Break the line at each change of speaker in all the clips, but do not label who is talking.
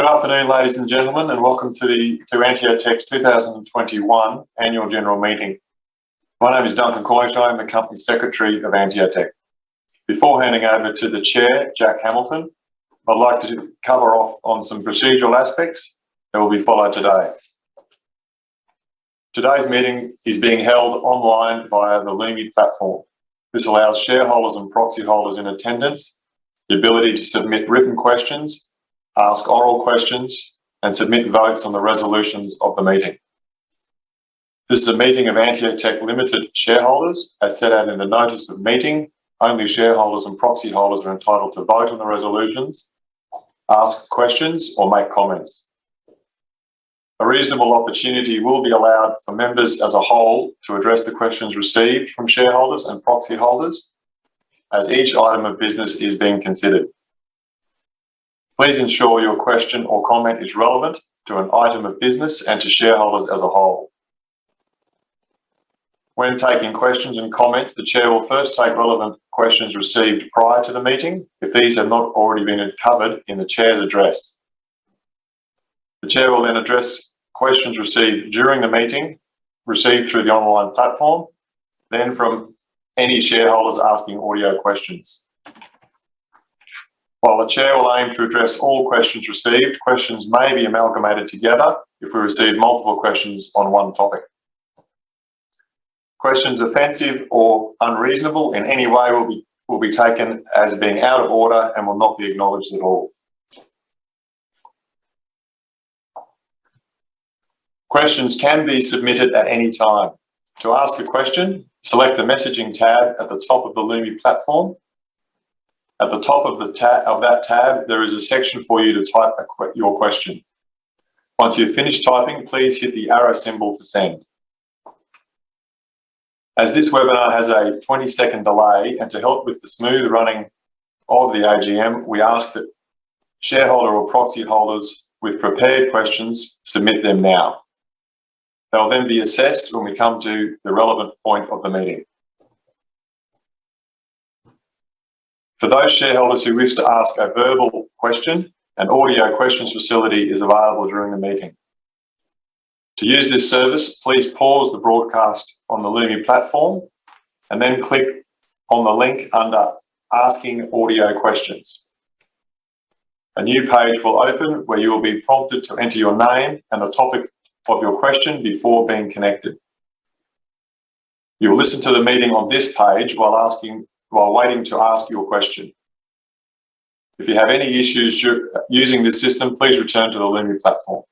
Good afternoon, ladies and gentlemen, and welcome to AnteoTech's 2021 Annual General Meeting. My name is Duncan Cornish. I am the Company Secretary of AnteoTech. Before handing over to the Chair, Jack Hamilton, I'd like to cover off on some procedural aspects that will be followed today. Today's meeting is being held online via the Lumi platform. This allows shareholders and proxy holders in attendance the ability to submit written questions, ask oral questions, and submit votes on the resolutions of the meeting. This is a meeting of AnteoTech Limited shareholders. As set out in the notice of meeting, only shareholders and proxy holders are entitled to vote on the resolutions, ask questions, or make comments. A reasonable opportunity will be allowed for members as a whole to address the questions received from shareholders and proxy holders as each item of business is being considered. Please ensure your question or comment is relevant to an item of business and to shareholders as a whole. When taking questions and comments, the Chair will first take relevant questions received prior to the meeting if these have not already been covered in the Chair's address. The Chair will then address questions received during the meeting, received through the online platform, then from any shareholders asking audio questions. While the Chair will aim to address all questions received, questions may be amalgamated together if we receive multiple questions on one topic. Questions offensive or unreasonable in any way will be taken as being out of order and will not be acknowledged at all. Questions can be submitted at any time. To ask a question, select the messaging tab at the top of the Lumi platform. At the top of that tab, there is a section for you to type your question. Once you've finished typing, please hit the arrow symbol to send. As this webinar has a 20-second delay, and to help with the smooth running of the AGM, we ask that shareholder or proxy holders with prepared questions submit them now. They'll then be assessed when we come to the relevant point of the meeting. For those shareholders who wish to ask a verbal question, an audio questions facility is available during the meeting. To use this service, please pause the broadcast on the Lumi platform and then click on the link under Asking Audio Questions. A new page will open where you will be prompted to enter your name and the topic of your question before being connected. You will listen to the meeting on this page while waiting to ask your question. If you have any issues using this system, please return to the Lumi platform.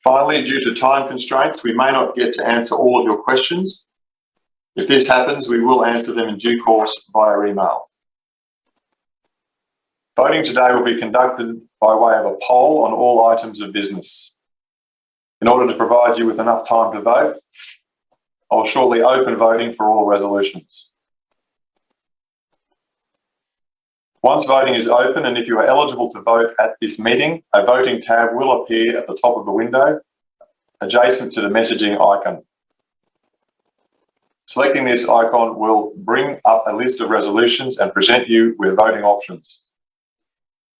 Finally, due to time constraints, we may not get to answer all of your questions. If this happens, we will answer them in due course via email. Voting today will be conducted by way of a poll on all items of business. In order to provide you with enough time to vote, I will shortly open voting for all resolutions. Once voting is open, and if you are eligible to vote at this meeting, a voting tab will appear at the top of the window, adjacent to the messaging icon. Selecting this icon will bring up a list of resolutions and present you with voting options.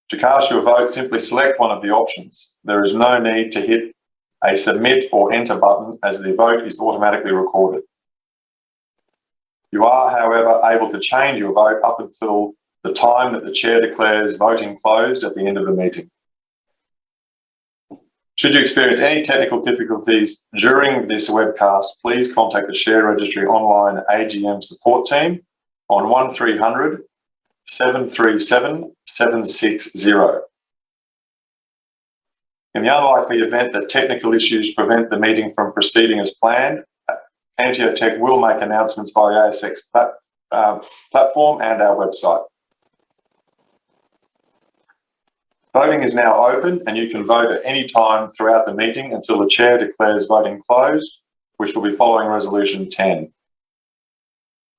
To cast your vote, simply select one of the options. There is no need to hit a submit or enter button as the vote is automatically recorded. You are, however, able to change your vote up until the time that the Chair declares voting closed at the end of the meeting. Should you experience any technical difficulties during this webcast, please contact the Share Registry Online AGM support team on 1300 737 760. In the unlikely event that technical issues prevent the meeting from proceeding as planned, AnteoTech will make announcements via the ASX platform and our website. Voting is now open and you can vote at any time throughout the meeting until the Chair declares voting closed, which will be following Resolution 10.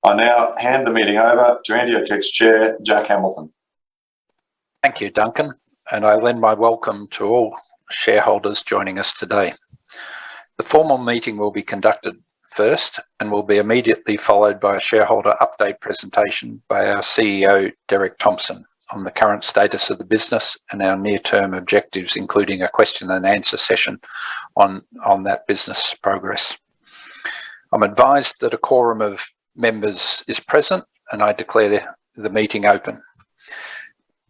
I now hand the meeting over to AnteoTech's Chair, Jack Hamilton.
Thank you, Duncan, and I lend my welcome to all shareholders joining us today. The formal meeting will be conducted first and will be immediately followed by a shareholder update presentation by our CEO, Derek Thompson, on the current status of the business and our near-term objectives, including a question and answer session on that business progress. I'm advised that a quorum of members is present, and I declare the meeting open.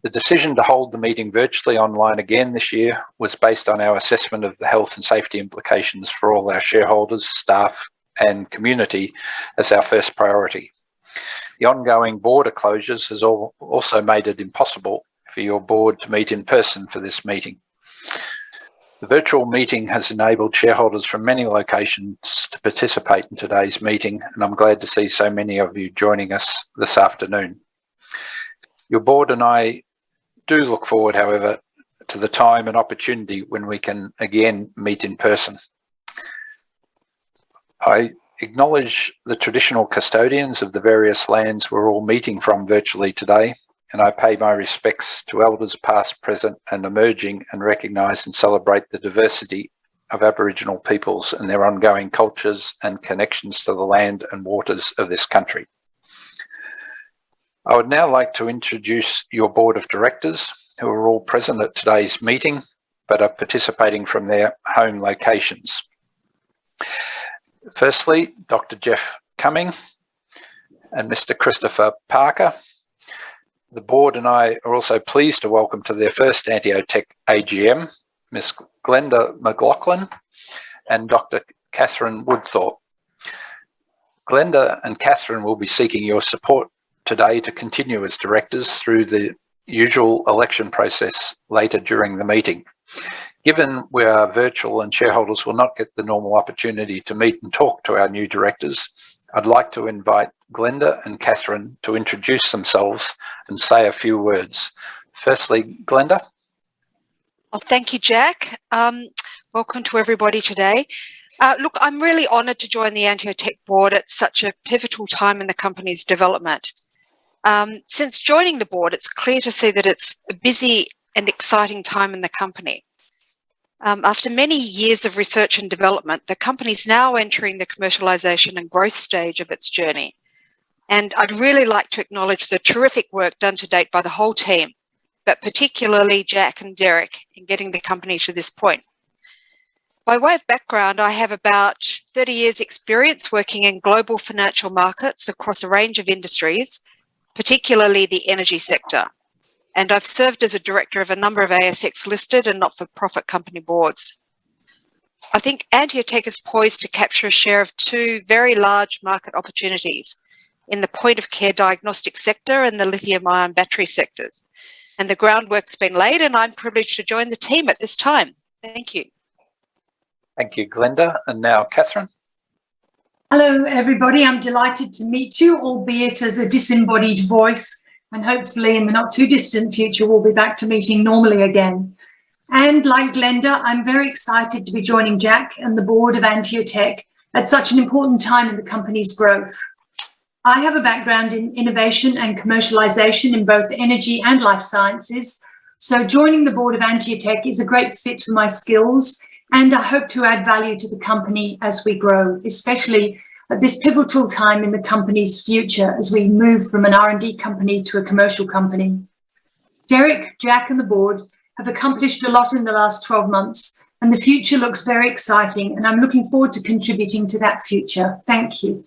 The decision to hold the meeting virtually online again this year was based on our assessment of the health and safety implications for all our shareholders, staff and community as our first priority. The ongoing border closures has also made it impossible for your board to meet in person for this meeting. The virtual meeting has enabled shareholders from many locations to participate in today's meeting, and I'm glad to see so many of you joining us this afternoon. Your board and I do look forward, however, to the time and opportunity when we can again meet in person. I acknowledge the traditional custodians of the various lands we're all meeting from virtually today, and I pay my respects to elders past, present and emerging, and recognise and celebrate the diversity of Aboriginal peoples and their ongoing cultures and connections to the land and waters of this country. I would now like to introduce your board of directors, who are all present at today's meeting but are participating from their home locations. Firstly, Dr. Jeff Cumming and Mr. Christopher Parker. The board and I are also pleased to welcome to their first AnteoTech AGM, Ms. Glenda McLaughlin and Dr. Catherine Woodthorpe. Glenda and Catherine will be seeking your support today to continue as directors through the usual election process later during the meeting. Given we are virtual and shareholders will not get the normal opportunity to meet and talk to our new directors, I'd like to invite Glenda and Catherine to introduce themselves and say a few words. Firstly, Glenda.
Well, thank you, Jack. Welcome to everybody today. Look, I'm really honoured to join the AnteoTech board at such a pivotal time in the company's development. Since joining the board, it's clear to see that it's a busy and exciting time in the company. After many years of research and development, the company is now entering the commercialisation and growth stage of its journey. And I'd really like to acknowledge the terrific work done to date by the whole team, but particularly Jack and Derek in getting the company to this point. By way of background, I have about 30 years experience working in global financial markets across a range of industries, particularly the energy sector. And I've served as a director of a number of ASX listed and not-for-profit company boards. I think AnteoTech is poised to capture a share of two very large market opportunities in the point-of-care diagnostic sector and the lithium-ion battery sectors. And the groundwork's been laid, and I'm privileged to join the team at this time. Thank you.
Thank you, Glenda. And now, Catherine.
Hello, everybody. I'm delighted to meet you, albeit as a disembodied voice. And hopefully in the not too distant future, we'll be back to meeting normally again. And like Glenda, I'm very excited to be joining Jack and the board of AnteoTech at such an important time in the company's growth. I have a background in innovation and commercialization in both energy and life sciences. So joining the board of AnteoTech is a great fit for my skills, and I hope to add value to the company as we grow, especially at this pivotal time in the company's future as we move from an R&D company to a commercial company. Derek, Jack and the board have accomplished a lot in the last 12 months and the future looks very exciting, and I'm looking forward to contributing to that future. Thank you.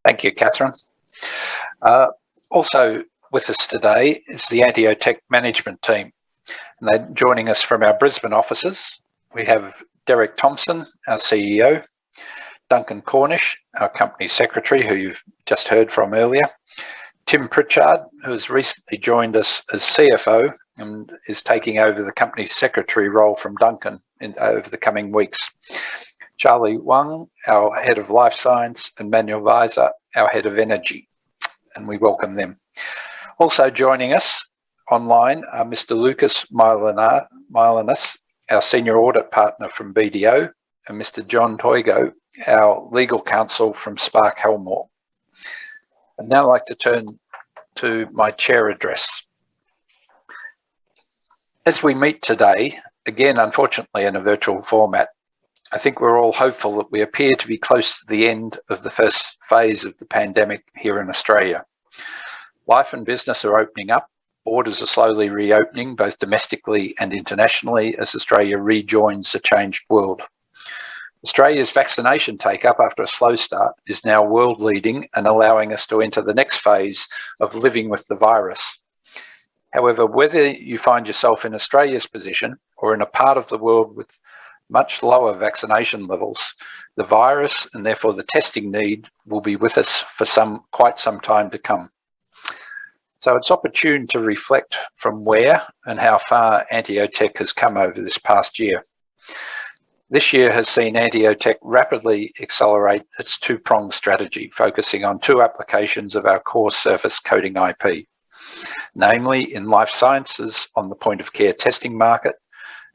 Thank you, Catherine. Also with us today is the AnteoTech management team, and they're joining us from our Brisbane offices. We have Derek Thompson, our CEO, Duncan Cornish, our company secretary, who you've just heard from earlier, Tim Pritchard, who has recently joined us as CFO and is taking over the company's secretary role from Duncan over the coming weeks, Charlie Wang, our head of life science, and Manuel Weiser, our head of energy, and we welcome them. Also joining us online are Mr. Lucas Mylanus, our senior audit partner from BDO, and Mr. John Toigo, our legal counsel from Spark Helmore. I'd now like to turn to my chair address. As we meet today, again, unfortunately in a virtual format, I think we're all hopeful that we appear to be close to the end of the first phase of the pandemic here in Australia. Life and business are opening up, borders are slowly reopening both domestically and internationally as Australia rejoins a changed world. Australia's vaccination take-up after a slow start is now world leading and allowing us to enter the next phase of living with the virus. However, whether you find yourself in Australia's position or in a part of the world with much lower vaccination levels, the virus and therefore the testing need will be with us for quite some time to come. So it's opportune to reflect from where and how far AnteoTech has come over this past year. This year has seen AnteoTech rapidly accelerate its two-pronged strategy, focusing on two applications of our core surface coating IP, namely in life sciences on the point-of-care testing market,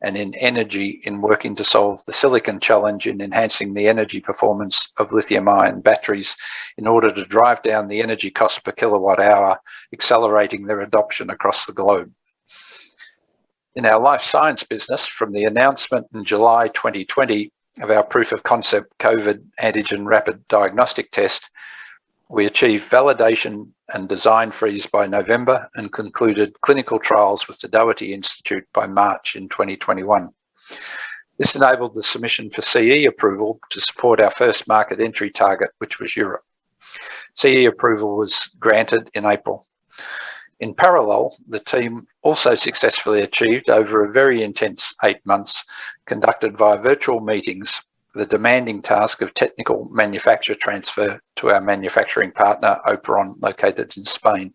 and in energy in working to solve the silicon challenge in enhancing the energy performance of lithium-ion batteries in order to drive down the energy cost per kilowatt hour, accelerating their adoption across the globe. In our life science business, from the announcement in July 2020 of our proof of concept COVID antigen rapid diagnostic test, we achieved validation and design freeze by November and concluded clinical trials with the Doherty Institute by March in 2021. This enabled the submission for CE approval to support our first market entry target, which was Europe. CE approval was granted in April. In parallel, the team also successfully achieved, over a very intense 8 months, conducted via virtual meetings, the demanding task of technical manufacture transfer to our manufacturing partner, Operon, located in Spain.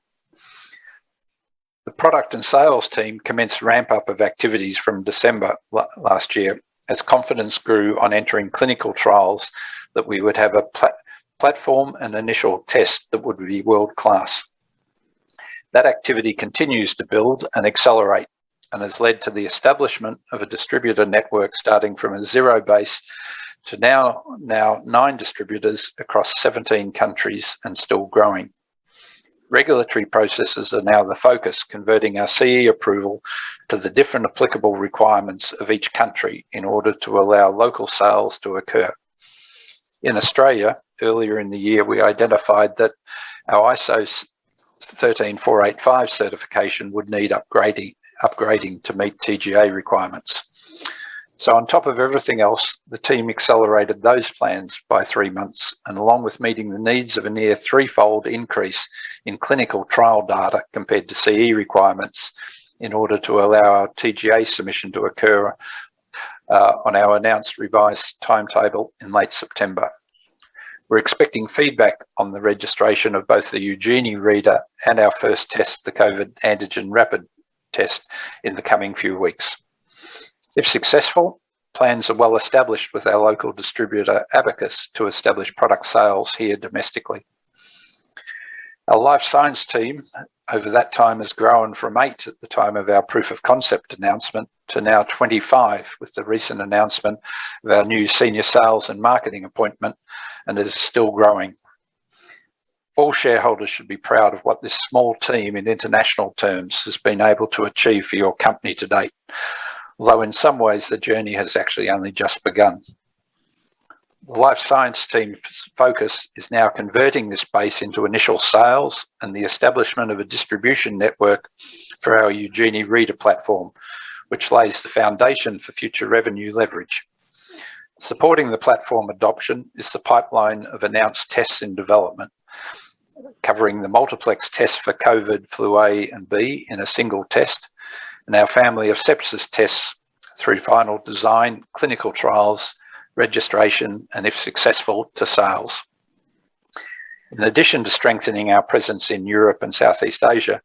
The product and sales team commenced ramp-up of activities from December last year as confidence grew on entering clinical trials that we would have a platform and initial test that would be world-class. That activity continues to build and accelerate and has led to the establishment of a distributor network starting from a zero base to now 9 distributors across 17 countries and still growing. Regulatory processes are now the focus, converting our CE approval to the different applicable requirements of each country in order to allow local sales to occur. In Australia, earlier in the year, we identified that our ISO 13485 certification would need upgrading to meet TGA requirements. So on top of everything else, the team accelerated those plans by 3 months, and along with meeting the needs of a near 3-fold increase in clinical trial data compared to CE requirements in order to allow our TGA submission to occur on our announced revised timetable in late September. We're expecting feedback on the registration of both the Eugenie reader and our first test, the COVID antigen rapid test, in the coming few weeks. If successful, plans are well established with our local distributor Abacus to establish product sales here domestically. Our life science team over that time has grown from 8 at the time of our proof of concept announcement to now 25 with the recent announcement of our new senior sales and marketing appointment, and it is still growing. All shareholders should be proud of what this small team in international terms has been able to achieve for your company to date, although in some ways the journey has actually only just begun. The life science team's focus is now converting this base into initial sales and the establishment of a distribution network for our Eugenie reader platform, which lays the foundation for future revenue leverage. Supporting the platform adoption is the pipeline of announced tests in development, covering the multiplex test for COVID, flu A and B in a single test, and our family of sepsis tests through final design, clinical trials, registration, and if successful, to sales. In addition to strengthening our presence in Europe and Southeast Asia,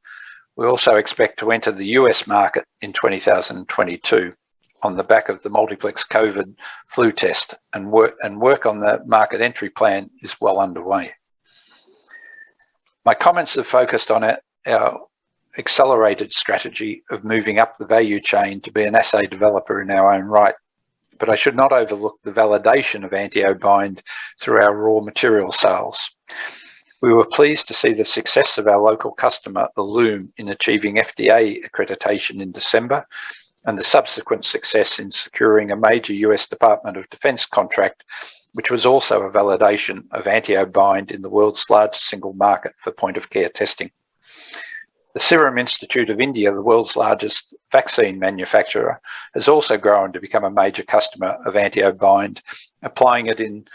we also expect to enter the US market in 2022 on the back of the multiplex COVID flu test, and work on the market entry plan is well underway. My comments have focused on our accelerated strategy of moving up the value chain to be an assay developer in our own right, but I should not overlook the validation of AnteoBind through our raw material sales. We were pleased to see the success of our local customer, Ellume, in achieving FDA accreditation in December, and the subsequent success in securing a major US Department of Defense contract, which was also a validation of AnteoBind in the world's largest single market for point-of-care testing. The Serum Institute of India, the world's largest vaccine manufacturer, has also grown to become a major customer of AnteoBind, applying it in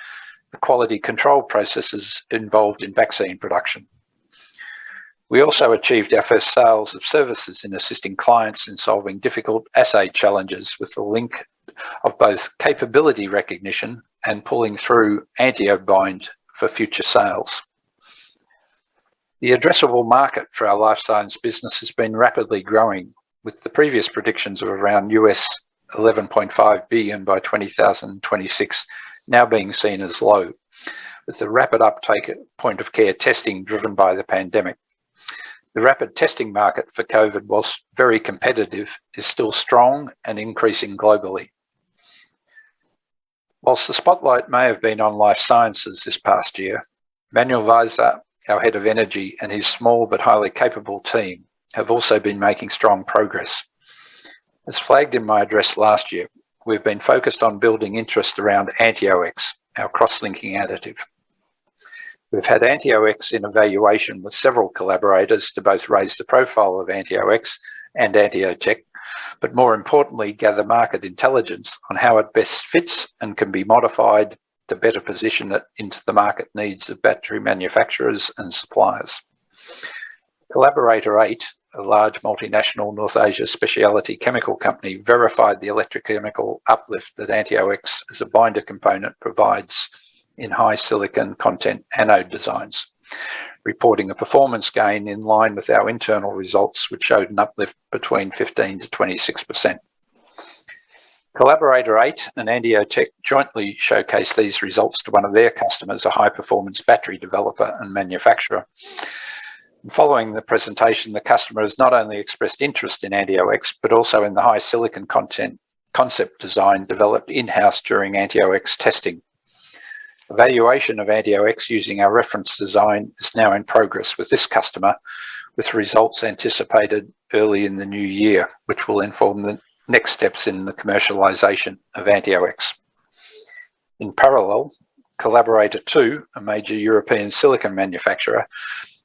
the quality control processes involved in vaccine production. We also achieved our first sales of services in assisting clients in solving difficult assay challenges with the link of both capability recognition and pulling through AnteoBind for future sales. The addressable market for our life science business has been rapidly growing, with the previous predictions of around US $11.5 billion by 2026 now being seen as low, with the rapid uptake of point-of-care testing driven by the pandemic. The rapid testing market for COVID, whilst very competitive, is still strong and increasing globally. Whilst the spotlight may have been on life sciences this past year, Manuel Weiser, our head of energy, and his small but highly capable team have also been making strong progress. As flagged in my address last year, we've been focused on building interest around AnteoX, our cross-linking additive. We've had AnteoX in evaluation with several collaborators to both raise the profile of AnteoX and AnteoTech, but more importantly, gather market intelligence on how it best fits and can be modified to better position it into the market needs of battery manufacturers and suppliers. Collaborator 8, a large multinational North Asia specialty chemical company, verified the electrochemical uplift that AnteoX as a binder component provides in high silicon content anode designs, reporting a performance gain in line with our internal results, which showed an uplift between 15 to 26%. Collaborator 8 and AnteoTech jointly showcased these results to one of their customers, a high-performance battery developer and manufacturer. Following the presentation, the customer has not only expressed interest in AnteoX, but also in the high silicon content concept design developed in-house during AnteoX testing. Evaluation of AnteoX using our reference design is now in progress with this customer, with results anticipated early in the new year, which will inform the next steps in the commercialization of AnteoX. In parallel, Collaborator 2, a major European silicon manufacturer,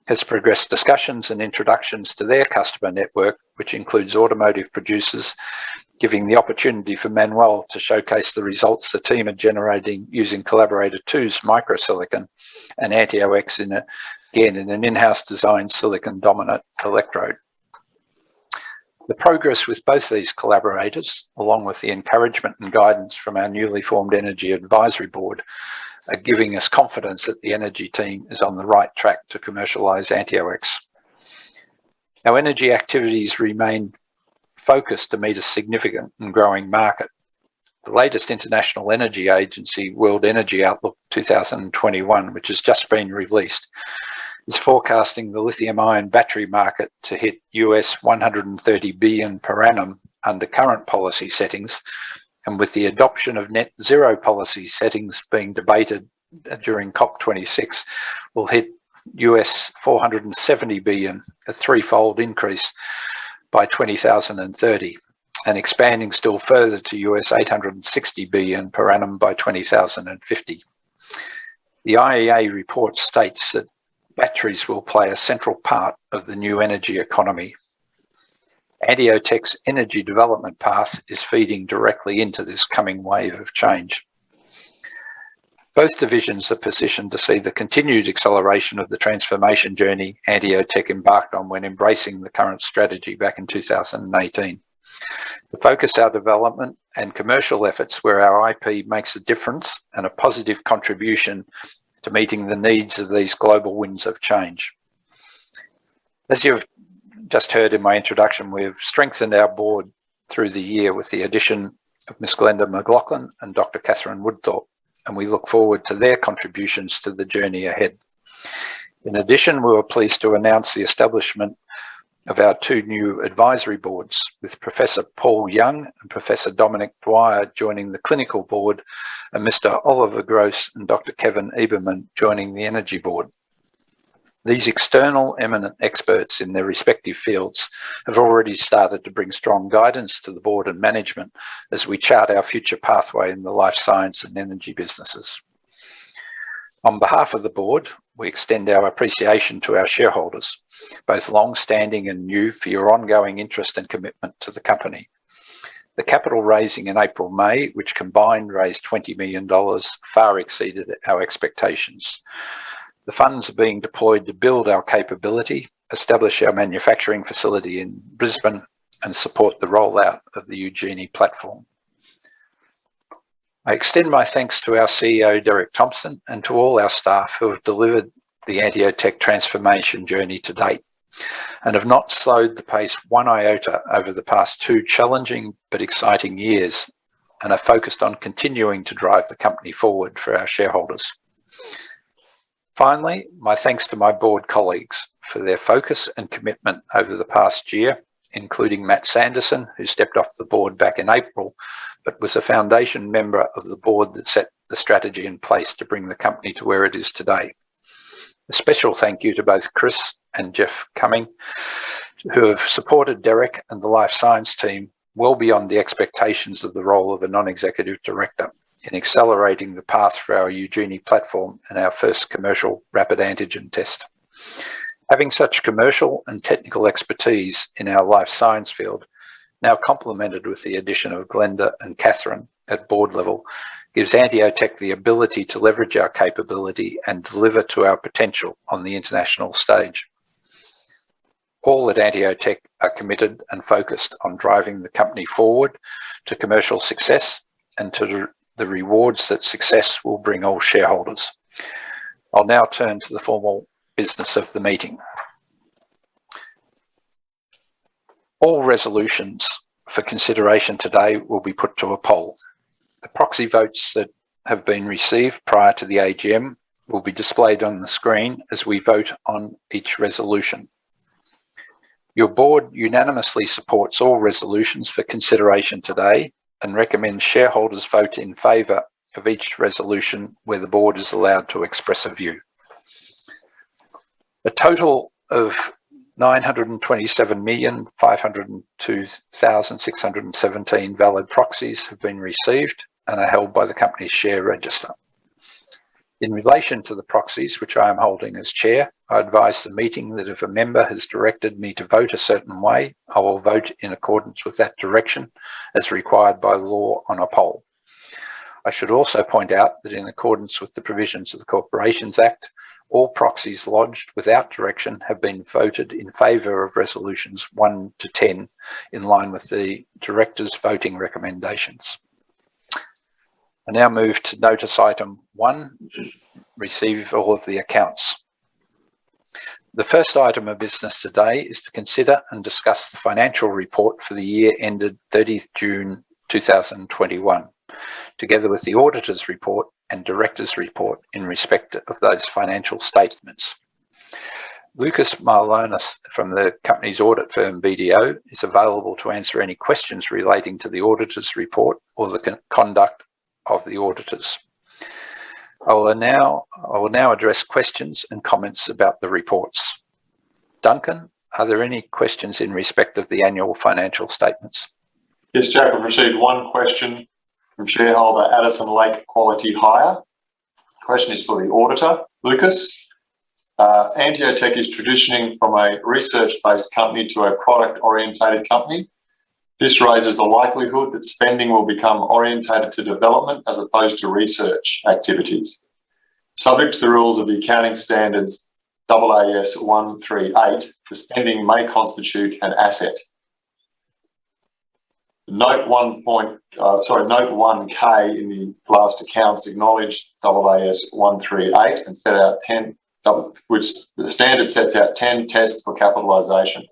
has progressed discussions and introductions to their customer network, which includes automotive producers, giving the opportunity for Manuel to showcase the results the team are generating using Collaborator 2's microsilicon and AnteoX again in an in-house designed silicon dominant electrode. The progress with both these collaborators, along with the encouragement and guidance from our newly formed Energy Advisory Board, are giving us confidence that the energy team is on the right track to commercialise AnteoX. Our energy activities remain focused to meet a significant and growing market. The latest International Energy Agency World Energy Outlook 2021, which has just been released, is forecasting the lithium-ion battery market to hit US $130 billion per annum under current policy settings, and with the adoption of net zero policy settings being debated during COP26, will hit US $470 billion, a threefold increase by 2030, and expanding still further to US $860 billion per annum by 2050. The IEA report states that batteries will play a central part of the new energy economy. AnteoTech's energy development path is feeding directly into this coming wave of change. Both divisions are positioned to see the continued acceleration of the transformation journey AnteoTech embarked on when embracing the current strategy back in 2018. To focus our development and commercial efforts where our IP makes a difference and a positive contribution to meeting the needs of these global winds of change. As you've just heard in my introduction, we've strengthened our board through the year with the addition of Ms. Glenda McLaughlin and Dr. Catherine Woodthorpe, and we look forward to their contributions to the journey ahead. In addition, we were pleased to announce the establishment of our two new advisory boards, with Professor Paul Young and Professor Dominic Dwyer joining the clinical board, and Mr. Oliver Gross and Dr. Kevin Eberman joining the energy board. These external eminent experts in their respective fields have already started to bring strong guidance to the board and management as we chart our future pathway in the life science and energy businesses. On behalf of the board, we extend our appreciation to our shareholders both long-standing and new, for your ongoing interest and commitment to the company. The capital raising in April-May, which combined raised $20 million, far exceeded our expectations. The funds are being deployed to build our capability, establish our manufacturing facility in Brisbane, and support the rollout of the Eugenie platform. I extend my thanks to our CEO, Derek Thompson, and to all our staff who have delivered the AnteoTech transformation journey to date and have not slowed the pace one iota over the past 2 challenging but exciting years, and are focused on continuing to drive the company forward for our shareholders. Finally, my thanks to my board colleagues for their focus and commitment over the past year, including Matt Sanderson, who stepped off the board back in April, but was a foundation member of the board that set the strategy in place to bring the company to where it is today. A special thank you to both Chris and Jeff Cumming, who have supported Derek and the life science team well beyond the expectations of the role of a non-executive director in accelerating the path for our Eugenie platform and our first commercial rapid antigen test. Having such commercial and technical expertise in our life science field, now complemented with the addition of Glenda and Catherine at board level, gives AnteoTech the ability to leverage our capability and deliver to our potential on the international stage. All at AnteoTech are committed and focused on driving the company forward to commercial success and to the rewards that success will bring all shareholders. I'll now turn to the formal business of the meeting. All resolutions for consideration today will be put to a poll. The proxy votes that have been received prior to the AGM will be displayed on the screen as we vote on each resolution. Your board unanimously supports all resolutions for consideration today and recommends shareholders vote in favour of each resolution where the board is allowed to express a view. A total of 927,502,617 valid proxies have been received and are held by the company's share register. In relation to the proxies, which I am holding as chair, I advise the meeting that if a member has directed me to vote a certain way, I will vote in accordance with that direction as required by law on a poll. I should also point out that in accordance with the provisions of the Corporations Act, all proxies lodged without direction have been voted in favour of resolutions 1 to 10 in line with the directors' voting recommendations. I now move to notice item 1, receive all of the accounts. The first item of business today is to consider and discuss the financial report for the year ended 30th June 2021, together with the auditor's report and director's report in respect of those financial statements. Lucas Marlonis from the company's audit firm BDO is available to answer any questions relating to the auditor's report or the conduct of the auditors. I will now address questions and comments about the reports. Duncan, are there any questions in respect of the annual financial statements?
Yes, Jack, I've received one question from shareholder Addison Lake Quality Hire. The question is for the auditor, Lucas. AnteoTech is transitioning from a research-based company to a product-orientated company. This raises the likelihood that spending will become orientated to development as opposed to research activities. Subject to the rules of the accounting standards AAS 138, the spending may constitute an asset. Note 1K in the last accounts acknowledged AAS 138 and set out 10, which the standard sets out 10 tests for capitalisation.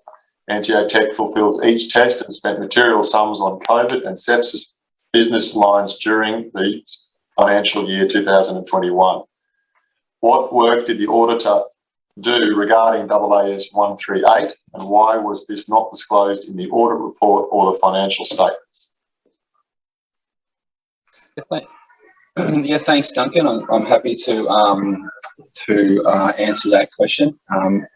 AnteoTech fulfills each test and spent material sums on COVID and sepsis business lines during the financial year 2021. What work did the auditor do regarding AAS 138 and why was this not disclosed in the audit report or the financial statements?
Yeah, thanks, Duncan. I'm happy to answer that question.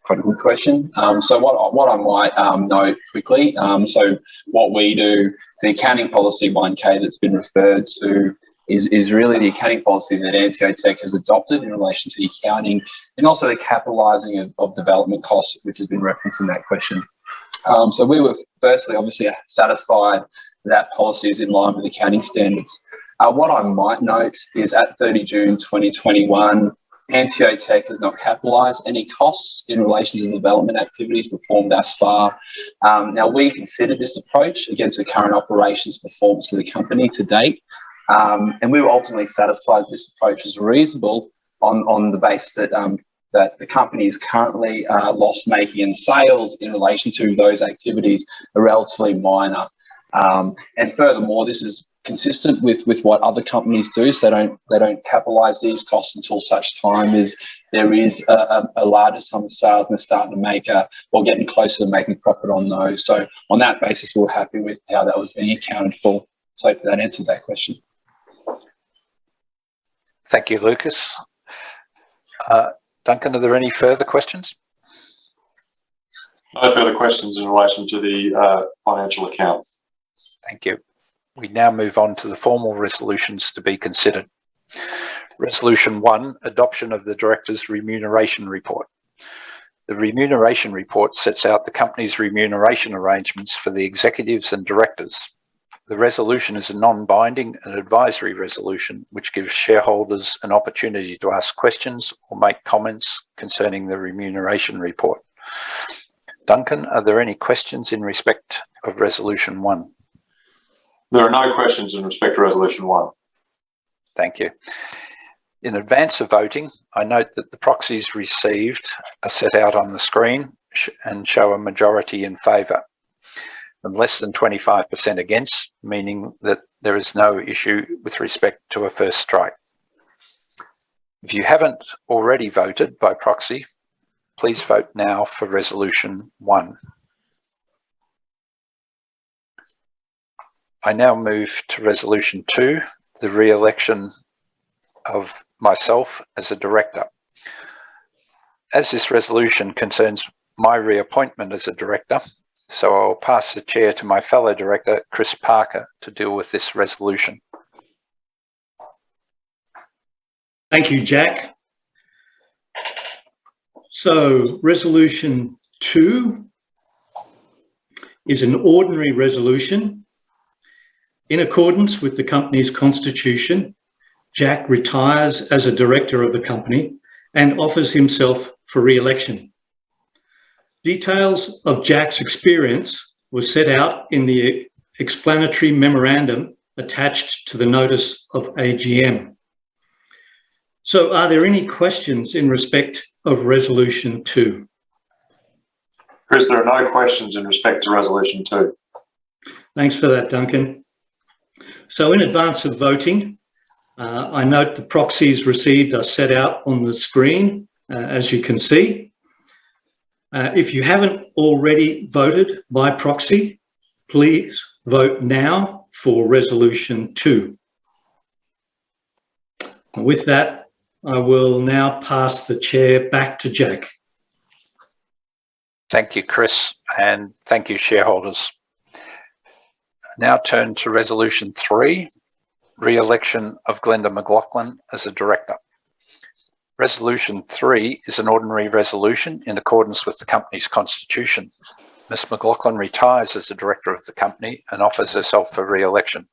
Quite a good question. So what I might note quickly. So what we do, the accounting policy 1K that's been referred to is really the accounting policy that AnteoTech has adopted in relation to the accounting and also the capitalising of development costs, which has been referenced in that question. So we were firstly obviously satisfied that policy is in line with accounting standards. What I might note is at 30 June 2021, AnteoTech has not capitalised any costs in relation to development activities performed thus far. Now, we considered this approach against the current operations performance of the company to date, and we were ultimately satisfied this approach is reasonable on the basis that that the company is currently loss-making, and sales in relation to those activities are relatively minor. And furthermore, this is consistent with what other companies do, so they don't capitalise these costs until such time as there is a larger sum of sales and they're starting to make or getting closer to making profit on those. So on that basis, we're happy with how that was being accounted for. So that answers that question.
Thank you, Lucas. Duncan, are there any further questions?
No further questions in relation to the financial accounts.
Thank you. We now move on to the formal resolutions to be considered. Resolution 1, adoption of the Directors' Remuneration Report. The Remuneration Report sets out the company's remuneration arrangements for the executives and directors. The resolution is a non-binding and advisory resolution which gives shareholders an opportunity to ask questions or make comments concerning the Remuneration Report. Duncan, are there any questions in respect of Resolution 1?
There are no questions in respect to Resolution 1.
Thank you. In advance of voting, I note that the proxies received are set out on the screen and show a majority in favour and less than 25% against, meaning that there is no issue with respect to a first strike. If you haven't already voted by proxy, please vote now for Resolution 1. I now move to Resolution 2, the re-election of myself as a director. As this resolution concerns my reappointment as a director, so I'll pass the chair to my fellow director, Chris Parker, to deal with this resolution.
Thank you, Jack. So Resolution 2 is an ordinary resolution. In accordance with the company's constitution, Jack retires as a director of the company and offers himself for re-election. Details of Jack's experience were set out in the explanatory memorandum attached to the notice of AGM. So are there any questions in respect of Resolution 2?
Chris, there are no questions in respect to Resolution 2.
Thanks for that, Duncan. So in advance of voting, I note the proxies received are set out on the screen, as you can see. If you haven't already voted by proxy, please vote now for Resolution 2. With that, I will now pass the chair back to Jack.
Thank you, Chris, and thank you, shareholders. Now turn to Resolution 3, re-election of Glenda McLaughlin as a director. Resolution 3 is an ordinary resolution in accordance with the company's constitution. Ms. McLaughlin retires as a director of the company and offers herself for re-election.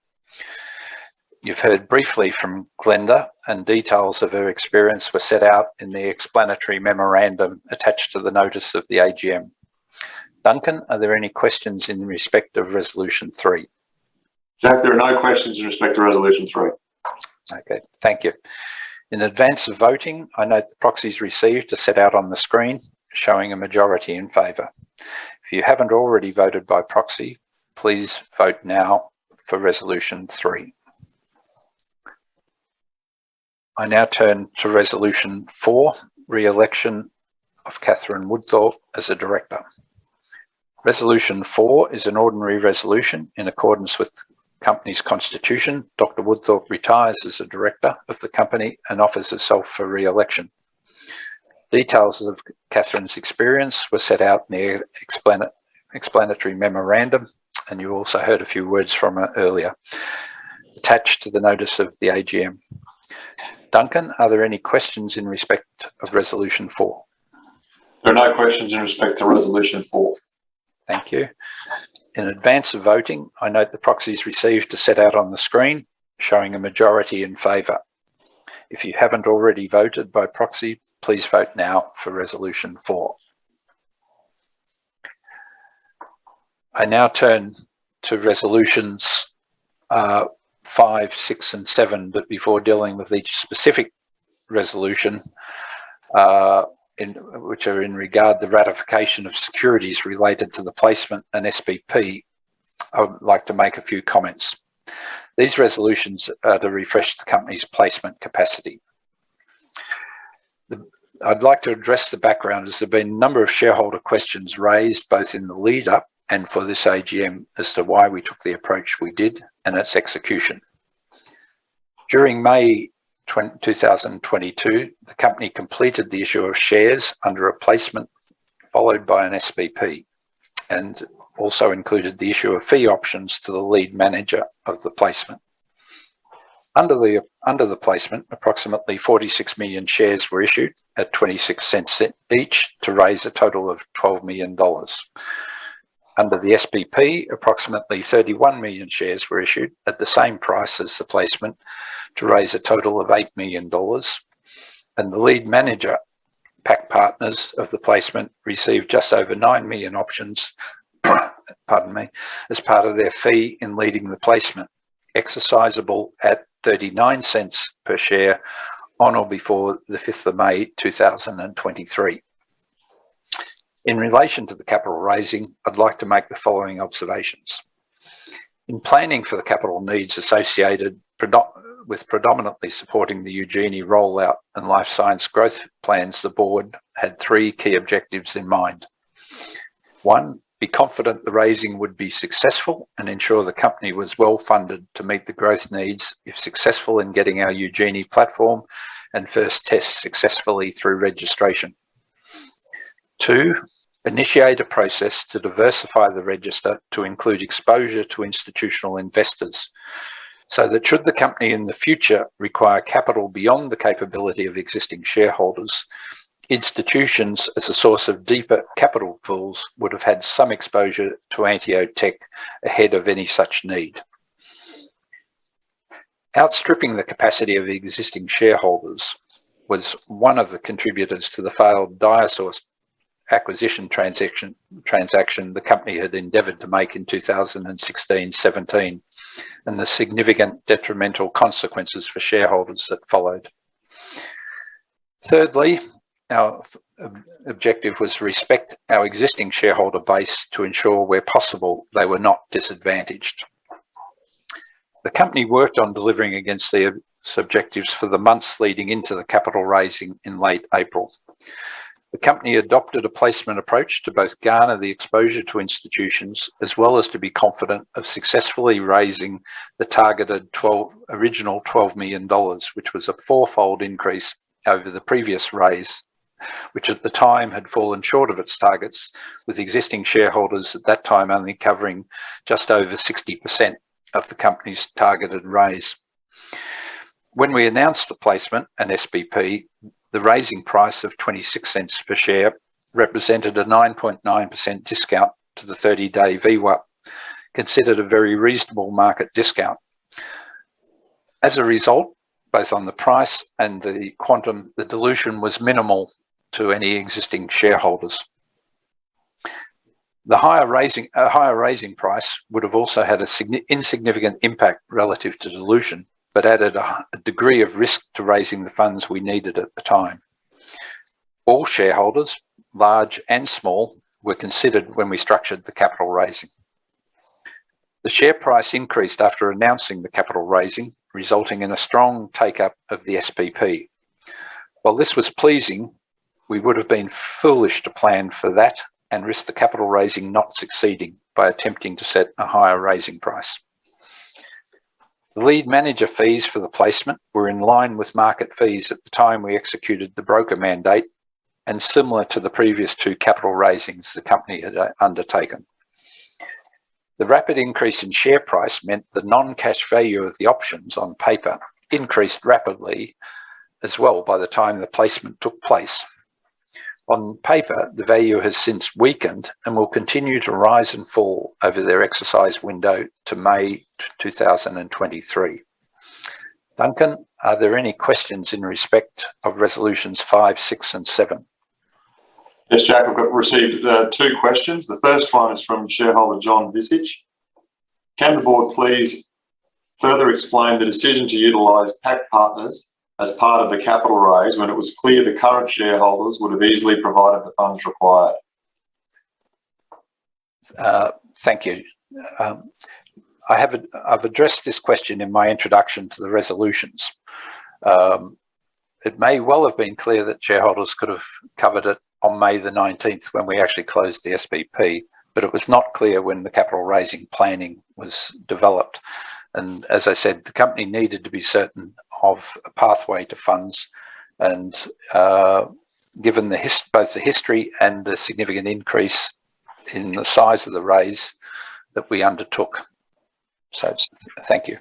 You've heard briefly from Glenda, and details of her experience were set out in the explanatory memorandum attached to the notice of the AGM. Duncan, are there any questions in respect of Resolution 3?
Jack, there are no questions in respect to Resolution 3.
Okay, thank you. In advance of voting, I note the proxies received are set out on the screen, showing a majority in favour. If you haven't already voted by proxy, please vote now for Resolution 3. I now turn to Resolution 4, re-election of Catherine Woodthorpe as a director. Resolution 4 is an ordinary resolution in accordance with the company's constitution. Dr. Woodthorpe retires as a director of the company and offers herself for re-election. Details of Catherine's experience were set out in the explanatory memorandum, and you also heard a few words from her earlier. attached to the notice of the AGM. Duncan, are there any questions in respect of Resolution 4?
There are no questions in respect to Resolution 4.
Thank you. In advance of voting, I note the proxies received are set out on the screen, showing a majority in favour. If you haven't already voted by proxy, please vote now for Resolution 4. I now turn to Resolutions 5, 6 and 7, but before dealing with each specific resolution, which are in regard the ratification of securities related to the placement and SPP, I would like to make a few comments. These resolutions are to refresh the company's placement capacity. I'd like to address the background, as there have been a number of shareholder questions raised both in the lead up and for this AGM as to why we took the approach we did and its execution. During May 2022, the company completed the issue of shares under a placement followed by an SPP, and also included the issue of fee options to the lead manager of the placement. Under the placement, approximately 46 million shares were issued at 26 cents each to raise a total of $12 million. Under the SPP, approximately 31 million shares were issued at the same price as the placement to raise a total of $8 million. And the lead manager, PAC partners of the placement, received just over 9 million options pardon me, as part of their fee in leading the placement, exercisable at 39 cents per share on or before the 5th of May 2023. In relation to the capital raising, I'd like to make the following observations. In planning for the capital needs associated with predominantly supporting the Eugenie rollout and life science growth plans, the board had 3 key objectives in mind. 1, be confident the raising would be successful and ensure the company was well funded to meet the growth needs if successful in getting our Eugenie platform and first tests successfully through registration. 2, initiate a process to diversify the register to include exposure to institutional investors, so that should the company in the future require capital beyond the capability of existing shareholders, institutions as a source of deeper capital pools would have had some exposure to AnteoTech ahead of any such need. Outstripping the capacity of existing shareholders was one of the contributors to the failed Diasource acquisition transaction the company had endeavoured to make in 2016-17, and the significant detrimental consequences for shareholders that followed. Thirdly, our objective was to respect our existing shareholder base to ensure where possible they were not disadvantaged. The company worked on delivering against these objectives for the months leading into the capital raising in late April. The company adopted a placement approach to both garner the exposure to institutions as well as to be confident of successfully raising the targeted original $12 million, which was a 4-fold increase over the previous raise, which at the time had fallen short of its targets, with existing shareholders at that time only covering just over 60% of the company's targeted raise. When we announced the placement and SPP, the raising price of 26 cents per share represented a 9.9% discount to the 30-day VWAP, considered a very reasonable market discount. As a result, both on the price and the quantum, the dilution was minimal to any existing shareholders. The higher raising price would have also had an insignificant impact relative to dilution, but added a degree of risk to raising the funds we needed at the time. All shareholders, large and small, were considered when we structured the capital raising. The share price increased after announcing the capital raising, resulting in a strong take-up of the SPP. While this was pleasing, we would have been foolish to plan for that and risk the capital raising not succeeding by attempting to set a higher raising price. The lead manager fees for the placement were in line with market fees at the time we executed the broker mandate and similar to the previous 2 capital raisings the company had undertaken. The rapid increase in share price meant the non-cash value of the options on paper increased rapidly as well by the time the placement took place. On paper, the value has since weakened and will continue to rise and fall over their exercise window to May 2023. Duncan, are there any questions in respect of resolutions 5, 6 and 7?
Yes, Jack, I've received 2 questions. The first one is from shareholder John Visage. Can the board please further explain the decision to utilise PAC partners as part of the capital raise when it was clear the current shareholders would have easily provided the funds required?
Thank you. I've addressed this question in my introduction to the resolutions. It may well have been clear that shareholders could have covered it on May the 19th when we actually closed the SPP, but it was not clear when the capital raising planning was developed. And as I said, the company needed to be certain of a pathway to funds, and given both the history and the significant increase in the size of the raise that we undertook. So thank you.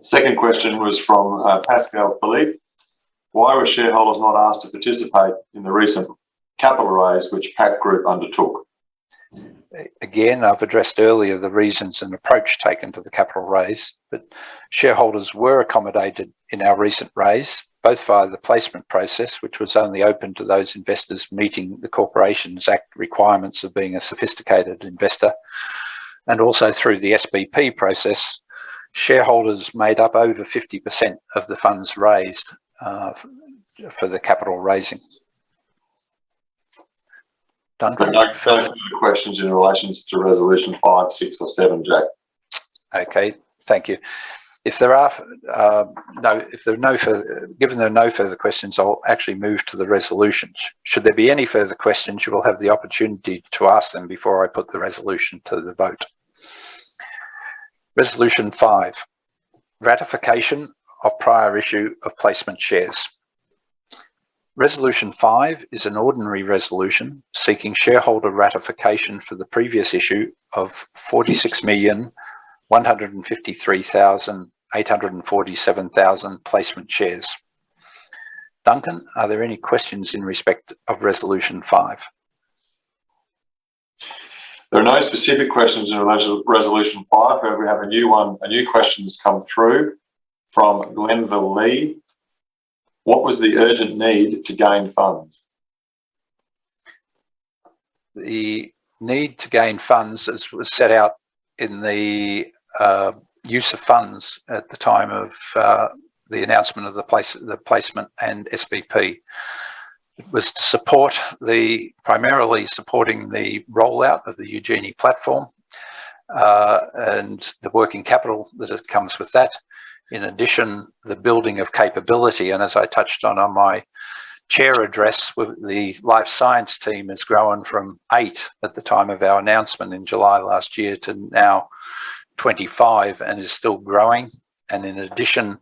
Second question was from Pascal Philippe. Why were shareholders not asked to participate in the recent capital raise which PAC Group undertook?
Again, I've addressed earlier the reasons and approach taken to the capital raise, but shareholders were accommodated in our recent raise, both via the placement process, which was only open to those investors meeting the Corporations Act requirements of being a sophisticated investor, and also through the SPP process. Shareholders made up over 50% of the funds raised for the capital raising. Duncan?
No further questions in relation to resolution 5, 6 or 7, Jack.
Okay, thank you. If there are no further questions, I'll actually move to the resolutions. Should there be any further questions, you will have the opportunity to ask them before I put the resolution to the vote. Resolution 5, ratification of prior issue of placement shares. Resolution 5 is an ordinary resolution seeking shareholder ratification for the previous issue of 46,153,847 placement shares. Duncan, are there any questions in respect of resolution 5?
There are no specific questions in relation to resolution 5. However, we have a new question has come through from Glenville Lee. What was the urgent need to gain funds?
The need to gain funds, as was set out in the use of funds at the time of the announcement of the placement and SPP. It was to support primarily supporting the rollout of the Eugenie platform and the working capital that comes with that. In addition, the building of capability, and as I touched on my chair address, the life science team has grown from 8 at the time of our announcement in July last year to now 25 and is still growing. And in addition,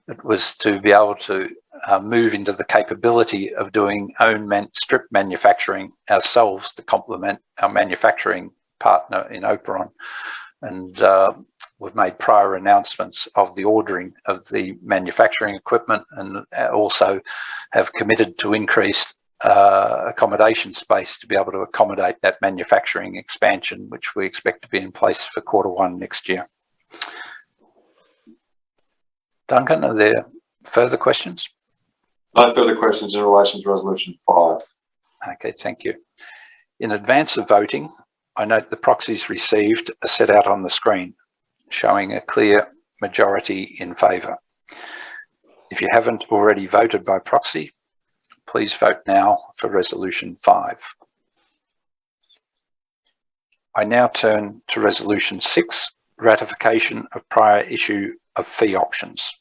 it was to be able to move into the capability of doing own strip manufacturing ourselves to complement our manufacturing partner in Operon. And we've made prior announcements of the ordering of the manufacturing equipment, and also have committed to increased accommodation space to be able to accommodate that manufacturing expansion, which we expect to be in place for Q1 next year. Duncan, are there further questions?
No further questions in relation to resolution 5.
Okay, thank you. In advance of voting, I note the proxies received are set out on the screen, showing a clear majority in favour. If you haven't already voted by proxy, please vote now for resolution 5. I now turn to resolution 6, ratification of prior issue of fee options.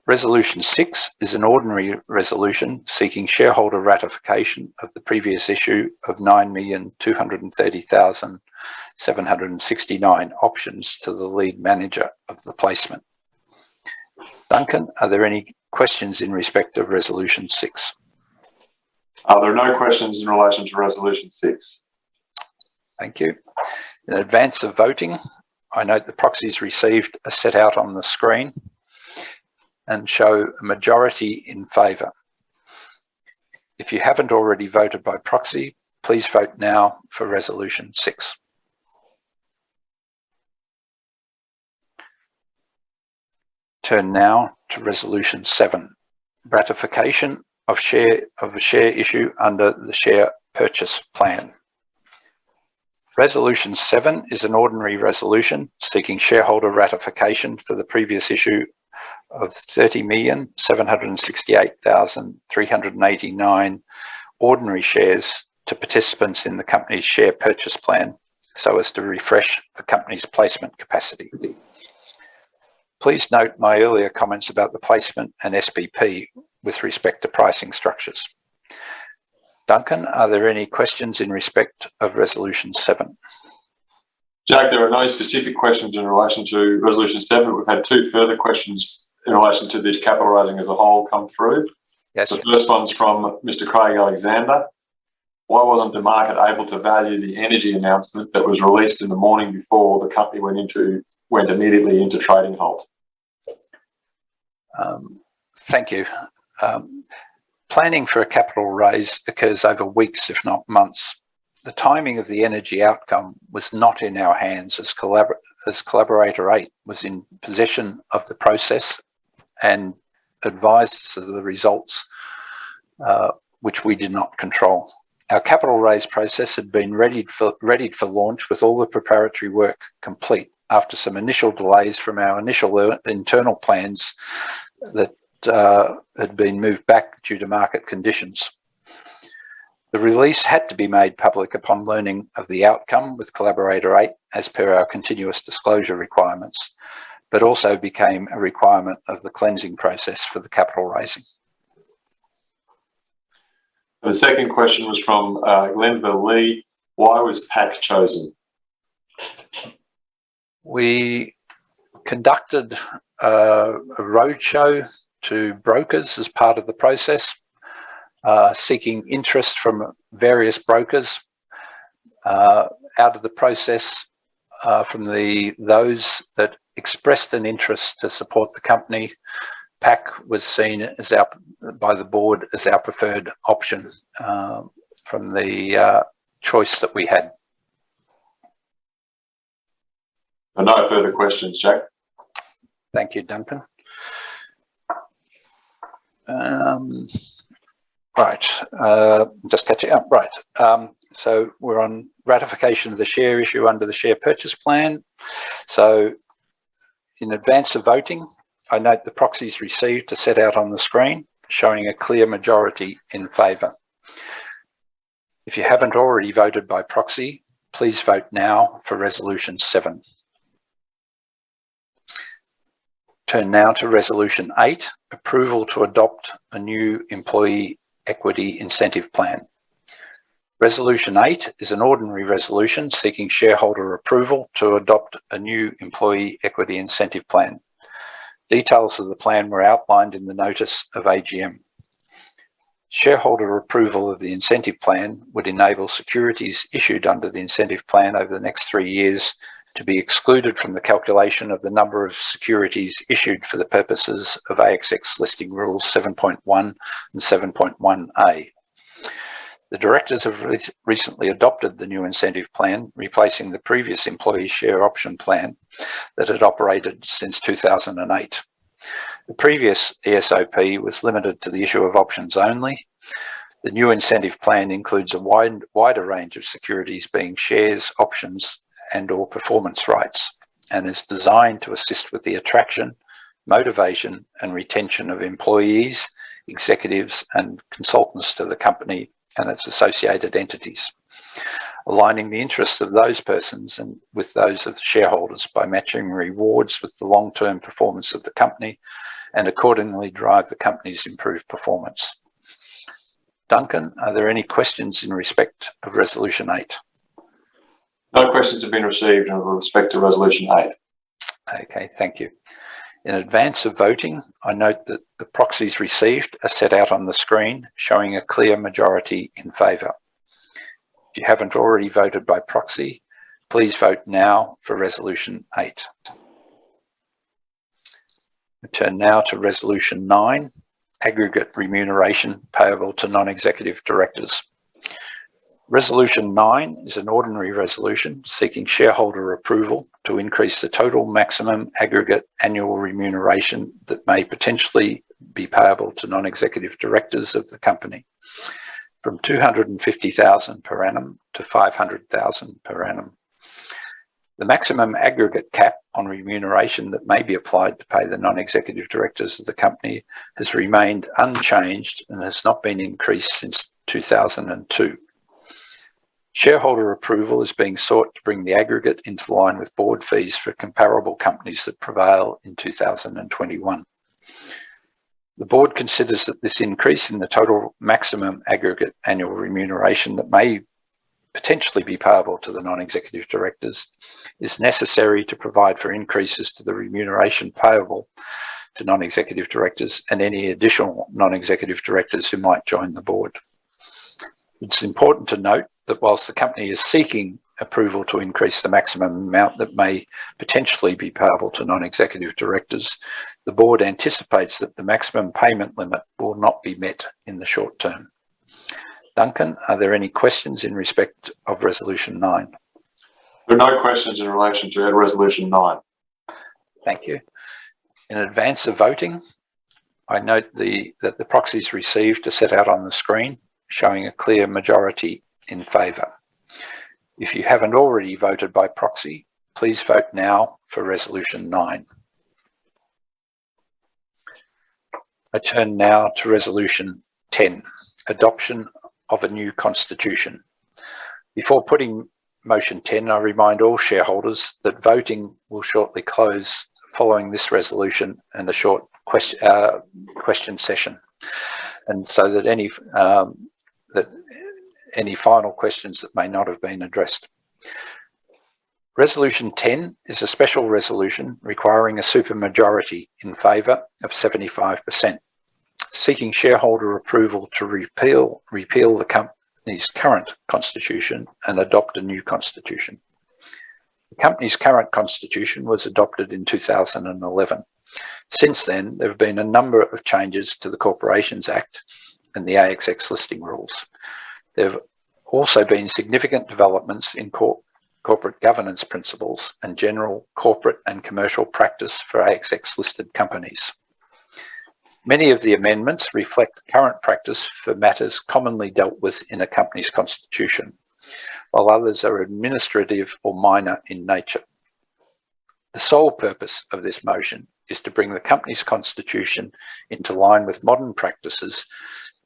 Resolution 6 is an ordinary resolution seeking shareholder ratification of the previous issue of 9,230,769 options to the lead manager of the placement. Duncan, are there any questions in respect of resolution 6?
There are no questions in relation to resolution 6.
Thank you. In advance of voting, I note the proxies received are set out on the screen and show a majority in favour. If you haven't already voted by proxy, please vote now for Resolution 6. Turn now to Resolution 7, ratification of a share issue under the share purchase plan. Resolution 7 is an ordinary resolution seeking shareholder ratification for the previous issue of 30,768,389 ordinary shares to participants in the company's share purchase plan so as to refresh the company's placement capacity. Please note my earlier comments about the placement and SPP with respect to pricing structures. Duncan, are there any questions in respect of Resolution 7?
Jack, there are no specific questions in relation to Resolution 7. We've had two further questions in relation to the capital raising as a whole come through.
Yes.
The first one's from Mr. Craig Alexander. Why wasn't the market able to value the energy announcement that was released in the morning before the company went immediately into trading halt?
Thank you. Planning for a capital raise occurs over weeks, if not months. The timing of the energy outcome was not in our hands as Collaborator 8 was in possession of the process and advised us of the results, which we did not control. Our capital raise process had been readied for launch with all the preparatory work complete after some initial delays from our initial internal plans that had been moved back due to market conditions. The release had to be made public upon learning of the outcome with Collaborator 8 as per our continuous disclosure requirements, but also became a requirement of the cleansing process for the capital raising.
The second question was from Glenville Lee. Why was PAC chosen?
We conducted a roadshow to brokers as part of the process, seeking interest from various brokers. Out of the process, from those that expressed an interest to support the company, PAC was seen as by the board as our preferred option from the choice that we had.
No further questions, Jack.
Thank you, Duncan. Right, just catching up. Right, so we're on ratification of the share issue under the share purchase plan. So in advance of voting, I note the proxies received are set out on the screen, showing a clear majority in favour. If you haven't already voted by proxy, please vote now for Resolution 7. Turn now to Resolution 8, approval to adopt a new employee equity incentive plan. Resolution 8 is an ordinary resolution seeking shareholder approval to adopt a new employee equity incentive plan. Details of the plan were outlined in the notice of AGM. Shareholder approval of the incentive plan would enable securities issued under the incentive plan over the next 3 years to be excluded from the calculation of the number of securities issued for the purposes of ASX Listing Rules 7.1 and 7.1A. The directors have recently adopted the new incentive plan, replacing the previous employee share option plan that had operated since 2008. The previous ESOP was limited to the issue of options only. The new incentive plan includes a wider range of securities, being shares, options, and/or performance rights, and is designed to assist with the attraction, motivation, and retention of employees, executives, and consultants to the company and its associated entities, aligning the interests of those persons and with those of the shareholders by matching rewards with the long-term performance of the company and accordingly drive the company's improved performance. Duncan, are there any questions in respect of Resolution 8?
No questions have been received in respect to Resolution 8.
Okay, thank you. In advance of voting, I note that the proxies received are set out on the screen, showing a clear majority in favour. If you haven't already voted by proxy, please vote now for Resolution 8. We turn now to Resolution 9, aggregate remuneration payable to non-executive directors. Resolution 9 is an ordinary resolution seeking shareholder approval to increase the total maximum aggregate annual remuneration that may potentially be payable to non-executive directors of the company from $250,000 per annum to $500,000 per annum. The maximum aggregate cap on remuneration that may be applied to pay the non-executive directors of the company has remained unchanged and has not been increased since 2002. Shareholder approval is being sought to bring the aggregate into line with board fees for comparable companies that prevail in 2021. The board considers that this increase in the total maximum aggregate annual remuneration that may potentially be payable to the non-executive directors is necessary to provide for increases to the remuneration payable to non-executive directors and any additional non-executive directors who might join the board. It's important to note that whilst the company is seeking approval to increase the maximum amount that may potentially be payable to non-executive directors, the board anticipates that the maximum payment limit will not be met in the short term. Duncan, are there any questions in respect of Resolution 9?
There are no questions in relation to Resolution 9.
Thank you. In advance of voting, I note that the proxies received are set out on the screen, showing a clear majority in favour. If you haven't already voted by proxy, please vote now for Resolution 9. I turn now to Resolution 10, adoption of a new constitution. Before putting motion 10, I remind all shareholders that voting will shortly close following this resolution and a short question session, and so that any final questions that may not have been addressed. Resolution 10 is a special resolution requiring a supermajority in favour of 75%, seeking shareholder approval to repeal the company's current constitution and adopt a new constitution. The company's current constitution was adopted in 2011. Since then, there have been a number of changes to the Corporations Act and the ASX listing rules. There have also been significant developments in corporate governance principles and general corporate and commercial practice for ASX listed companies. Many of the amendments reflect current practice for matters commonly dealt with in a company's constitution, while others are administrative or minor in nature. The sole purpose of this motion is to bring the company's constitution into line with modern practices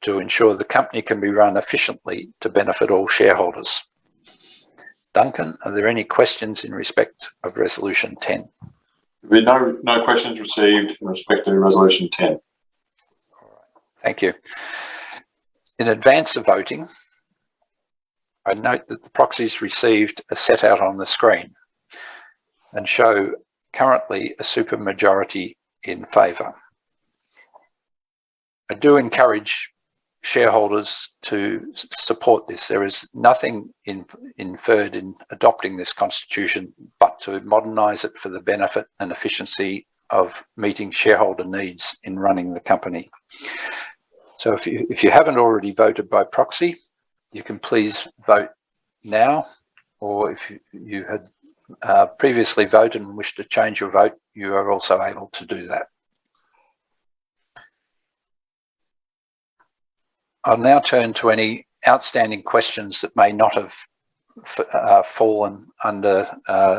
to ensure the company can be run efficiently to benefit all shareholders. Duncan, are there any questions in respect of Resolution 10?
There will be no questions received in respect to Resolution 10.
All right. Thank you. In advance of voting, I note that the proxies received are set out on the screen and show currently a supermajority in favour. I do encourage shareholders to support this. There is nothing inferred in adopting this constitution but to modernise it for the benefit and efficiency of meeting shareholder needs in running the company. So if you haven't already voted by proxy, you can please vote now, or if you had previously voted and wish to change your vote, you are also able to do that. I'll now turn to any outstanding questions that may not have fallen under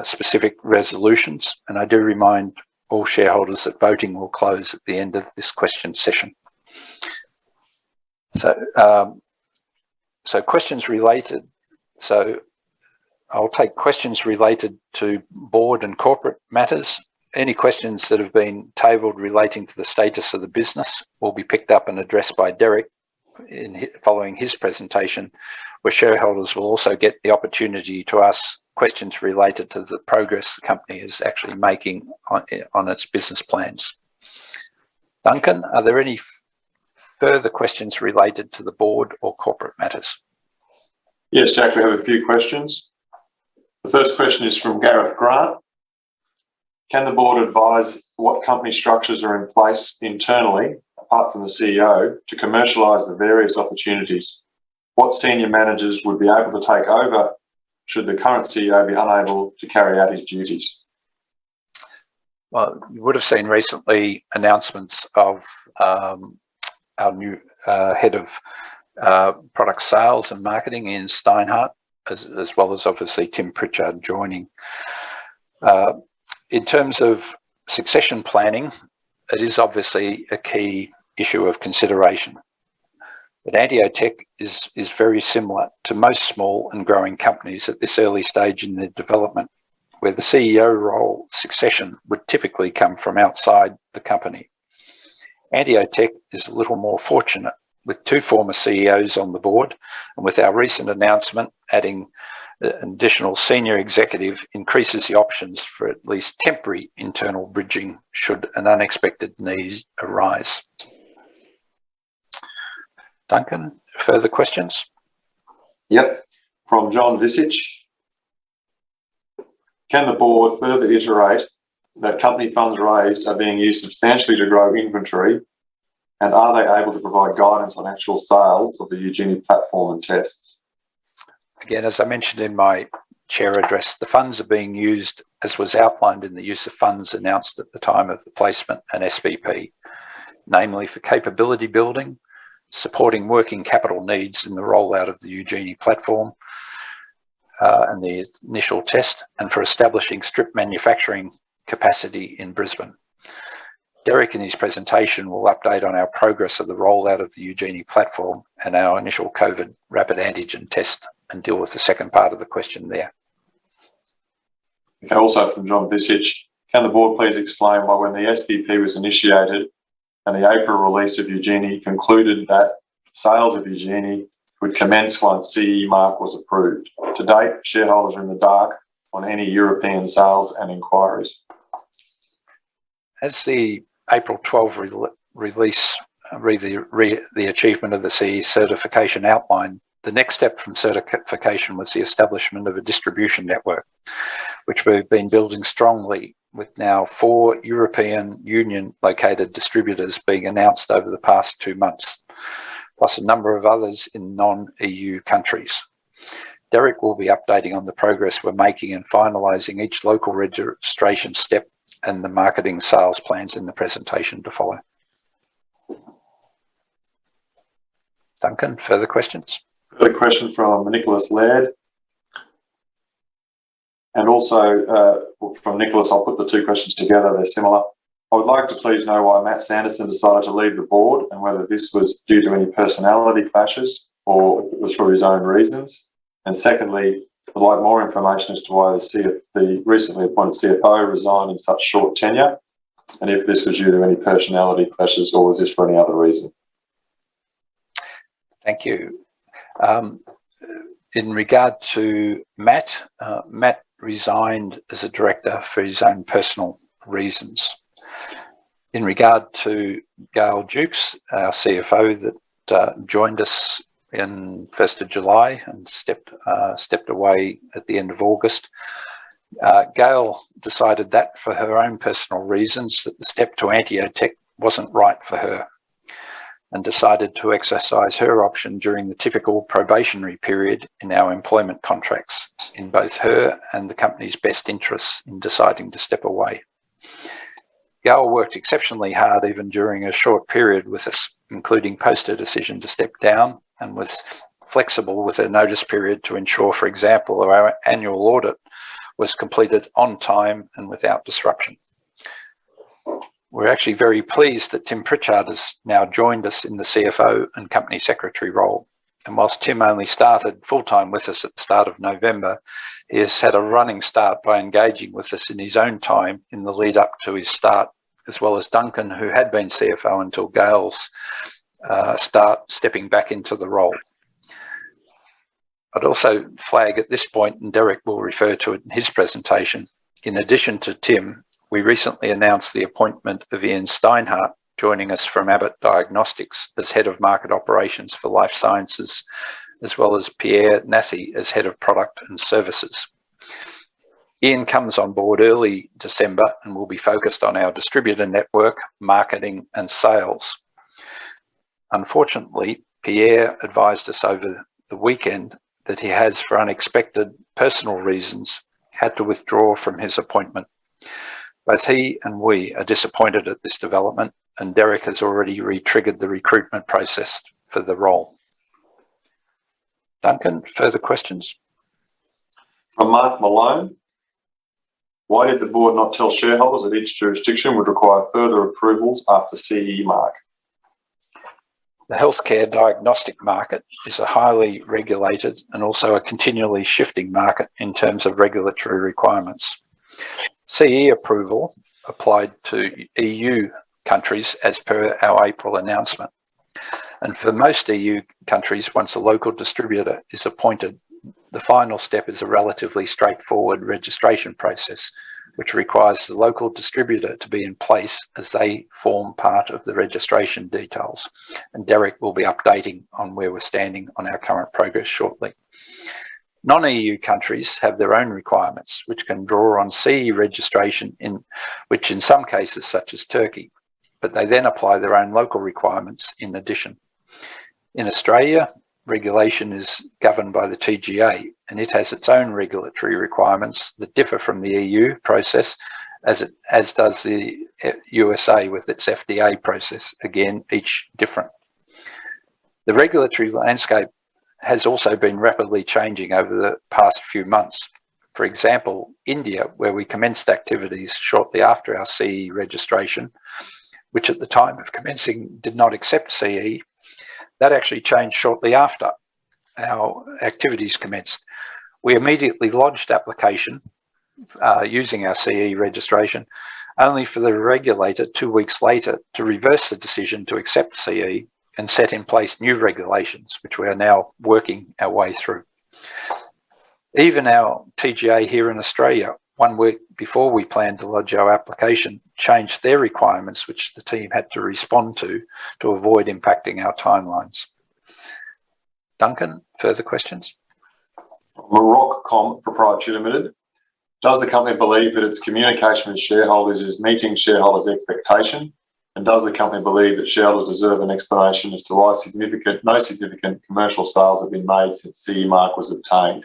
specific resolutions, and I do remind all shareholders that voting will close at the end of this question session. So questions related. So I'll take questions related to board and corporate matters. Any questions that have been tabled relating to the status of the business will be picked up and addressed by Derek following his presentation, where shareholders will also get the opportunity to ask questions related to the progress the company is actually making on its business plans. Duncan, are there any further questions related to the board or corporate matters?
Yes, Jack, we have a few questions. The first question is from Gareth Grant. Can the board advise what company structures are in place internally, apart from the CEO, to commercialise the various opportunities? What senior managers would be able to take over should the current CEO be unable to carry out his duties?
Well, you would have seen recently announcements of our new head of product sales and marketing, Ian Steinhardt, as well as obviously Tim Pritchard joining. In terms of succession planning, it is obviously a key issue of consideration. But AnteoTech is very similar to most small and growing companies at this early stage in their development, where the CEO role succession would typically come from outside the company. AnteoTech is a little more fortunate, with 2 former CEOs on the board, and with our recent announcement adding an additional senior executive increases the options for at least temporary internal bridging should an unexpected need arise. Duncan, further questions?
Yep. From John Visich. Can the board further iterate that company funds raised are being used substantially to grow inventory, and are they able to provide guidance on actual sales of the Eugenie platform and tests?
Again, as I mentioned in my chair address, the funds are being used as was outlined in the use of funds announced at the time of the placement and SPP, namely for capability building, supporting working capital needs in the rollout of the Eugenie platform and the initial test, and for establishing strip manufacturing capacity in Brisbane. Derek in his presentation will update on our progress of the rollout of the Eugenie platform and our initial COVID rapid antigen test and deal with the second part of the question there.
Okay, also from John Visich, can the board please explain why when the SPP was initiated and the April release of Eugenie concluded that sales of Eugenie would commence once CE mark was approved? To date, shareholders are in the dark on any European sales and inquiries.
As the April 12 release, the achievement of the CE certification outlined, the next step from certification was the establishment of a distribution network, which we've been building strongly, with now 4 European Union located distributors being announced over the past 2 months, plus a number of others in non-EU countries. Derek will be updating on the progress we're making in finalising each local registration step and the marketing sales plans in the presentation to follow. Duncan, further questions?
Further question from Nicholas Laird. And also from Nicholas, I'll put the 2 questions together, they're similar. I would like to please know why Matt Sanderson decided to leave the board and whether this was due to any personality clashes or if it was for his own reasons. And secondly, I'd like more information as to why the recently appointed CFO resigned in such short tenure, and if this was due to any personality clashes or was this for any other reason.
Thank you. In regard to Matt, Matt resigned as a director for his own personal reasons. In regard to Gail Dukes, our CFO that joined us in 1st of July and stepped away at the end of August, Gail decided that for her own personal reasons that the step to AnteoTech wasn't right for her, and decided to exercise her option during the typical probationary period in our employment contracts, in both her and the company's best interests in deciding to step away. Gail worked exceptionally hard even during a short period with us, including post her decision to step down, and was flexible with her notice period to ensure, for example, our annual audit was completed on time and without disruption. We're actually very pleased that Tim Pritchard has now joined us in the CFO and company secretary role. And whilst Tim only started full-time with us at the start of November, he has had a running start by engaging with us in his own time in the lead up to his start, as well as Duncan, who had been CFO until Gail's stepping back into the role. I'd also flag at this point, and Derek will refer to it in his presentation, in addition to Tim, we recently announced the appointment of Ian Steinhardt joining us from Abbott Diagnostics as Head of Market Operations for Life Sciences as well as Pierre Nassi as Head of Product and Services. Ian comes on board early December and will be focused on our distributor network, marketing and sales. Unfortunately, Pierre advised us over the weekend that he has, for unexpected personal reasons, had to withdraw from his appointment. Both he and we are disappointed at this development, and Derek has already re-triggered the recruitment process for the role. Duncan, further questions?
From Mark Malone. Why did the board not tell shareholders that each jurisdiction would require further approvals after CE mark?
The healthcare diagnostic market is a highly regulated and also a continually shifting market in terms of regulatory requirements. CE approval applied to EU countries as per our April announcement. And for most EU countries, once a local distributor is appointed, the final step is a relatively straightforward registration process, which requires the local distributor to be in place as they form part of the registration details. And Derek will be updating on where we're standing on our current progress shortly. Non-EU countries have their own requirements, which can draw on CE registration, which in some cases, such as Turkey, but they then apply their own local requirements in addition. In Australia, regulation is governed by the TGA, and it has its own regulatory requirements that differ from the EU process, as does the USA with its FDA process, again, each different. The regulatory landscape has also been rapidly changing over the past few months. For example, India, where we commenced activities shortly after our CE registration, which at the time of commencing did not accept CE, that actually changed shortly after our activities commenced. We immediately lodged application using our CE registration, only for the regulator 2 weeks later to reverse the decision to accept CE and set in place new regulations, which we are now working our way through. Even our TGA here in Australia, 1 week before we planned to lodge our application, changed their requirements, which the team had to respond to avoid impacting our timelines. Duncan, further questions?
Maroccom Proprietary Limited. Does the company believe that its communication with shareholders is meeting shareholders' expectation? And does the company believe that shareholders deserve an explanation as to why no significant commercial sales have been made since CE mark was obtained,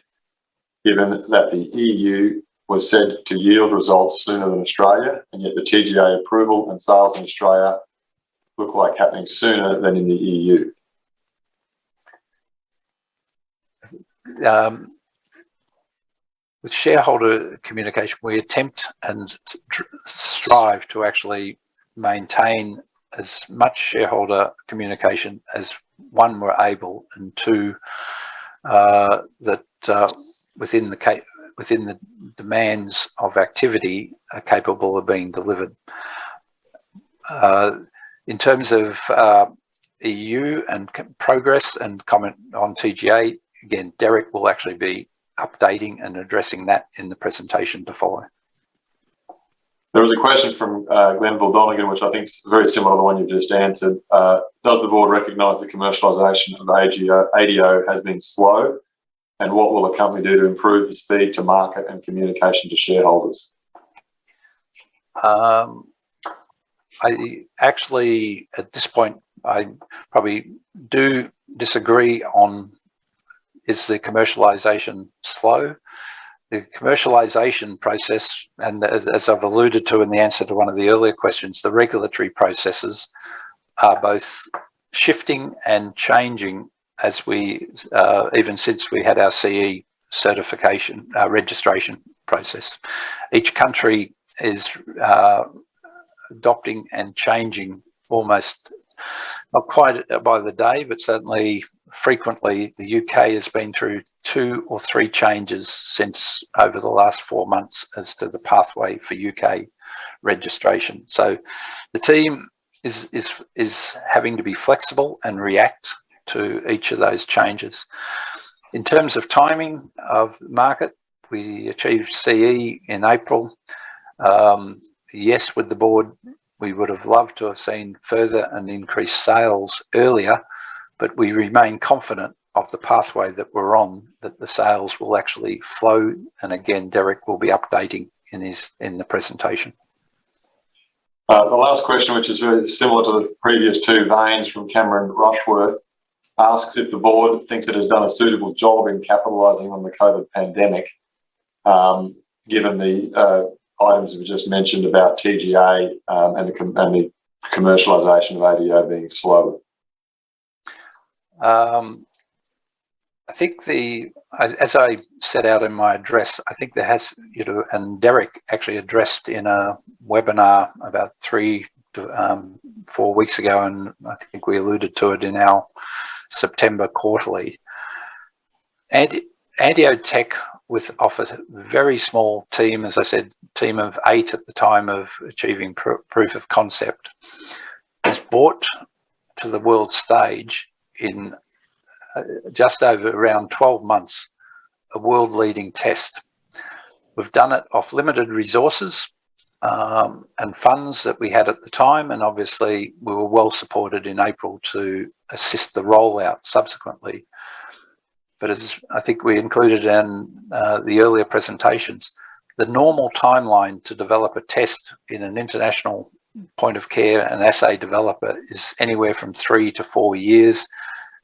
given that the EU was said to yield results sooner than Australia, and yet the TGA approval and sales in Australia look like happening sooner than in the EU?
With shareholder communication, we attempt and strive to actually maintain as much shareholder communication as one, we're able, and two, that within the demands of activity are capable of being delivered. In terms of EU and progress and comment on TGA, again, Derek will actually be updating and addressing that in the presentation to follow.
There was a question from Glenville Donegan, which I think is very similar to the one you've just answered. Does the board recognise the commercialisation of ADO has been slow? And what will the company do to improve the speed to market and communication to shareholders?
I actually, at this point, I probably do disagree on, is the commercialisation slow? The commercialisation process, and as I've alluded to in the answer to one of the earlier questions, the regulatory processes are both shifting and changing as we, even since we had our CE certification, registration process. Each country is adopting and changing almost, not quite by the day, but certainly frequently. The UK has been through 2 or 3 changes since over the last 4 months as to the pathway for UK registration. So the team is having to be flexible and react to each of those changes. In terms of timing of the market, we achieved CE in April. Yes, with the board, we would have loved to have seen further and increased sales earlier, but we remain confident of the pathway that we're on, that the sales will actually flow. And again, Derek will be updating in the presentation.
The last question, which is very similar to the previous two veins from Cameron Rushworth, asks if the board thinks it has done a suitable job in capitalising on the COVID pandemic, given the items we just mentioned about TGA and the commercialisation of ADO being slow.
I think as I set out in my address, I think there has, and Derek actually addressed in a webinar about 3 to 4 weeks ago, and I think we alluded to it in our September quarterly. AnteoTech, offers a very small team, as I said, team of 8 at the time of achieving proof of concept, is brought to the world stage in just over around 12 months, a world-leading test. We've done it off limited resources and funds that we had at the time, and obviously we were well supported in April to assist the rollout subsequently. But as I think we included in the earlier presentations, the normal timeline to develop a test in an international point of care and assay developer is anywhere from 3 to 4 years,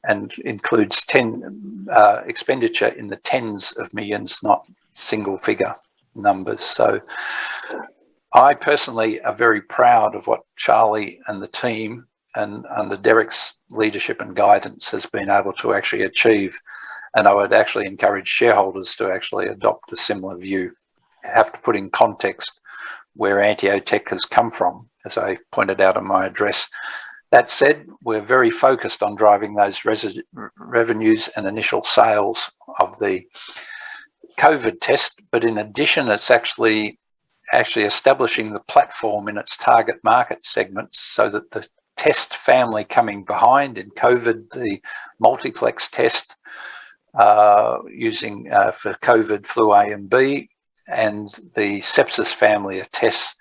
and includes expenditure in the tens of millions, not single figure numbers. So I personally are very proud of what Charlie and the team, and under Derek's leadership and guidance, has been able to actually achieve. And I would actually encourage shareholders to actually adopt a similar view. You have to put in context where AnteoTech has come from, as I pointed out in my address. That said, we're very focused on driving those revenues and initial sales of the COVID test, but in addition, it's actually establishing the platform in its target market segments so that the test family coming behind in COVID, the multiplex test using for COVID flu A and B, and the sepsis family of tests,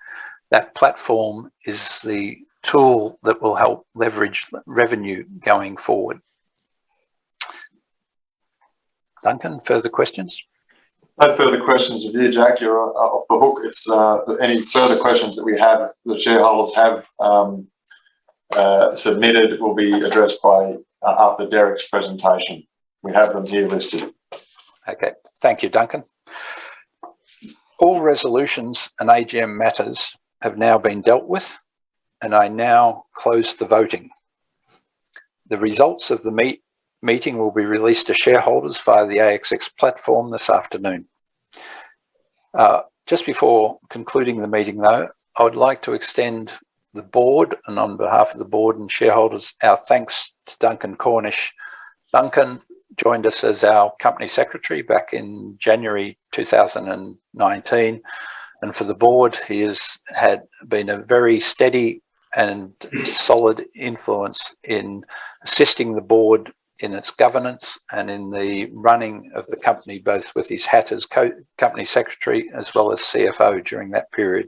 that platform is the tool that will help leverage revenue going forward. Duncan, further questions?
No further questions of you, Jack. You're off the hook. It's any further questions that we have, the shareholders have submitted, will be addressed by after Derek's presentation. We have them here listed.
Okay, thank you, Duncan. All resolutions and AGM matters have now been dealt with, and I now close the voting. The results of the meeting will be released to shareholders via the ASX platform this afternoon. Just before concluding the meeting though, I would like to extend the board, and on behalf of the board and shareholders, our thanks to Duncan Cornish. Duncan joined us as our company secretary back in January 2019. And for the board, he has been a very steady and solid influence in assisting the board in its governance and in the running of the company, both with his hat as company secretary as well as CFO during that period.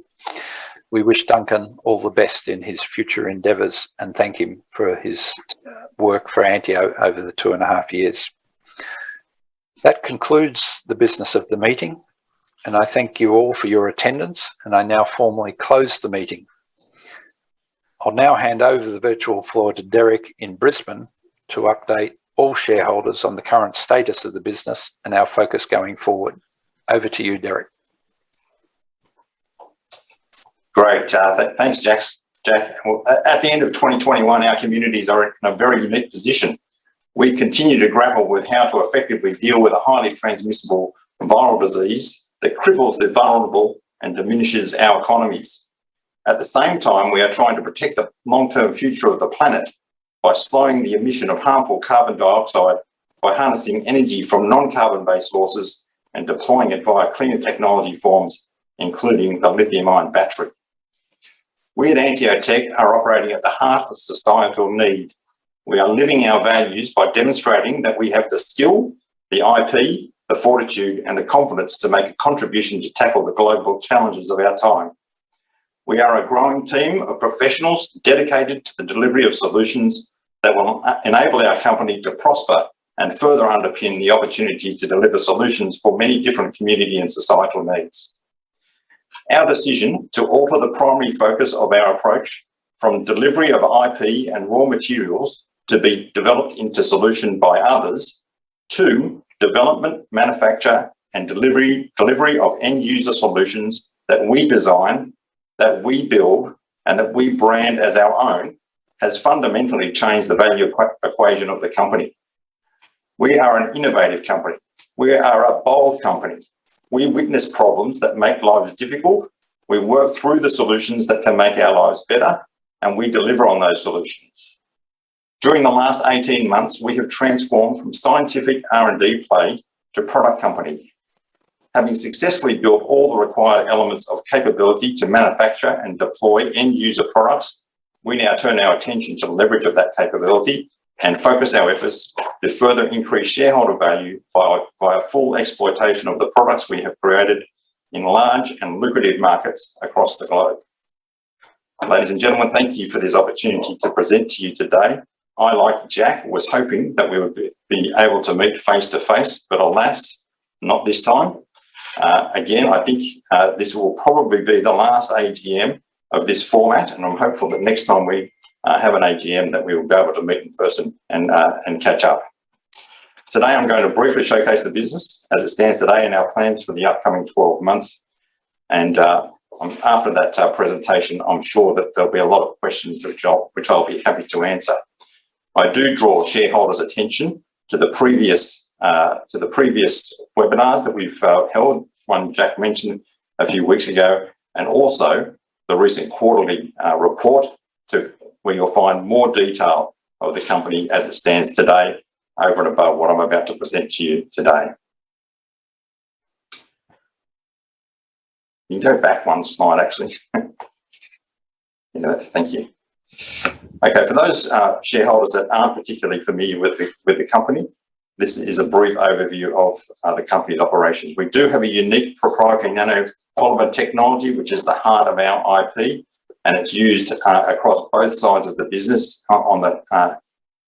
We wish Duncan all the best in his future endeavours and thank him for his work for Anteo over the 2.5 years. That concludes the business of the meeting, and I thank you all for your attendance, and I now formally close the meeting. I'll now hand over the virtual floor to Derek in Brisbane to update all shareholders on the current status of the business and our focus going forward. Over to you, Derek.
Great. Thanks, Jack. Well, at the end of 2021, our communities are in a very unique position. We continue to grapple with how to effectively deal with a highly transmissible viral disease that cripples the vulnerable and diminishes our economies. At the same time, we are trying to protect the long-term future of the planet by slowing the emission of harmful carbon dioxide by harnessing energy from non-carbon-based sources and deploying it via cleaner technology forms, including the lithium-ion battery. We at AnteoTech are operating at the heart of societal need. We are living our values by demonstrating that we have the skill, the IP, the fortitude and the confidence to make a contribution to tackle the global challenges of our time. We are a growing team of professionals dedicated to the delivery of solutions that will enable our company to prosper and further underpin the opportunity to deliver solutions for many different community and societal needs. Our decision to alter the primary focus of our approach from delivery of IP and raw materials to be developed into solution by others to development, manufacture and delivery of end user solutions that we design, that we build and that we brand as our own has fundamentally changed the value equation of the company. We are an innovative company. We are a bold company. We witness problems that make lives difficult. We work through the solutions that can make our lives better, and we deliver on those solutions. During the last 18 months, we have transformed from scientific R&D play to product company. Having successfully built all the required elements of capability to manufacture and deploy end user products, we now turn our attention to leverage of that capability and focus our efforts to further increase shareholder value via full exploitation of the products we have created in large and lucrative markets across the globe. Ladies and gentlemen, thank you for this opportunity to present to you today. I, like Jack, was hoping that we would be able to meet face to face, but alas, not this time. Again, I think this will probably be the last AGM of this format, and I'm hopeful that next time we have an AGM that we will be able to meet in person and catch up. Today, I'm going to briefly showcase the business as it stands today and our plans for the upcoming 12 months. And after that presentation, I'm sure that there'll be a lot of questions which I'll be happy to answer. I do draw shareholders' attention to the previous webinars that we've held, one Jack mentioned a few weeks ago, and also the recent quarterly report where you'll find more detail of the company as it stands today over and above what I'm about to present to you today. You can go back one slide, actually. Thank you. Okay, for those shareholders that aren't particularly familiar with the company, this is a brief overview of the company's operations. We do have a unique proprietary nanopolymer technology, which is the heart of our IP, and it's used across both sides of the business. On the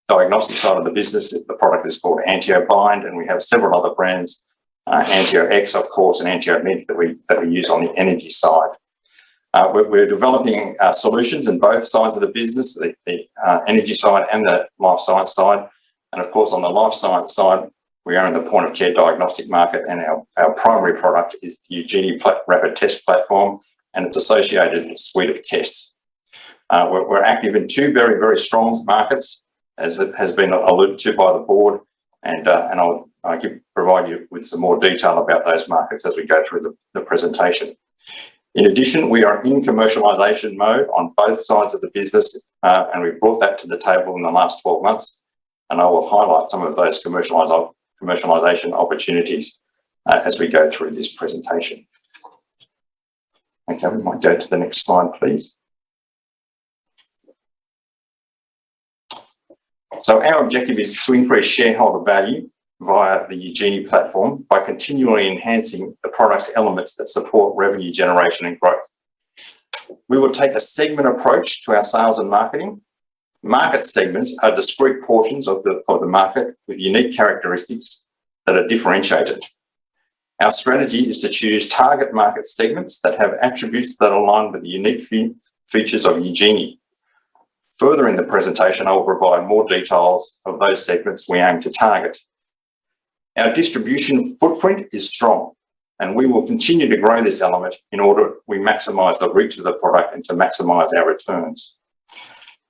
diagnostic side of the business, the product is called AnteoBind, and we have several other brands, AnteoX, of course, and AnteoMed that we use on the energy side. We're developing solutions in both sides of the business, the energy side and the life science side. And of course, on the life science side, we are in the point of care diagnostic market, and our primary product is the Eugenie rapid test platform and its associated suite of tests. We're active in two very, very strong markets, as it has been alluded to by the board, and I'll provide you with some more detail about those markets as we go through the presentation. In addition, we are in commercialisation mode on both sides of the business, and we've brought that to the table in the last 12 months, and I will highlight some of those commercialisation opportunities as we go through this presentation. Okay, we might go to the next slide, please. So our objective is to increase shareholder value via the Eugenie platform by continually enhancing the product's elements that support revenue generation and growth. We will take a segment approach to our sales and marketing. Market segments are discrete portions of the market with unique characteristics that are differentiated. Our strategy is to choose target market segments that have attributes that align with the unique features of Eugenie. Further in the presentation, I will provide more details of those segments we aim to target. Our distribution footprint is strong, and we will continue to grow this element in order we maximise the reach of the product and to maximise our returns.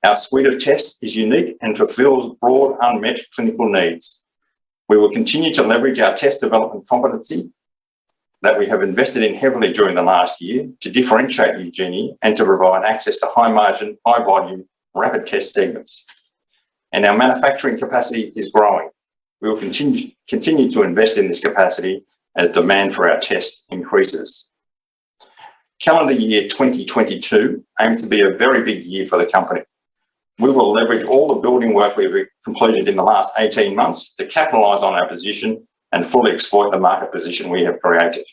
Our suite of tests is unique and fulfills broad unmet clinical needs. We will continue to leverage our test development competency that we have invested in heavily during the last year to differentiate Eugenie and to provide access to high margin, high volume, rapid test segments. And our manufacturing capacity is growing. We will continue to invest in this capacity as demand for our tests increases. Calendar year 2022 aims to be a very big year for the company. We will leverage all the building work we've completed in the last 18 months to capitalise on our position and fully exploit the market position we have created.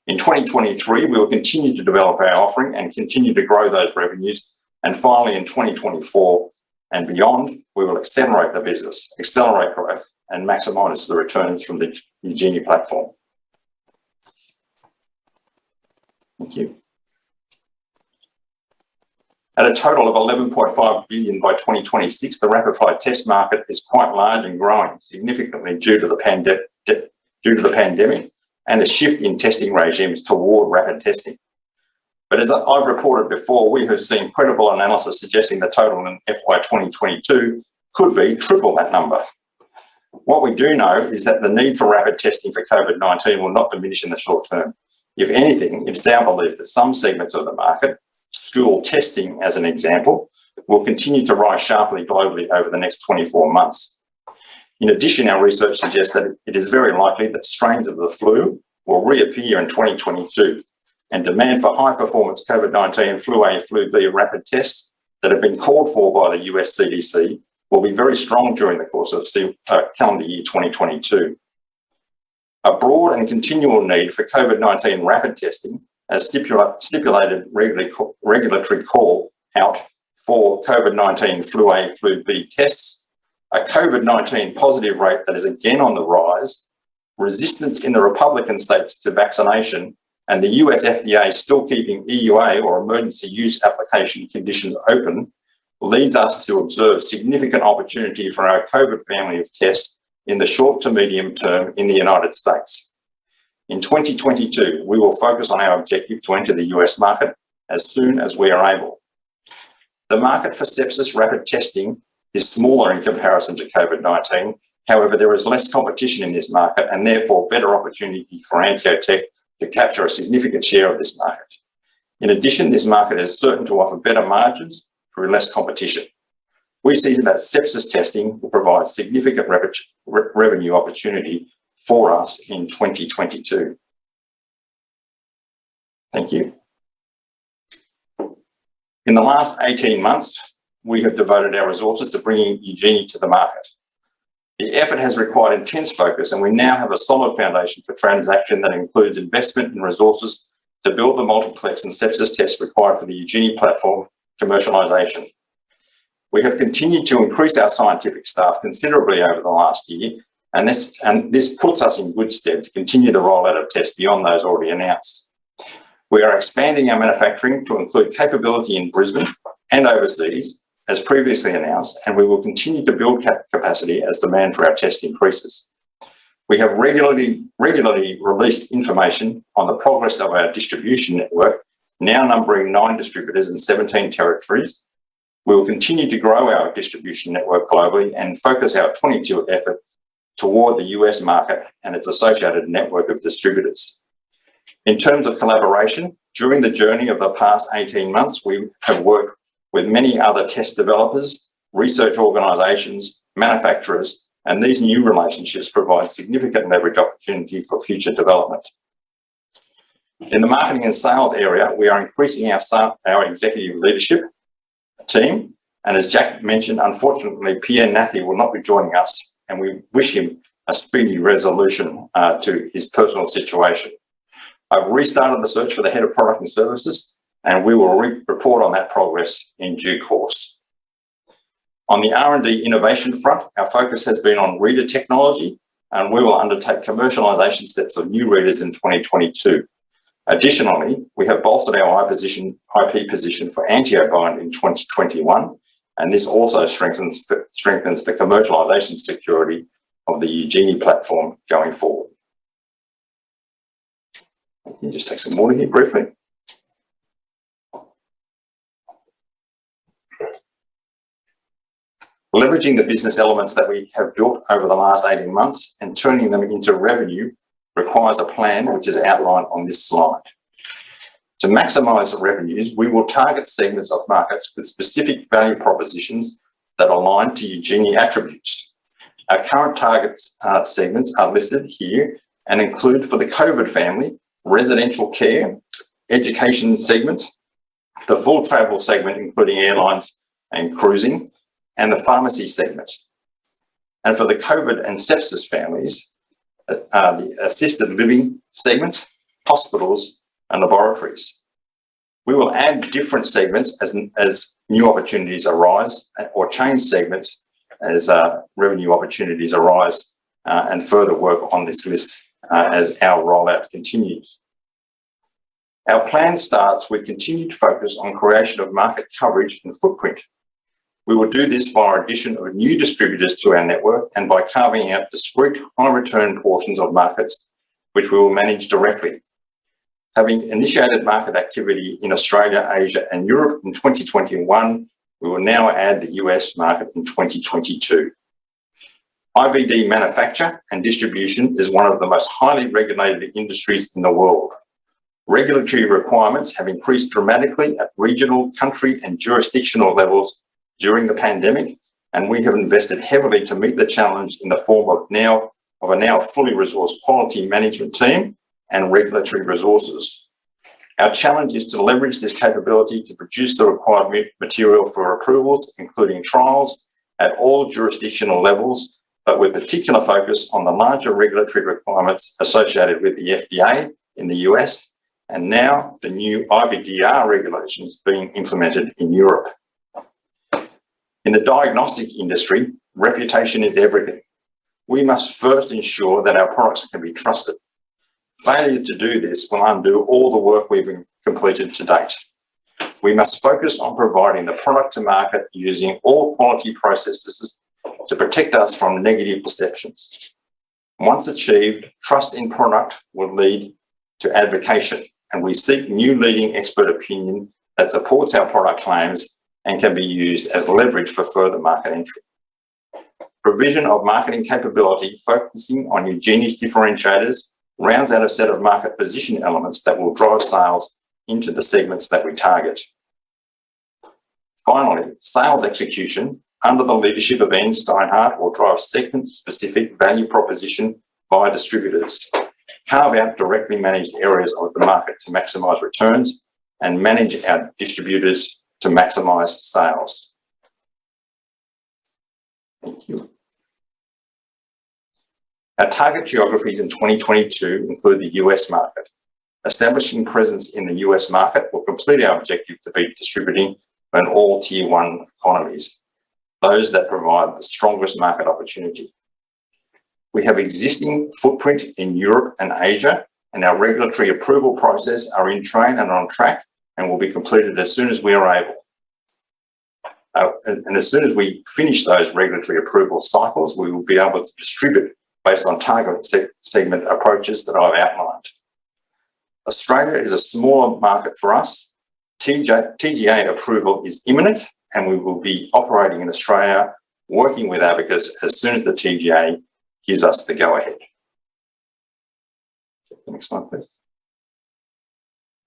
In 2023, we will continue to develop our offering and continue to grow those revenues. And finally, in 2024, and beyond, we will accelerate the business, accelerate growth, and maximise the returns from the Eugenie platform. Thank you. At a total of 11.5 billion by 2026, the rapid flight test market is quite large and growing significantly due to the pandemic and a shift in testing regimes toward rapid testing. But as I've reported before, we have seen credible analysis suggesting the total in FY 2022 could be triple that number. What we do know is that the need for rapid testing for COVID-19 will not diminish in the short term. If anything, it is our belief that some segments of the market, school testing as an example, will continue to rise sharply globally over the next 24 months. In addition, our research suggests that it is very likely that strains of the flu will reappear in 2022, and demand for high-performance COVID-19 flu A, flu B rapid tests that have been called for by the US CDC will be very strong during the course of calendar year 2022. A broad and continual need for COVID-19 rapid testing, as stipulated regulatory call out for COVID-19 flu A, flu B tests, a COVID-19 positive rate that is again on the rise, resistance in the Republican states to vaccination, and the US FDA still keeping EUA or emergency use application conditions open, leads us to observe significant opportunity for our COVID family of tests in the short to medium term in the United States. In 2022, we will focus on our objective to enter the US market as soon as we are able. The market for sepsis rapid testing is smaller in comparison to COVID-19. However, there is less competition in this market and therefore better opportunity for AnteoTech to capture a significant share of this market. In addition, this market is certain to offer better margins through less competition. We see that sepsis testing will provide significant revenue opportunity for us in 2022. Thank you. In the last 18 months, we have devoted our resources to bringing Eugenie to the market. The effort has required intense focus, and we now have a solid foundation for transaction that includes investment in resources to build the multiplex and sepsis tests required for the Eugenie platform commercialisation. We have continued to increase our scientific staff considerably over the last year, and this puts us in good stead to continue the rollout of tests beyond those already announced. We are expanding our manufacturing to include capability in Brisbane and overseas, as previously announced, and we will continue to build capacity as demand for our test increases. We have regularly released information on the progress of our distribution network, now numbering 9 distributors in 17 territories. We will continue to grow our distribution network globally and focus our 22 effort toward the US market and its associated network of distributors. In terms of collaboration, during the journey of the past 18 months, we have worked with many other test developers, research organisations, manufacturers, and these new relationships provide significant leverage opportunity for future development. In the marketing and sales area, we are increasing our executive leadership team, and as Jack mentioned, unfortunately, Pierre Nathy will not be joining us, and we wish him a speedy resolution to his personal situation. I've restarted the search for the head of product and services, and we will report on that progress in due course. On the R&D innovation front, our focus has been on reader technology, and we will undertake commercialisation steps of new readers in 2022. Additionally, we have bolstered our IP position for AnteoBind in 2021, and this also strengthens the commercialisation security of the Eugenie platform going forward. Let me just take some water here briefly. Leveraging the business elements that we have built over the last 18 months and turning them into revenue requires a plan which is outlined on this slide. To maximise the revenues, we will target segments of markets with specific value propositions that align to Eugenie attributes. Our current target segments are listed here and include, for the COVID family, residential care, education segment, the full travel segment including airlines and cruising, and the pharmacy segment. And for the COVID and sepsis families, the assisted living segment, hospitals and laboratories. We will add different segments as new opportunities arise, or change segments as revenue opportunities arise, and further work on this list as our rollout continues. Our plan starts with continued focus on creation of market coverage and footprint. We will do this by addition of new distributors to our network and by carving out discrete high return portions of markets which we will manage directly. Having initiated market activity in Australia, Asia and Europe in 2021, we will now add the US market in 2022. IVD manufacture and distribution is one of the most highly regulated industries in the world. Regulatory requirements have increased dramatically at regional, country and jurisdictional levels during the pandemic, and we have invested heavily to meet the challenge in the form of a now fully resourced quality management team and regulatory resources. Our challenge is to leverage this capability to produce the required material for approvals, including trials at all jurisdictional levels, but with particular focus on the larger regulatory requirements associated with the FDA in the US, and now the new IVDR regulations being implemented in Europe. In the diagnostic industry, reputation is everything. We must first ensure that our products can be trusted. Failure to do this will undo all the work we've completed to date. We must focus on providing the product to market using all quality processes to protect us from negative perceptions. Once achieved, trust in product will lead to advocation, and we seek new leading expert opinion that supports our product claims and can be used as leverage for further market entry. Provision of marketing capability focusing on Eugenics differentiators rounds out a set of market position elements that will drive sales into the segments that we target. Finally, sales execution under the leadership of Ian Steinhardt will drive segment-specific value proposition via distributors, carve out directly managed areas of the market to maximise returns, and manage our distributors to maximise sales. Thank you. Our target geographies in 2022 include the US market. Establishing presence in the US market will complete our objective to be distributing in all Tier 1 economies, those that provide the strongest market opportunity. We have existing footprint in Europe and Asia, and our regulatory approval process are in train and on track and will be completed as soon as we are able. And as soon as we finish those regulatory approval cycles, we will be able to distribute based on target segment approaches that I've outlined. Australia is a smaller market for us. TGA approval is imminent, and we will be operating in Australia, working with Abacus as soon as the TGA gives us the go-ahead. Next slide, please.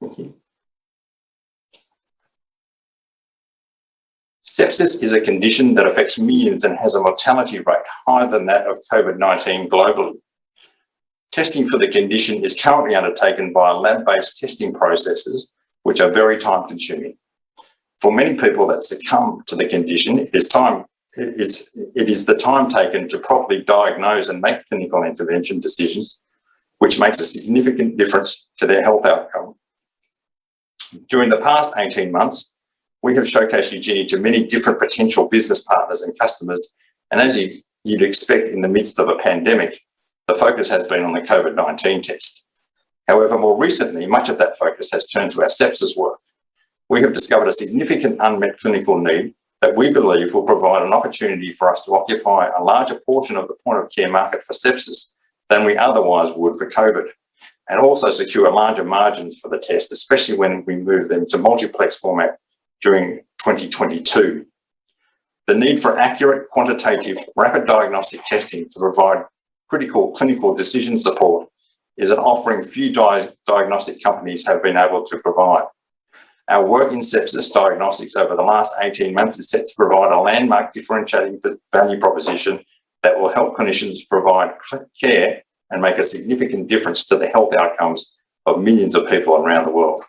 Thank you. Sepsis is a condition that affects millions and has a mortality rate higher than that of COVID-19 globally. Testing for the condition is currently undertaken by lab-based testing processes, which are very time-consuming. For many people that succumb to the condition, it is the time taken to properly diagnose and make clinical intervention decisions, which makes a significant difference to their health outcome. During the past 18 months, we have showcased Eugenie to many different potential business partners and customers, and as you'd expect in the midst of a pandemic, the focus has been on the COVID-19 test. However, more recently, much of that focus has turned to our sepsis work. We have discovered a significant unmet clinical need that we believe will provide an opportunity for us to occupy a larger portion of the point-of-care market for sepsis than we otherwise would for COVID, and also secure larger margins for the test, especially when we move them to multiplex format during 2022. The need for accurate, quantitative, rapid diagnostic testing to provide critical clinical decision support is an offering few diagnostic companies have been able to provide. Our work in sepsis diagnostics over the last 18 months is set to provide a landmark differentiating value proposition that will help clinicians provide care and make a significant difference to the health outcomes of millions of people around the world.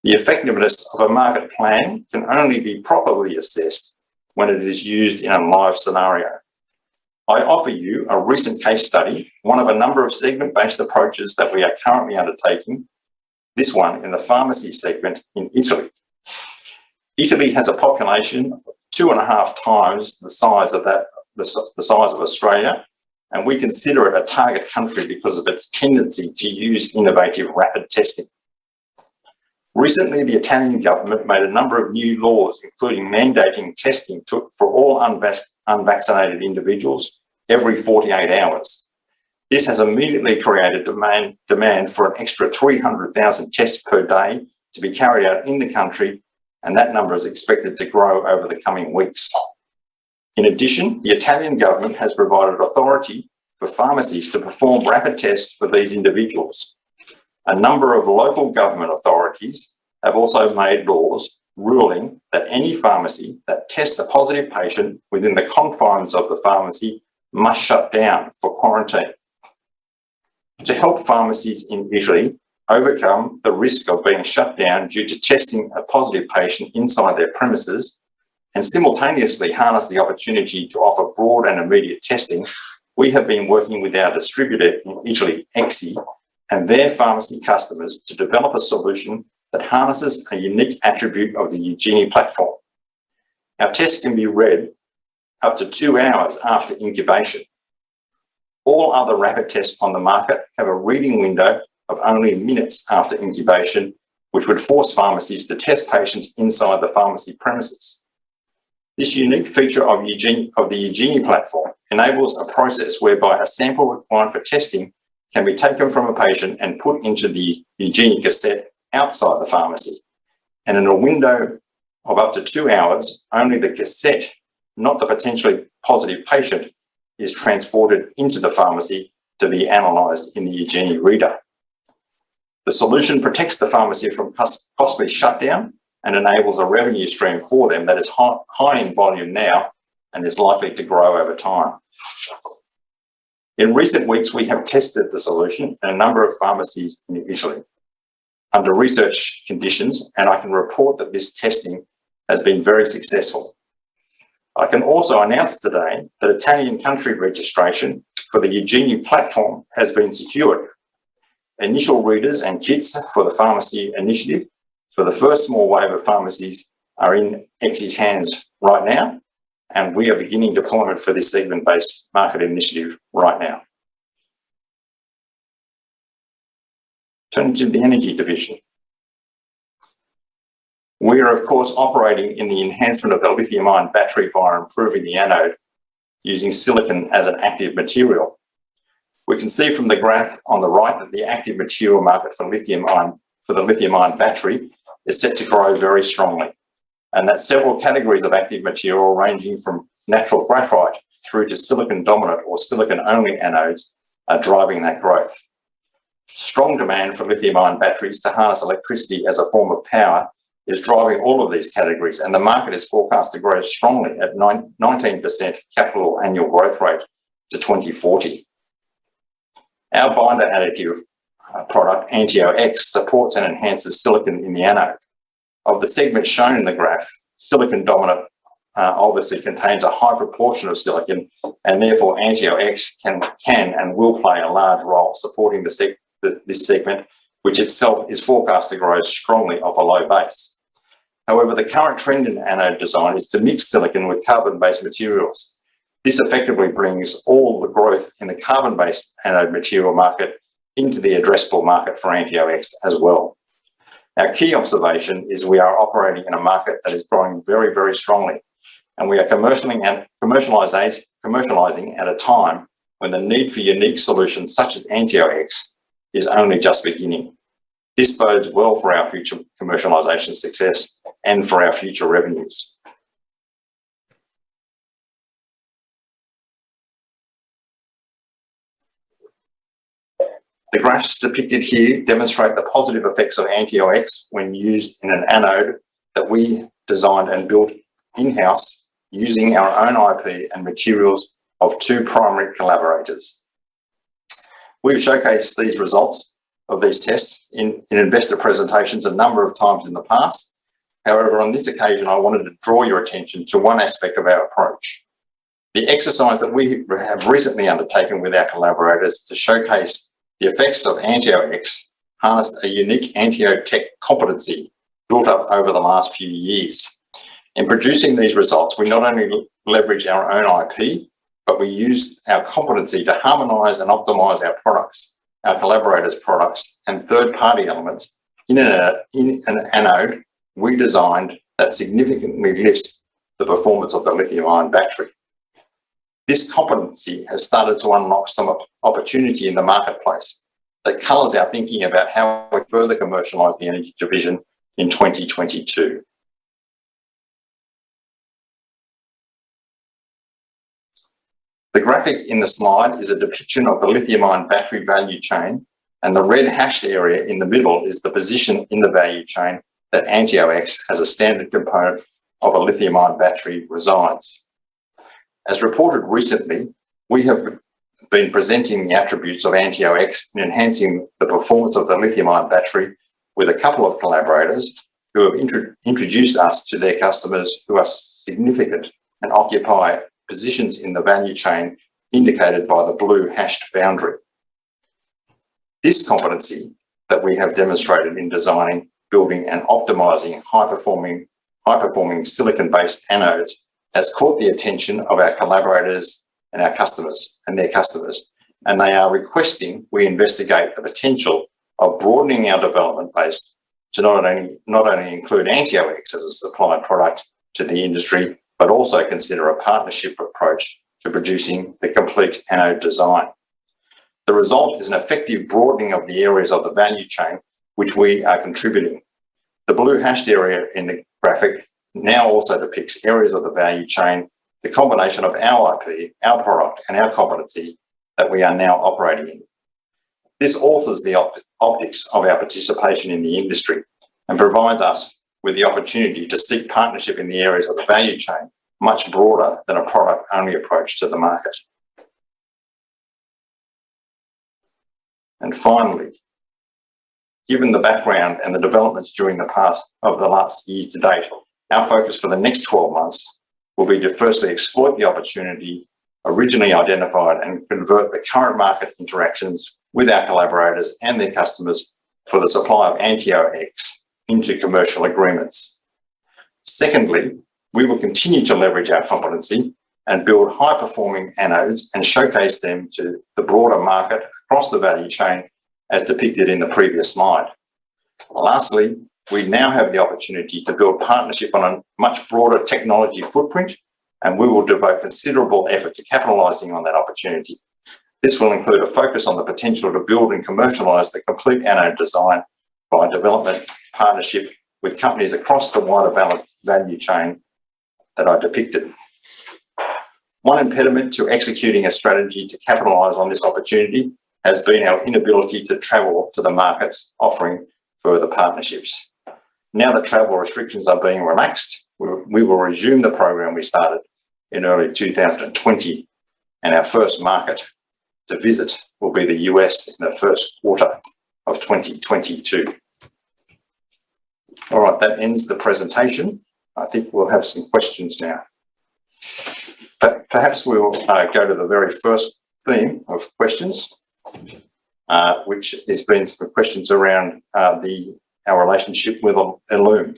The effectiveness of a market plan can only be properly assessed when it is used in a live scenario. I offer you a recent case study, one of a number of segment-based approaches that we are currently undertaking, this one in the pharmacy segment in Italy. Italy has a population of 2.5 times the size of the size of Australia, and we consider it a target country because of its tendency to use innovative rapid testing. Recently, the Italian government made a number of new laws, including mandating testing for all unvaccinated individuals every 48 hours. This has immediately created demand for an extra 300,000 tests per day to be carried out in the country, and that number is expected to grow over the coming weeks. In addition, the Italian government has provided authority for pharmacies to perform rapid tests for these individuals. A number of local government authorities have also made laws ruling that any pharmacy that tests a positive patient within the confines of the pharmacy must shut down for quarantine. To help pharmacies in Italy overcome the risk of being shut down due to testing a positive patient inside their premises and simultaneously harness the opportunity to offer broad and immediate testing, we have been working with our distributor in Italy, Exi, and their pharmacy customers to develop a solution that harnesses a unique attribute of the Eugenie platform. Our tests can be read up to 2 hours after incubation. All other rapid tests on the market have a reading window of only minutes after incubation, which would force pharmacies to test patients inside the pharmacy premises. This unique feature of the Eugenie platform enables a process whereby a sample required for testing can be taken from a patient and put into the Eugenie cassette outside the pharmacy. And in a window of up to 2 hours, only the cassette, not the potentially positive patient, is transported into the pharmacy to be analysed in the Eugenie reader. The solution protects the pharmacy from costly shutdown and enables a revenue stream for them that is high in volume now and is likely to grow over time. In recent weeks, we have tested the solution in a number of pharmacies in Italy under research conditions, and I can report that this testing has been very successful. I can also announce today that Italian country registration for the Eugenie platform has been secured. Initial readers and kits for the pharmacy initiative for the first small wave of pharmacies are in Exi's hands right now, and we are beginning deployment for this segment-based market initiative right now. Turning to the energy division. We are, of course, operating in the enhancement of the lithium-ion battery via improving the anode using silicon as an active material. We can see from the graph on the right that the active material market for the lithium-ion battery is set to grow very strongly, and that several categories of active material ranging from natural graphite through to silicon-dominant or silicon-only anodes are driving that growth. Strong demand for lithium-ion batteries to harness electricity as a form of power is driving all of these categories, and the market is forecast to grow strongly at 19% capital annual growth rate to 2040. Our binder additive product, AnteoTech, supports and enhances silicon in the anode. Of the segments shown in the graph, silicon dominant obviously contains a high proportion of silicon, and therefore AnteoTech can and will play a large role supporting this segment, which itself is forecast to grow strongly off a low base. However, the current trend in anode design is to mix silicon with carbon-based materials. This effectively brings all the growth in the carbon-based anode material market into the addressable market for AnteoTech as well. Our key observation is we are operating in a market that is growing very, very strongly, and we are commercializing at a time when the need for unique solutions such as AnteoTech is only just beginning. This bodes well for our future commercialization success and for our future revenues. The graphs depicted here demonstrate the positive effects of AnteoTech when used in an anode that we designed and built in-house using our own IP and materials of 2 primary collaborators. We've showcased these results of these tests in investor presentations a number of times in the past. However, on this occasion, I wanted to draw your attention to one aspect of our approach. The The exercise that we have recently undertaken with our collaborators to showcase the effects of AnteoX harnessed a unique AnteoTech competency built up over the last few years. In producing these results, we not only leverage our own IP, but we use our competency to harmonise and optimise our products, our collaborators' products, and third-party elements in an anode we designed that significantly lifts the performance of the lithium-ion battery. This competency has started to unlock some opportunity in the marketplace that colours our thinking about how we further commercialise the energy division in 2022. The graphic in the slide is a depiction of the lithium-ion battery value chain, and the red hashed area in the middle is the position in the value chain that AnteoX as a standard component of a lithium-ion battery resides. As reported recently, we have been presenting the attributes of AnteoX in enhancing the performance of the lithium-ion battery with a couple of collaborators who have introduced us to their customers who are significant and occupy positions in the value chain indicated by the blue hashed boundary. This competency that we have demonstrated in designing, building and optimising high-performing silicon-based anodes has caught the attention of our collaborators and our customers and their customers, and they are requesting we investigate the potential of broadening our development base to not only include AnteoX as a supplied product to the industry, but also consider a partnership approach to producing the complete anode design. The result is an effective broadening of the areas of the value chain which we are contributing. The blue hashed area in the graphic now also depicts areas of the value chain, the combination of our IP, our product and our competency that we are now operating in. This alters the optics of our participation in the industry and provides us with the opportunity to seek partnership in the areas of the value chain much broader than a product-only approach to the market. And finally, given the background and the developments during the last year to date, our focus for the next 12 months will be to firstly exploit the opportunity originally identified and convert the current market interactions with our collaborators and their customers for the supply of AnteoX into commercial agreements. Secondly, we will continue to leverage our competency and build high-performing anodes and showcase them to the broader market across the value chain as depicted in the previous slide. Lastly, we now have the opportunity to build partnership on a much broader technology footprint, and we will devote considerable effort to capitalising on that opportunity. This will include a focus on the potential to build and commercialise the complete anode design by development partnership with companies across the wider value chain that I depicted. One impediment to executing a strategy to capitalise on this opportunity has been our inability to travel to the markets offering further partnerships. Now that travel restrictions are being relaxed, we will resume the program we started in early 2020, and our first market to visit will be the US in the first quarter of 2022. All right, that ends the presentation. I think we'll have some questions now. But perhaps we'll go to the very first theme of questions, which has been some questions around our relationship with Illume.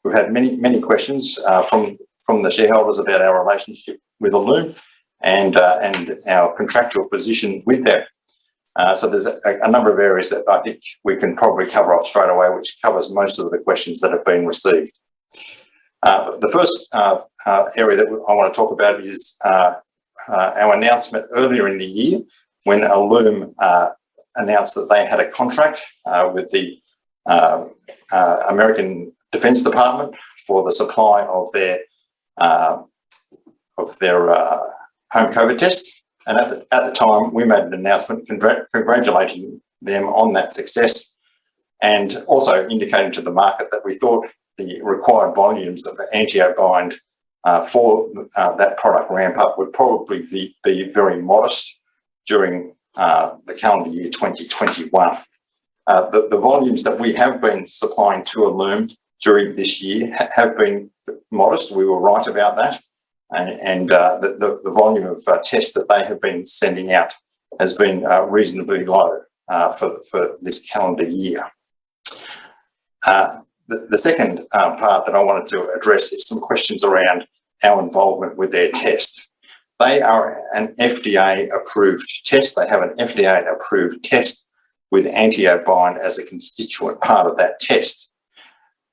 We've had many questions from the shareholders about our relationship with Illume and our contractual position with them. So there's a number of areas that I think we can probably cover off straight away, which covers most of the questions that have been received. The first area that I want to talk about is our announcement earlier in the year when Illume announced that they had a contract with the American Defense Department for the supply of their home COVID test. And at the time, we made an announcement congratulating them on that success and also indicating to the market that we thought the required volumes of AnteoBind for that product ramp up would probably be very modest during the calendar year 2021. The volumes that we have been supplying to Illume during this year have been modest. We were right about that. and the volume of tests that they have been sending out has been reasonably low for this calendar year. The second part that I wanted to address is some questions around our involvement with their test. They are an FDA-approved test. They have an FDA-approved test with AnteoBind as a constituent part of that test.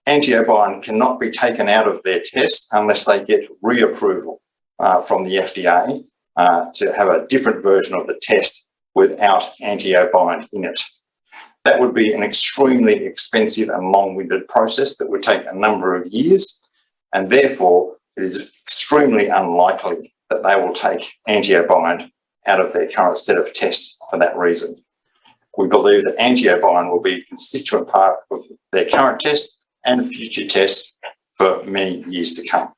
AnteoBind cannot be taken out of their test unless they get reapproval from the FDA to have a different version of the test without AnteoBind in it. That would be an extremely expensive and long-winded process that would take a number of years, and therefore it is extremely unlikely that they will take AnteoBind out of their current set of tests for that reason. We believe that AnteoBind will be a constituent part of their current test and future tests for many years to come.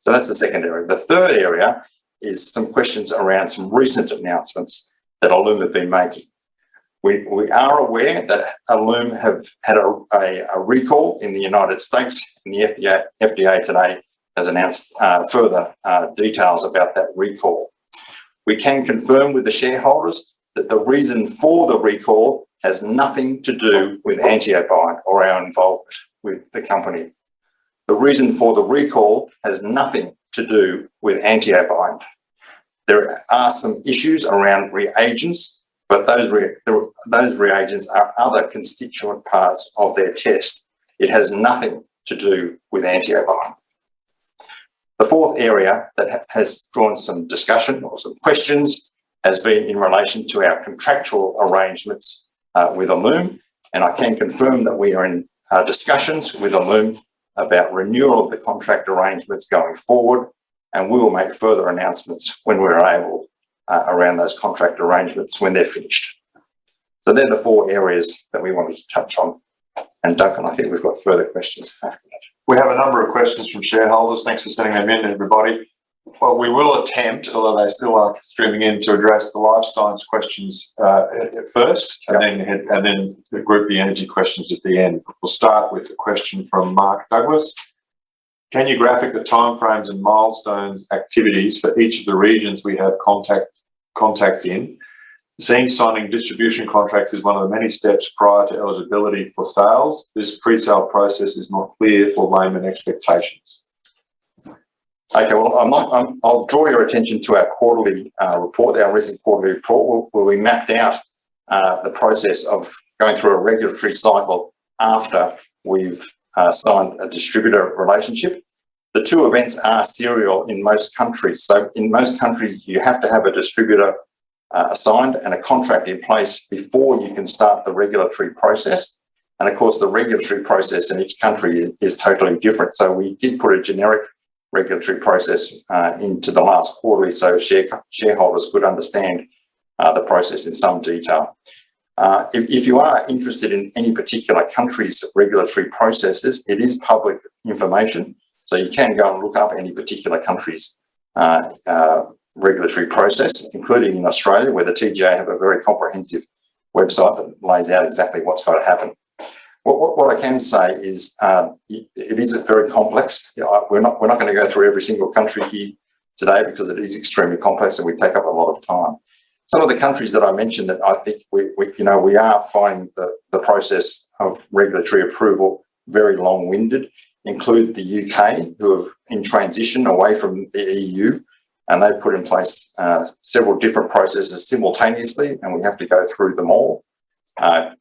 So that's the second area. The third area is some questions around some recent announcements that Illume have been making. We are aware that Illume have had a recall in the United States, and the FDA today has announced further details about that recall. We can confirm with the shareholders that the reason for the recall has nothing to do with AnteoBind or our involvement with the company. The reason for the recall has nothing to do with AnteoBind. There are some issues around reagents, but those reagents are other constituent parts of their test. It has nothing to do with AnteoBind. The fourth area that has drawn some discussion or some questions has been in relation to our contractual arrangements with Illume, and I can confirm that we are in discussions with Illume about renewal of the contract arrangements going forward, and we will make further announcements when we're able around those contract arrangements when they're finished. So they're the four areas that we wanted to touch on. And Duncan, I think we've got further questions after that.
We have a number of questions from shareholders. Thanks for sending them in, everybody. Well, we will attempt, although they still are streaming in, to address the life science questions first, and then group the energy questions at the end. We'll start with a question from Mark Douglas. Can you graphic the timeframes and milestones activities for each of the regions we have contacts in? Seems signing distribution contracts is one of the many steps prior to eligibility for sales. This pre-sale process is not clear for layman expectations.
Okay, well, I'll draw your attention to our quarterly report, our recent quarterly report, where we mapped out the process of going through a regulatory cycle after we've signed a distributor relationship. The two events are serial in most countries. So in most countries, you have to have a distributor assigned and a contract in place before you can start the regulatory process. And of course, the regulatory process in each country is totally different. So we did put a generic regulatory process into the last quarterly so shareholders could understand the process in some detail. If you are interested in any particular country's regulatory processes, it is public information. So you can go and look up any particular country's regulatory process, including in Australia, where the TGA have a very comprehensive website that lays out exactly what's got to happen. What I can say is it is very complex. We're not going to go through every single country here today because it is extremely complex and we take up a lot of time. Some of the countries that I mentioned that I think we are finding the process of regulatory approval very long-winded include the UK, who are in transition away from the EU, and they've put in place several different processes simultaneously, and we have to go through them all.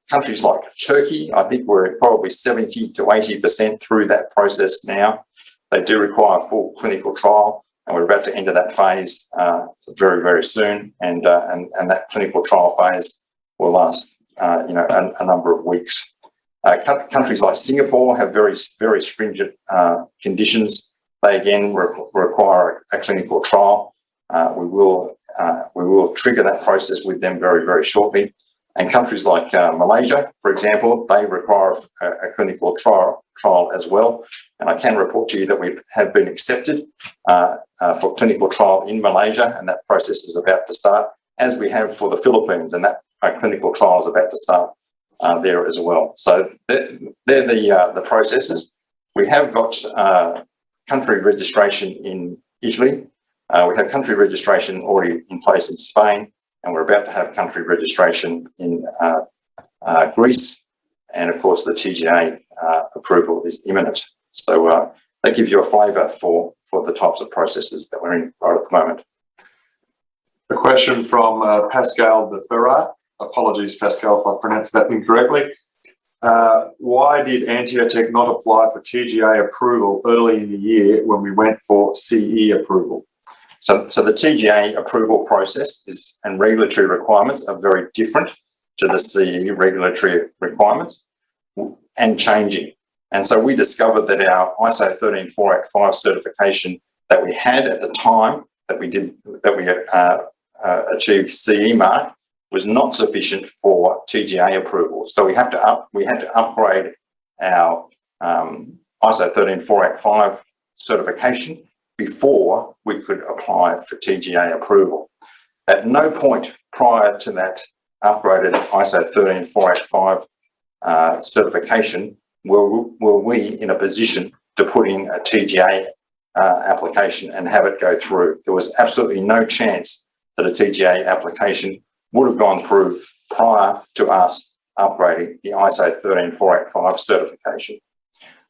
Countries like Turkey, I think we're probably 70 to 80% through that process now. They do require full clinical trial, and we're about to enter that phase very, very soon. And that clinical trial phase will last, a number of weeks. Countries like Singapore have very, very stringent conditions. They again require a clinical trial. We will trigger that process with them very, very shortly. And countries like Malaysia, for example, they require a clinical trial as well. And I can report to you that we have been accepted for clinical trial in Malaysia, and that process is about to start, as we have for the Philippines, and that clinical trial is about to start there as well. So they're the processes. We have got country registration in Italy, We have country registration already in place in Spain, and we're about to have country registration in Greece. And of course, the TGA approval is imminent. So that gives you a flavour for the types of processes that we're in right at the moment.
A question from Pascal de Ferrat. Apologies, Pascal, if I pronounced that incorrectly. Why did AnteoTech not apply for TGA approval early in the year when we went for CE approval?
So the TGA approval process and regulatory requirements are very different to the CE regulatory requirements and changing. And so we discovered that our ISO 13485 certification that we had at the time that we achieved CE mark was not sufficient for TGA approval. So we had to upgrade our ISO 13485 certification before we could apply for TGA approval. At no point prior to that upgraded ISO 13485 certification were we in a position to put in a TGA application and have it go through. There was absolutely no chance that a TGA application would have gone through prior to us upgrading the ISO 13485 certification.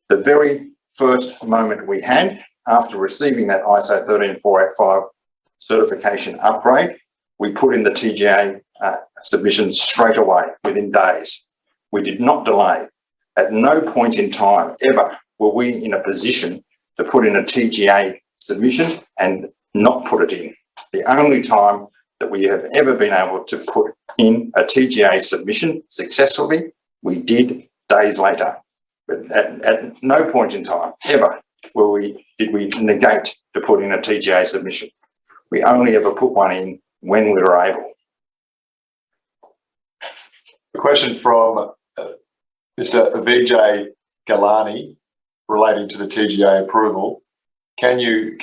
The very first moment we had after receiving that ISO 13485 certification upgrade, we put in the TGA submission straight away within days. We did not delay. At no point in time ever were we in a position to put in a TGA submission and not put it in. The only time that we have ever been able to put in a TGA submission successfully, we did days later. But at no point in time ever did we negate to put in a TGA submission. We only ever put one in when we were able.
A question from Mr. Vijay Galani relating to the TGA approval. Can you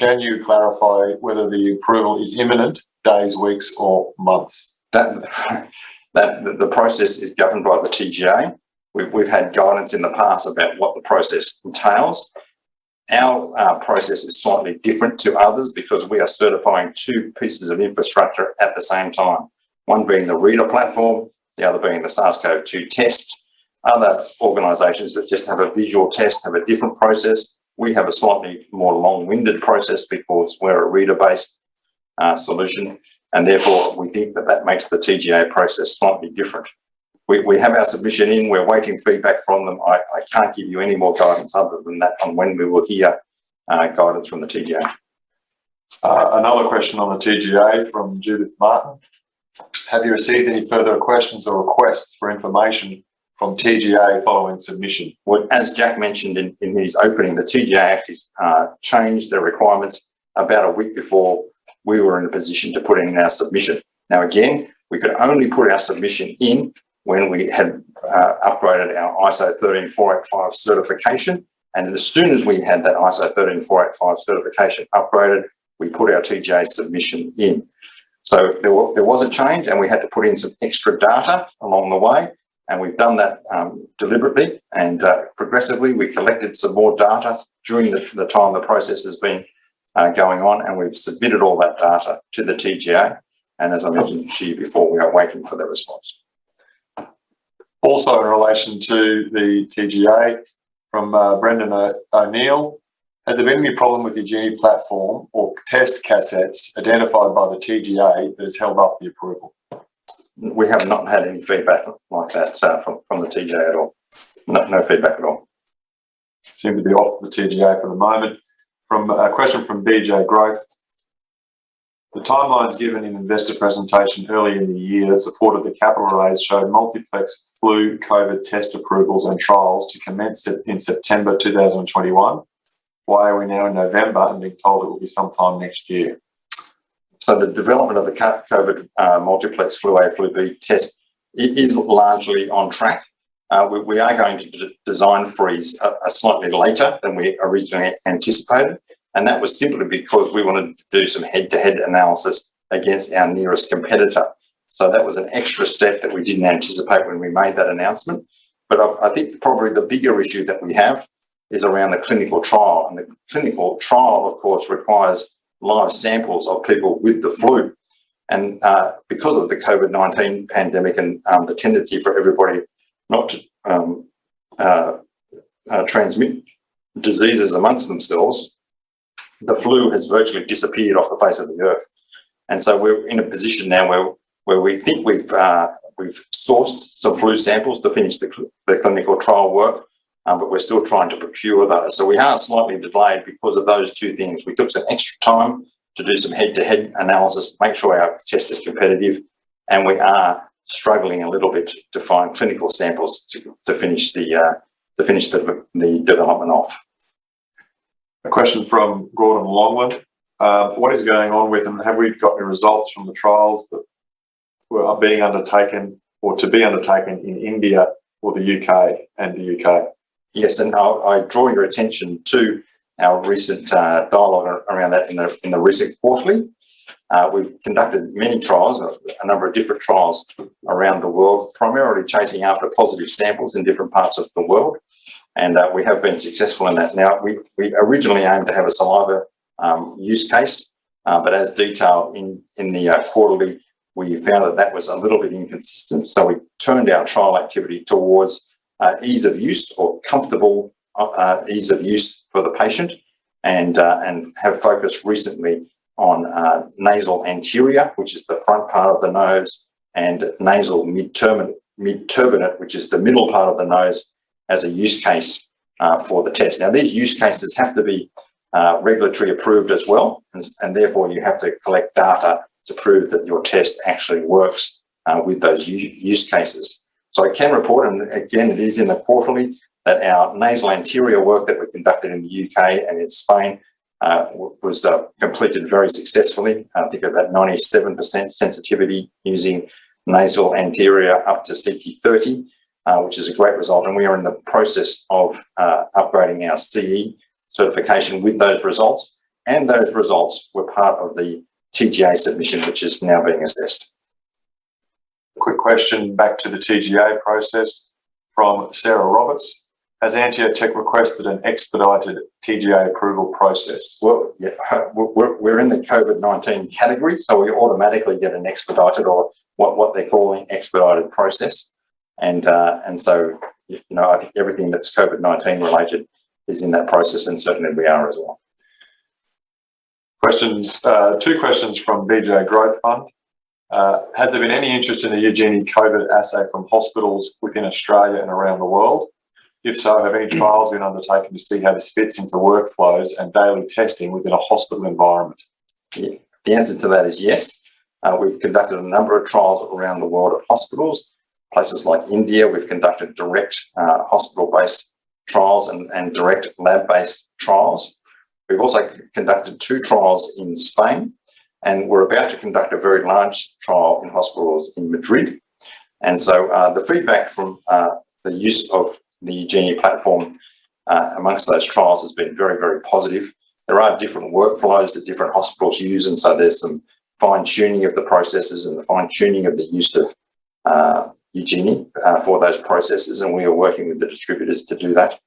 clarify whether the approval is imminent, days, weeks, or months?
The process is governed by the TGA. We've had guidance in the past about what the process entails. Our process is slightly different to others because we are certifying two pieces of infrastructure at the same time, one being the reader platform, the other being the SARS-CoV-2 test. Other organisations that just have a visual test have a different process. We have a slightly more long-winded process because we're a reader-based solution, and therefore we think that makes the TGA process slightly different. We have our submission in, we're waiting feedback from them. I can't give you any more guidance other than that on when we will hear guidance from the TGA.
Another question on the TGA from Judith Martin. Have you received any further questions or requests for information from TGA following submission?
Well, as Jack mentioned in his opening, the TGA actually changed their requirements about a week before we were in a position to put in our submission. Now, again, we could only put our submission in when we had upgraded our ISO 13485 certification. And as soon as we had that ISO 13485 certification upgraded, we put our TGA submission in. So there was a change and we had to put in some extra data along the way. And we've done that deliberately and progressively. We collected some more data during the time the process has been going on, and we've submitted all that data to the TGA. And as I mentioned to you before, we are waiting for their response.
Also in relation to the TGA, from Brendan O'Neill, has there been any problem with your Genie platform or test cassettes identified by the TGA that has held up the approval?
We have not had any feedback like that from the TGA at all. No feedback at all.
Seem to be off the TGA for the moment. From a question from BJ Growth. The timelines given in investor presentation early in the year that supported the capital raise showed multiplex flu COVID test approvals and trials to commence in September 2021. Why are we now in November and being told it will be sometime next year?
So the development of the COVID multiplex flu A, flu B test is largely on track. We are going to design freeze slightly later than we originally anticipated. And that was simply because we wanted to do some head-to-head analysis against our nearest competitor. So that was an extra step that we didn't anticipate when we made that announcement. But I think probably the bigger issue that we have is around the clinical trial. And the clinical trial, of course, requires live samples of people with the flu. And because of the COVID-19 pandemic and the tendency for everybody not to transmit diseases amongst themselves, the flu has virtually disappeared off the face of the earth. And so we're in a position now where we think we've sourced some flu samples to finish the clinical trial work, but we're still trying to procure those. So we are slightly delayed because of those two things. We took some extra time to do some head-to-head analysis, make sure our test is competitive, and we are struggling a little bit to find clinical samples to finish the development off.
A question from Gordon Longland. What is going on with them? Have we got any results from the trials that were being undertaken or to be undertaken in India or the UK and the UK?
Yes, and I draw your attention to our recent dialogue around that in the recent quarterly. We've conducted many trials, a number of different trials around the world, primarily chasing after positive samples in different parts of the world. And we have been successful in that. Now, we originally aimed to have a saliva use case, but as detailed in the quarterly, we found that was a little bit inconsistent. So we turned our trial activity towards ease of use or comfortable ease of use for the patient, and have focused recently on nasal anterior, which is the front part of the nose, and nasal mid-turbinate, which is the middle part of the nose, as a use case for the test. Now, these use cases have to be regulatory approved as well, and therefore you have to collect data to prove that your test actually works with those use cases. So I can report, and again, it is in the quarterly, that our nasal anterior work that we conducted in the UK and in Spain was completed very successfully. I think about 97% sensitivity using nasal anterior up to CT30, which is a great result. And we are in the process of upgrading our CE certification with those results. And those results were part of the TGA submission, which is now being assessed.
A quick question back to the TGA process from Sarah Roberts. Has AnteoTech requested an expedited TGA approval process?
Well, yeah, we're in the COVID-19 category, so we automatically get an expedited, or what they're calling expedited process. And so, you know, I think everything that's COVID-19 related is in that process, and certainly we are as well.
Questions, two questions from BJ Growth Fund. Has there been any interest in the Eugenie COVID assay from hospitals within Australia and around the world? If so, have any trials been undertaken to see how this fits into workflows and daily testing within a hospital environment?
Yeah, the answer to that is yes. We've conducted a number of trials around the world at hospitals, places like India. We've conducted direct hospital-based trials and direct lab-based trials. We've also conducted 2 trials in Spain, and we're about to conduct a very large trial in hospitals in Madrid. And so the feedback from the use of the Eugenie platform amongst those trials has been very, very positive. There are different workflows that different hospitals use, and so there's some fine-tuning of the processes and the fine-tuning of the use of Eugenie for those processes, and we are working with the distributors to do that.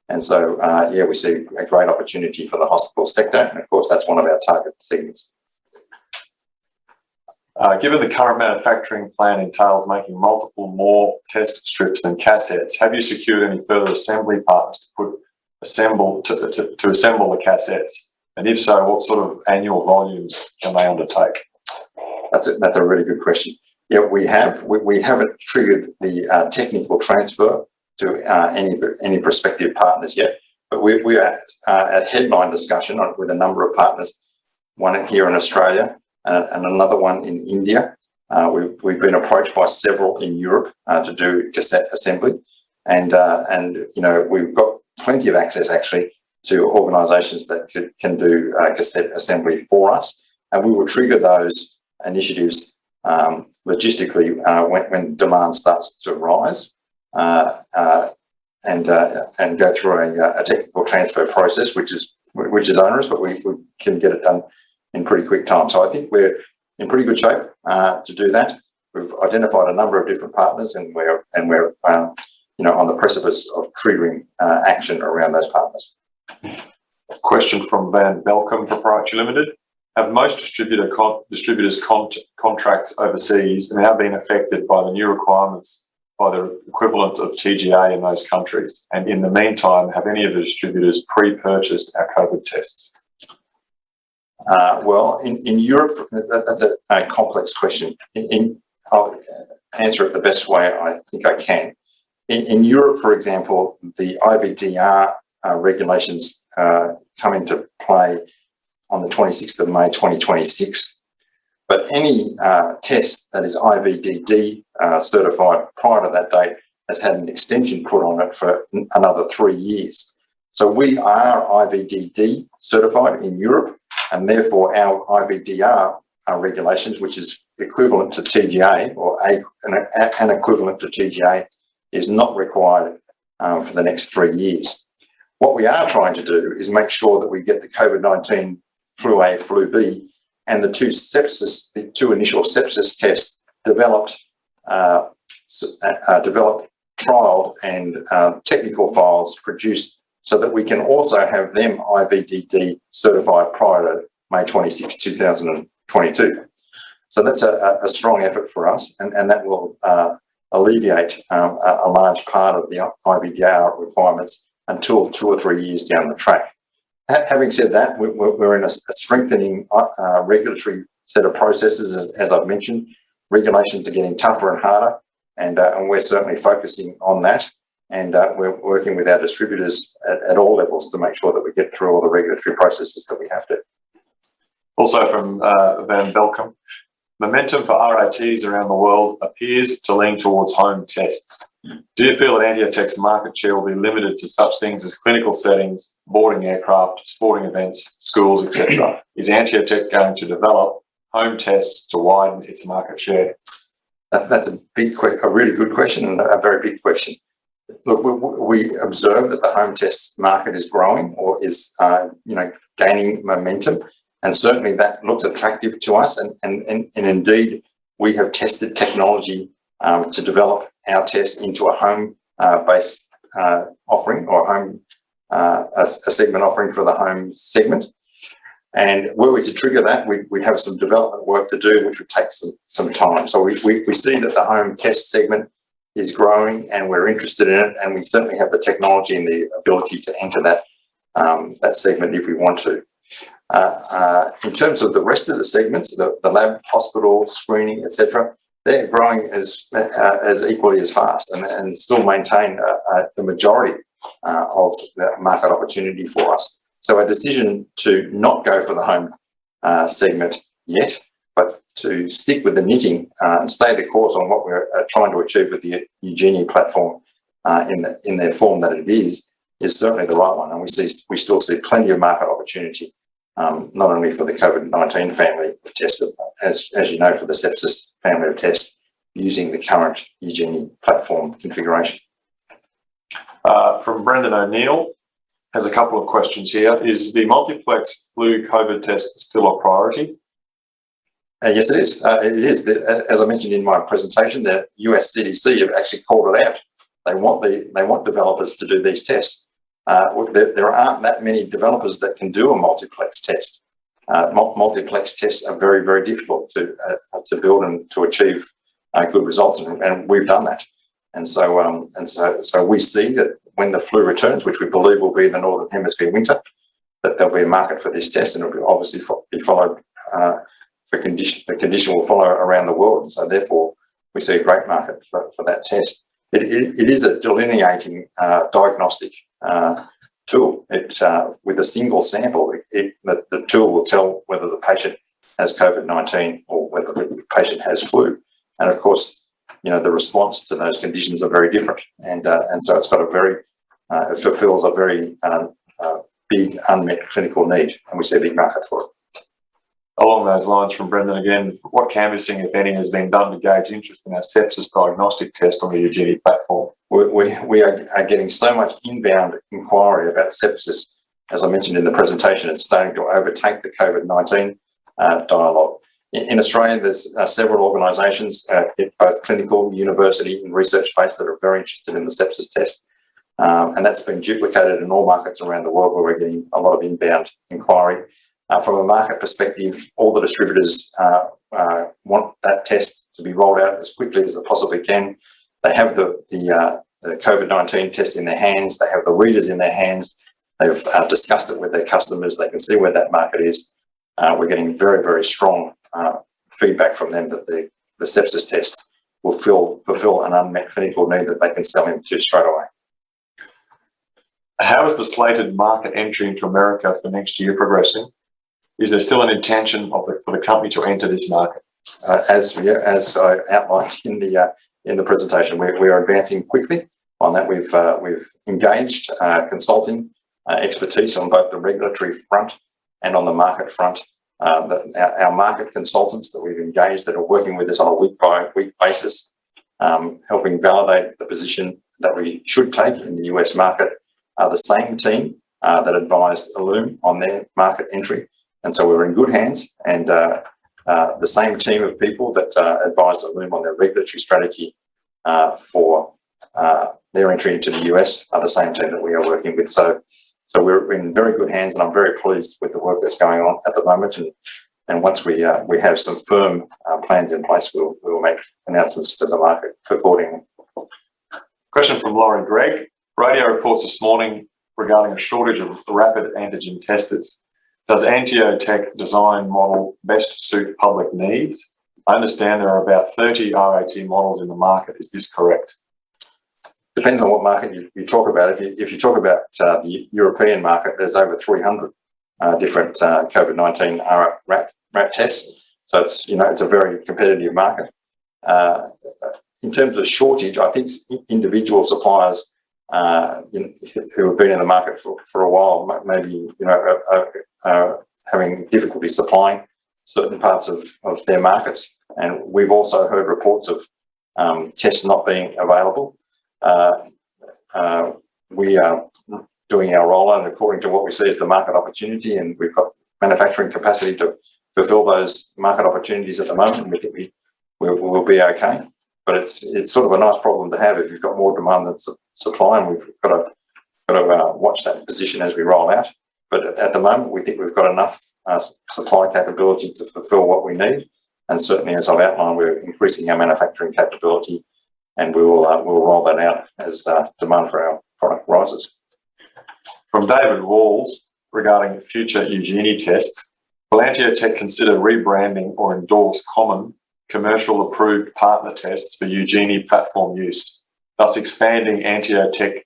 And so, yeah, we see a great opportunity for the hospital sector, and of course that's one of our target segments.
Given the current manufacturing plan entails making multiple more test strips than cassettes, have you secured any further assembly partners to assemble the cassettes? And if so, what sort of annual volumes can they undertake?
That's a really good question. Yeah, we have. We haven't triggered the technical transfer to any prospective partners yet, but we are at headline discussion with a number of partners, one here in Australia and another one in India. We've been approached by several in Europe to do cassette assembly, and you know, we've got plenty of access actually to organisations that can do cassette assembly for us, and we will trigger those initiatives logistically when demand starts to rise, and go through a technical transfer process, which is onerous, but we can get it done in pretty quick time. So I think we're in pretty good shape to do that. We've identified a number of different partners, and we're you know, on the precipice of triggering action around those partners.
A question from Van Belcom Proprietary Limited. Have most distributors' contracts overseas now been affected by the new requirements by the equivalent of TGA in those countries? And in the meantime, have any of the distributors pre-purchased our COVID tests?
Well, in Europe, that's a complex question. I'll answer it the best way I think I can. In Europe, for example, the IVDR regulations come into play on the 26th of May 2026. But any test that is IVDD certified prior to that date has had an extension put on it for another 3 years. So we are IVDD certified in Europe, and therefore our IVDR regulations, which is equivalent to TGA or an equivalent to TGA, is not required for the next 3 years. What we are trying to do is make sure that we get the COVID-19 flu A, flu B, and the two initial sepsis tests developed, trialled, and technical files produced so that we can also have them IVDD certified prior to May 26, 2022. So that's a strong effort for us, and that will alleviate a large part of the IVDR requirements until 2 or 3 years down the track. Having said that, we're in a strengthening regulatory set of processes, as I've mentioned. Regulations are getting tougher and harder, and we're certainly focusing on that. And we're working with our distributors at all levels to make sure that we get through all the regulatory processes that we have to.
Also from Van Belcom, momentum for RATs around the world appears to lean towards home tests. Do you feel that AnteoTech's market share will be limited to such things as clinical settings, boarding aircraft, sporting events, schools, etc.? Is AnteoTech going to develop home tests to widen its market share?
That's a really good question, and a very big question. Look, we observe that the home test market is growing, or is gaining momentum, and certainly that looks attractive to us. And indeed, we have tested technology to develop our test into a home-based offering, or a segment offering for the home segment. And were we to trigger that, we'd have some development work to do, which would take some time. So we see that the home test segment is growing, and we're interested in it, and we certainly have the technology and the ability to enter that segment if we want to. In terms of the rest of the segments, the lab, hospital, screening, etc., they're growing as equally as fast, and still maintain the majority of the market opportunity for us. So our decision to not go for the home segment yet, but to stick with the knitting and stay the course on what we're trying to achieve with the Eugenie platform in their form that it is certainly the right one. And we still see plenty of market opportunity, not only for the COVID-19 family of tests, but as you know, for the sepsis family of tests using the current Eugenie platform configuration.
From Brendan O'Neill, has a couple of questions here. Is the multiplex flu COVID test still a priority?
Yes, it is. It is. As I mentioned in my presentation, the US CDC have actually called it out. They want developers to do these tests. There aren't that many developers that can do a multiplex test. Multiplex tests are very, very difficult to build and to achieve good results, and we've done that. And so we see that when the flu returns, which we believe will be in the Northern Hemisphere winter, that there'll be a market for this test, and it will obviously be followed. The condition will follow around the world. So therefore, we see a great market for that test. It is a delineating diagnostic tool. With a single sample, the tool will tell whether the patient has COVID-19 or whether the patient has flu. And of course, the response to those conditions are very different. And so it's got it fulfills a very big unmet clinical need, and we see a big market for it.
Along those lines, from Brendan again, what canvassing, if any, has been done to gauge interest in our sepsis diagnostic test on the Eugenie platform? We are getting so much inbound inquiry about sepsis. As I mentioned in the presentation, it's starting to overtake the COVID-19 dialogue. In Australia, there's several organisations, both clinical, university and research-based, that are very interested in the sepsis test. And that's been duplicated in all markets around the world, where we're getting a lot of inbound inquiry.
From a market perspective, all the distributors want that test to be rolled out as quickly as they possibly can. They have the COVID-19 test in their hands. They have the readers in their hands. They've discussed it with their customers. They can see where that market is. We're getting very, very strong feedback from them that the sepsis test will fulfill an unmet clinical need that they can sell into straight away.
How is the slated market entry into America for next year progressing? Is there still an intention for the company to enter this market?
As I outlined in the presentation, we are advancing quickly on that. We've engaged consulting expertise on both the regulatory front and on the market front. Our market consultants that we've engaged that are working with us on a week-by-week basis, helping validate the position that we should take in the US market, are the same team that advised Illume on their market entry. And so we're in good hands, and the same team of people that advised Illume on their regulatory strategy for their entry into the US are the same team that we are working with. So we're in very good hands, and I'm very pleased with the work that's going on at the moment. And once we have some firm plans in place, we'll make announcements to the market accordingly.
Question from Lauren Gregg. Radio reports this morning regarding a shortage of rapid antigen testers. Does AnteoTech design model best suit public needs? I understand there are about 30 RAT models in the market. Is this correct?
Depends on what market you talk about. If you talk about the European market, there's over 300 different COVID-19 RAT tests. So it's a very competitive market. In terms of shortage, I think individual suppliers who have been in the market for a while, maybe having difficulty supplying certain parts of their markets. And we've also heard reports of tests not being available. We are doing our rollout according to what we see as the market opportunity, and we've got manufacturing capacity to fulfill those market opportunities at the moment, and we think we'll be okay. But it's sort of a nice problem to have if you've got more demand than supply, and we've got to watch that position as we roll out. But at the moment, we think we've got enough supply capability to fulfill what we need. And certainly, as I've outlined, we're increasing our manufacturing capability, and we'll roll that out as demand for our product rises.
From David Walls, regarding future Eugenie tests, will AnteoTech consider rebranding or endorse common commercial approved partner tests for Eugenie platform use, thus expanding AnteoTech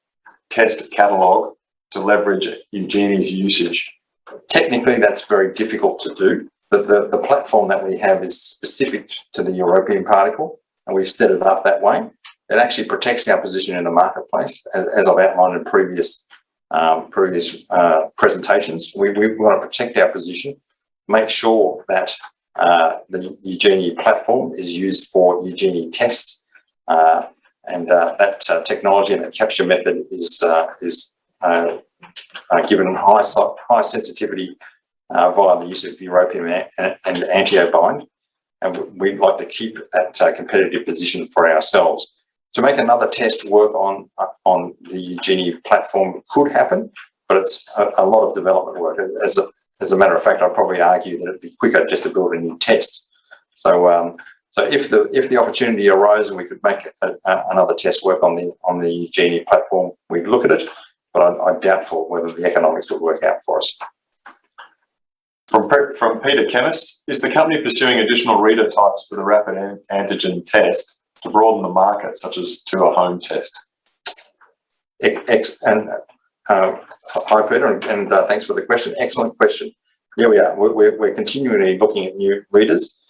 test catalogue to leverage Eugenie's usage?
Technically, that's very difficult to do. The platform that we have is specific to the European particle, and we've set it up that way. It actually protects our position in the marketplace, as I've outlined in previous presentations. We want to protect our position, make sure that the Eugenie platform is used for Eugenie tests, and that technology and the capture method is given high sensitivity via the use of European and AnteoBind, and we'd like to keep that competitive position for ourselves. To make another test work on the Eugenie platform could happen, but it's a lot of development work. As a matter of fact, I'd probably argue that it'd be quicker just to build a new test. So if the opportunity arose and we could make another test work on the Eugenie platform, we'd look at it, but I'm doubtful whether the economics would work out for us.
From Peter Chemist, is the company pursuing additional reader types for the rapid antigen test to broaden the market, such as to a home test?
Hi, Peter, and thanks for the question. Excellent question. Yeah, we are. We're continually looking at new readers.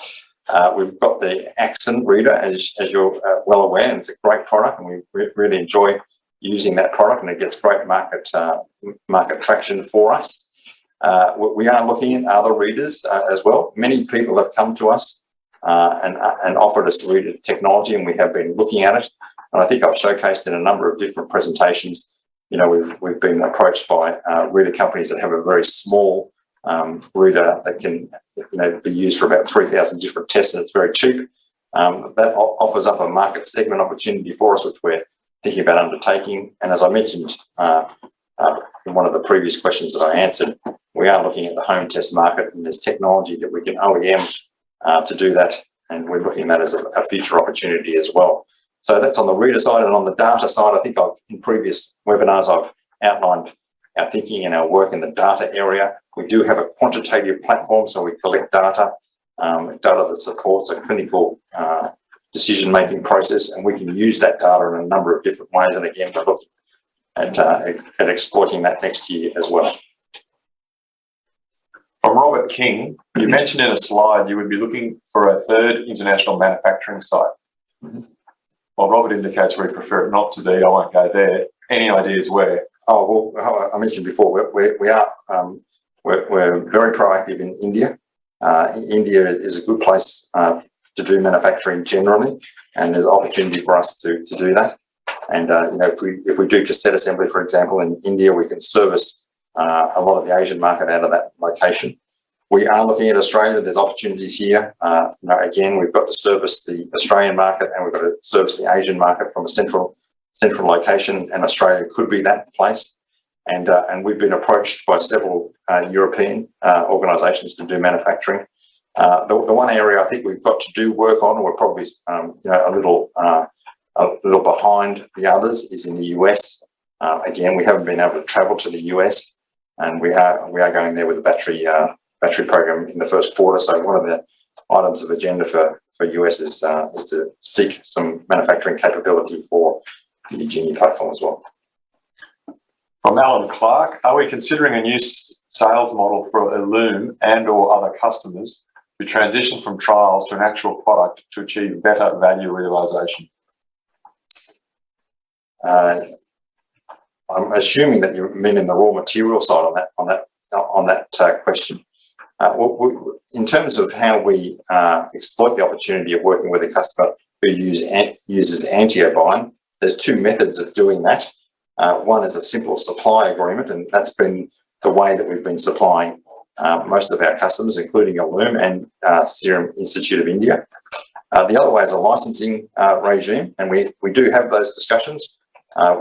We've got the Axon reader, as you're well aware, and it's a great product, and we really enjoy using that product, and it gets great market traction for us. We are looking at other readers as well. Many people have come to us and offered us reader technology, and we have been looking at it. And I think I've showcased in a number of different presentations. We've been approached by reader companies that have a very small reader that can be used for about 3,000 different tests, and it's very cheap. That offers up a market segment opportunity for us, which we're thinking about undertaking. And as I mentioned in one of the previous questions that I answered, we are looking at the home test market, and there's technology that we can OEM to do that, and we're looking at that as a future opportunity as well. So that's on the reader side. And on the data side, I think in previous webinars I've outlined our thinking and our work in the data area. We do have a quantitative platform, so we collect data that supports a clinical decision-making process, and we can use that data in a number of different ways. And again, we're looking at exploiting that next year as well.
From Robert King, you mentioned in a slide you would be looking for a third international manufacturing site.
Mm-hmm.
Well, Robert indicates we prefer it not to be. I won't go there. Any ideas where?
Oh, well, I mentioned before, we're very proactive in India. India is a good place to do manufacturing generally, and there's opportunity for us to do that. And if we do cassette assembly, for example, in India, we can service a lot of the Asian market out of that location. We are looking at Australia. There's opportunities here. Again, we've got to service the Australian market, and we've got to service the Asian market from a central location, and Australia could be that place. And we've been approached by several European organisations to do manufacturing. The one area I think we've got to do work on, we're probably a little behind the others, is in the US. Again, we haven't been able to travel to the US, and we are going there with the battery program in the first quarter. So one of the items of agenda for US is to seek some manufacturing capability for the Genie platform as well.
From Alan Clark, are we considering a new sales model for Illume and/or other customers to transition from trials to an actual product to achieve better value realisation?
I'm assuming that you mean in the raw material side on that question. In terms of how we exploit the opportunity of working with a customer who uses AnteoBind, there's two methods of doing that. One is a simple supply agreement, and that's been the way that we've been supplying most of our customers, including Illume and Serum Institute of India. The other way is a licensing regime, and we do have those discussions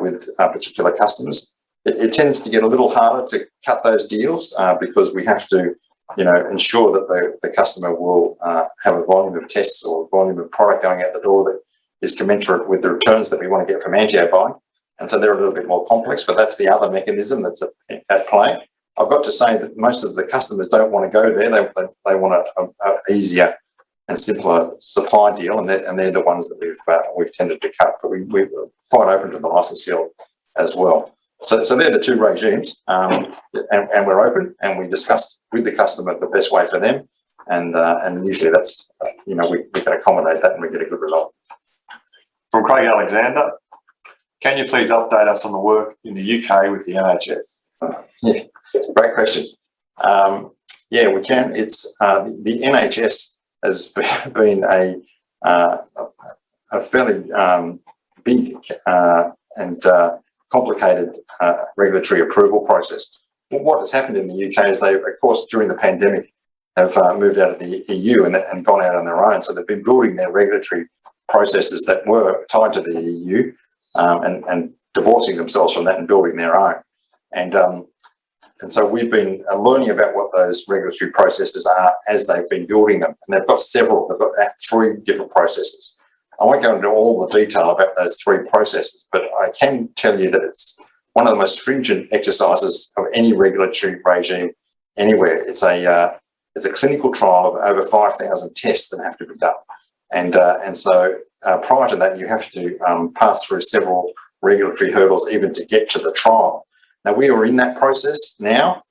with particular customers. It tends to get a little harder to cut those deals because we have to ensure that the customer will have a volume of tests or a volume of product going out the door that is commensurate with the returns that we want to get from AnteoBind. And so they're a little bit more complex, but that's the other mechanism that's at play. I've got to say that most of the customers don't want to go there. They want an easier and simpler supply deal, and they're the ones that we've tended to cut. But we're quite open to the license deal as well. So they're the two regimes, and we're open, and we discuss with the customer the best way for them, and usually that's we can accommodate that and we get a good result.
From Craig Alexander, can you please update us on the work in the UK with the NHS?
Yeah, great question. Yeah, we can. It's the NHS has been a fairly big and complicated regulatory approval process. Well, what has happened in the UK is they, of course, during the pandemic, have moved out of the EU and gone out on their own. So they've been building their regulatory processes that were tied to the EU and divorcing themselves from that and building their own. And so we've been learning about what those regulatory processes are as they've been building them. And they've got several. They've got 3 different processes. I won't go into all the detail about those 3 processes, but I can tell you that it's one of the most stringent exercises of any regulatory regime anywhere. It's a clinical trial of over 5,000 tests that have to be done. And so prior to that, you have to pass through several regulatory hurdles even to get to the trial. Now, we are in that process now.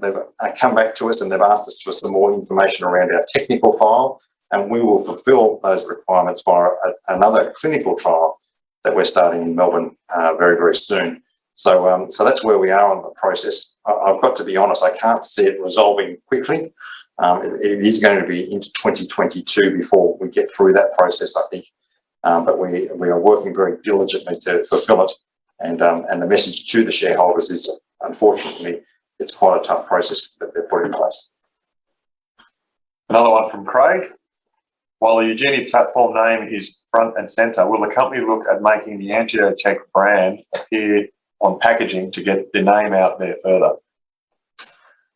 They've come back to us and they've asked us for some more information around our technical file, and we will fulfil those requirements via another clinical trial that we're starting in Melbourne very, very soon. So that's where we are on the process. I've got to be honest, I can't see it resolving quickly. It is going to be into 2022 before we get through that process, I think. But we are working very diligently to fulfil it. And the message to the shareholders is, unfortunately, it's quite a tough process that they've put in place.
Another one from Craig. While the Eugenie platform name is front and centre, will the company look at making the AnteoTech brand appear on packaging to get their name out there further?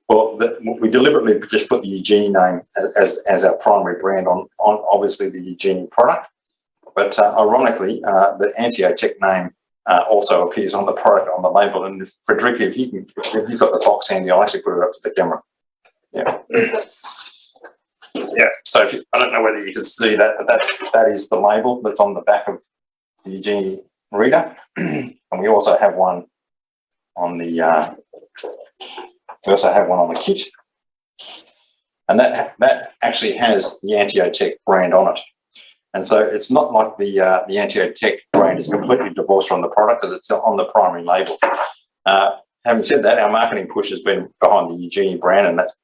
Well, we deliberately just put the Eugenie name as our primary brand on obviously the Eugenie product, but ironically, the AnteoTech name also appears on the product on the label. And Frederica, if you've got the box handy, I'll actually put it up to the camera. Yeah. Yeah. So I don't know whether you can see that, but that is the label that's on the back of the Eugenie reader, and we also have one on the. We also have one on the kit, and that actually has the AnteoTech brand on it. And so it's not like the AnteoTech brand is completely divorced from the product, because it's on the primary label. Having said that, our marketing push has been behind the Eugenie brand, and that's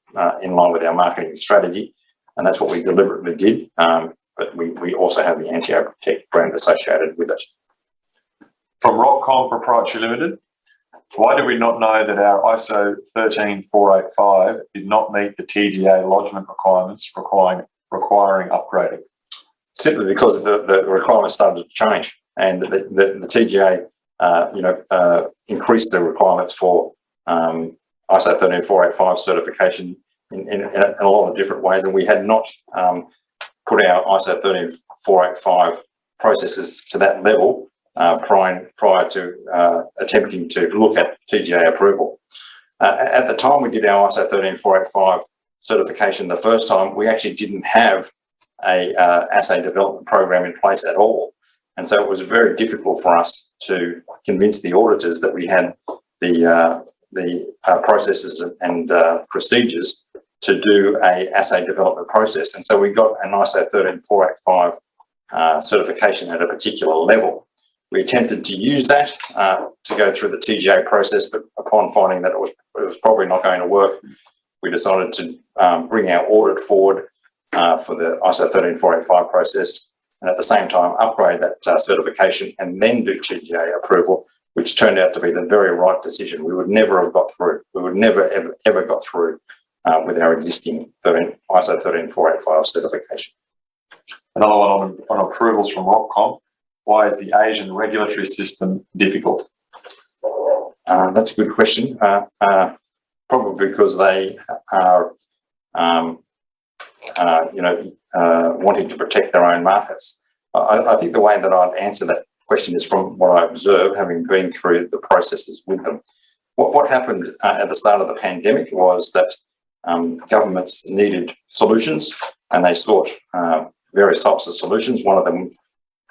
in line with our marketing strategy, and that's what we deliberately did. But we also have the AnteoTech brand associated with it.
From Rockcom Proprietary Limited, why do we not know that our ISO 13485 did not meet the TGA lodgement requirements requiring upgrading?
Simply because the requirements started to change, and the TGA, increased the requirements for ISO 13485 certification in a lot of different ways, and we had not put our ISO 13485 processes to that level prior to attempting to look at TGA approval. At the time we did our ISO 13485 certification the first time, we actually didn't have a assay development program in place at all, and so it was very difficult for us to convince the auditors that we had the processes and procedures to do a assay development process. And so we got an ISO 13485 certification at a particular level. We attempted to use that to go through the TGA process, but upon finding that it was probably not going to work, we decided to bring our audit forward for the ISO 13485 process, and at the same time upgrade that certification and then do TGA approval, which turned out to be the very right decision. We would never have got through. We would never ever got through with our existing ISO 13485 certification.
Another one on approvals from Rockcom. Why is the Asian regulatory system difficult?
That's a good question. Probably because they are, wanting to protect their own markets. I think the way that I'd answer that question is from what I observe, having been through the processes with them. What happened at the start of the pandemic was that governments needed solutions, and they sought various types of solutions, one of them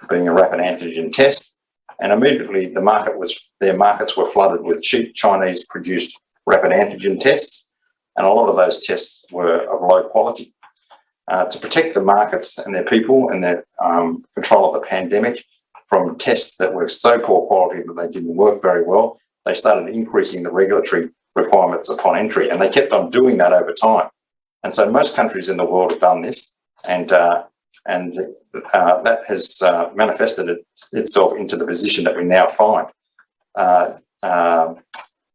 being a rapid antigen test, and immediately their markets were flooded with cheap Chinese produced rapid antigen tests, and a lot of those tests were of low quality. To protect the markets and their people and their control of the pandemic from tests that were so poor quality that they didn't work very well, they started increasing the regulatory requirements upon entry, and they kept on doing that over time. And so most countries in the world have done this, and that has manifested itself into the position that we now find.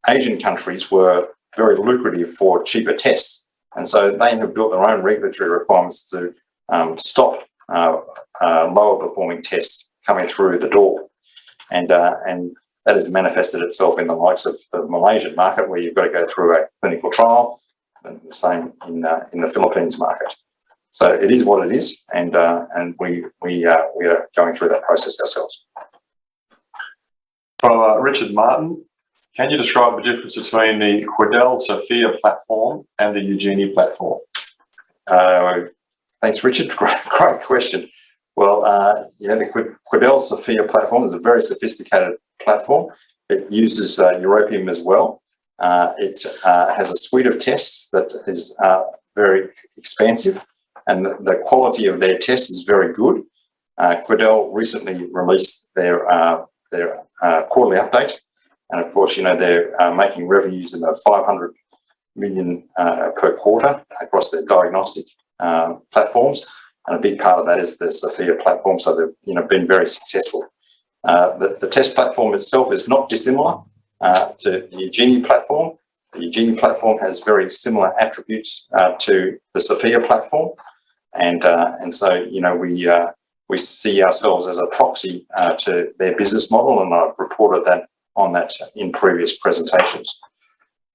Asian countries were very lucrative for cheaper tests, and so they have built their own regulatory requirements to stop lower performing tests coming through the door, and that has manifested itself in the likes of the Malaysian market, where you've got to go through a clinical trial, and the same in the Philippines market. So it is what it is, and we are going through that process ourselves.
From Richard Martin, can you describe the difference between the Quidel Sophia platform and the Eugenie platform?
Thanks, Richard. Great question. Well, the Quidel Sophia platform is a very sophisticated platform. It uses europium as well. It has a suite of tests that is very expansive, and the quality of their tests is very good. Quidel recently released their quarterly update, and of course, they're making revenues in the 500 million per quarter across their diagnostic platforms, and a big part of that is the Sophia platform. So they've been very successful. The test platform itself is not dissimilar to the Eugenie platform. The Eugenie platform has very similar attributes to the Sophia platform, and so we see ourselves as a proxy to their business model, and I've reported that on that in previous presentations.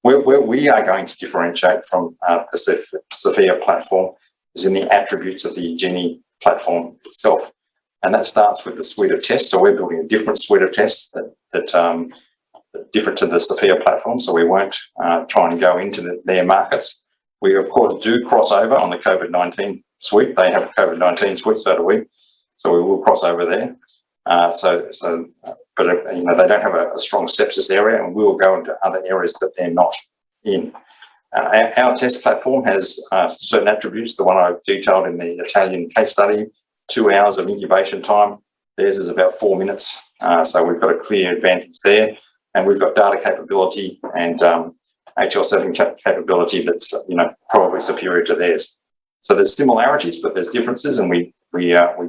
Where we are going to differentiate from the Sophia platform is in the attributes of the Genie platform itself. And that starts with the suite of tests. So we're building a different suite of tests that different to the Sophia platform. So we won't try and go into their markets. We, of course, do cross over on the COVID-19 suite. They have a COVID-19 suite, so do we. So we will cross over there. But you know, they don't have a strong sepsis area, and we will go into other areas that they're not in. Our test platform has certain attributes. The one I've detailed in the Italian case study, 2 hours of incubation time. Theirs is about 4 minutes. So we've got a clear advantage there, and we've got data capability and HL7 capability that's probably superior to theirs. So there's similarities, but there's differences, and we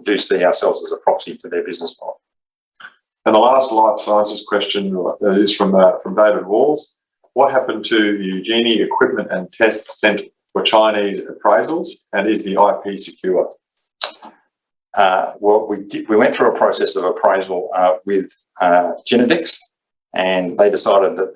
do see ourselves as a proxy to their business model.
And the last life sciences question is from David Walls. What happened to the Genie equipment and test sent for Chinese appraisals, and is the IP secure?
Well, we went through a process of appraisal with Genedix, and they decided that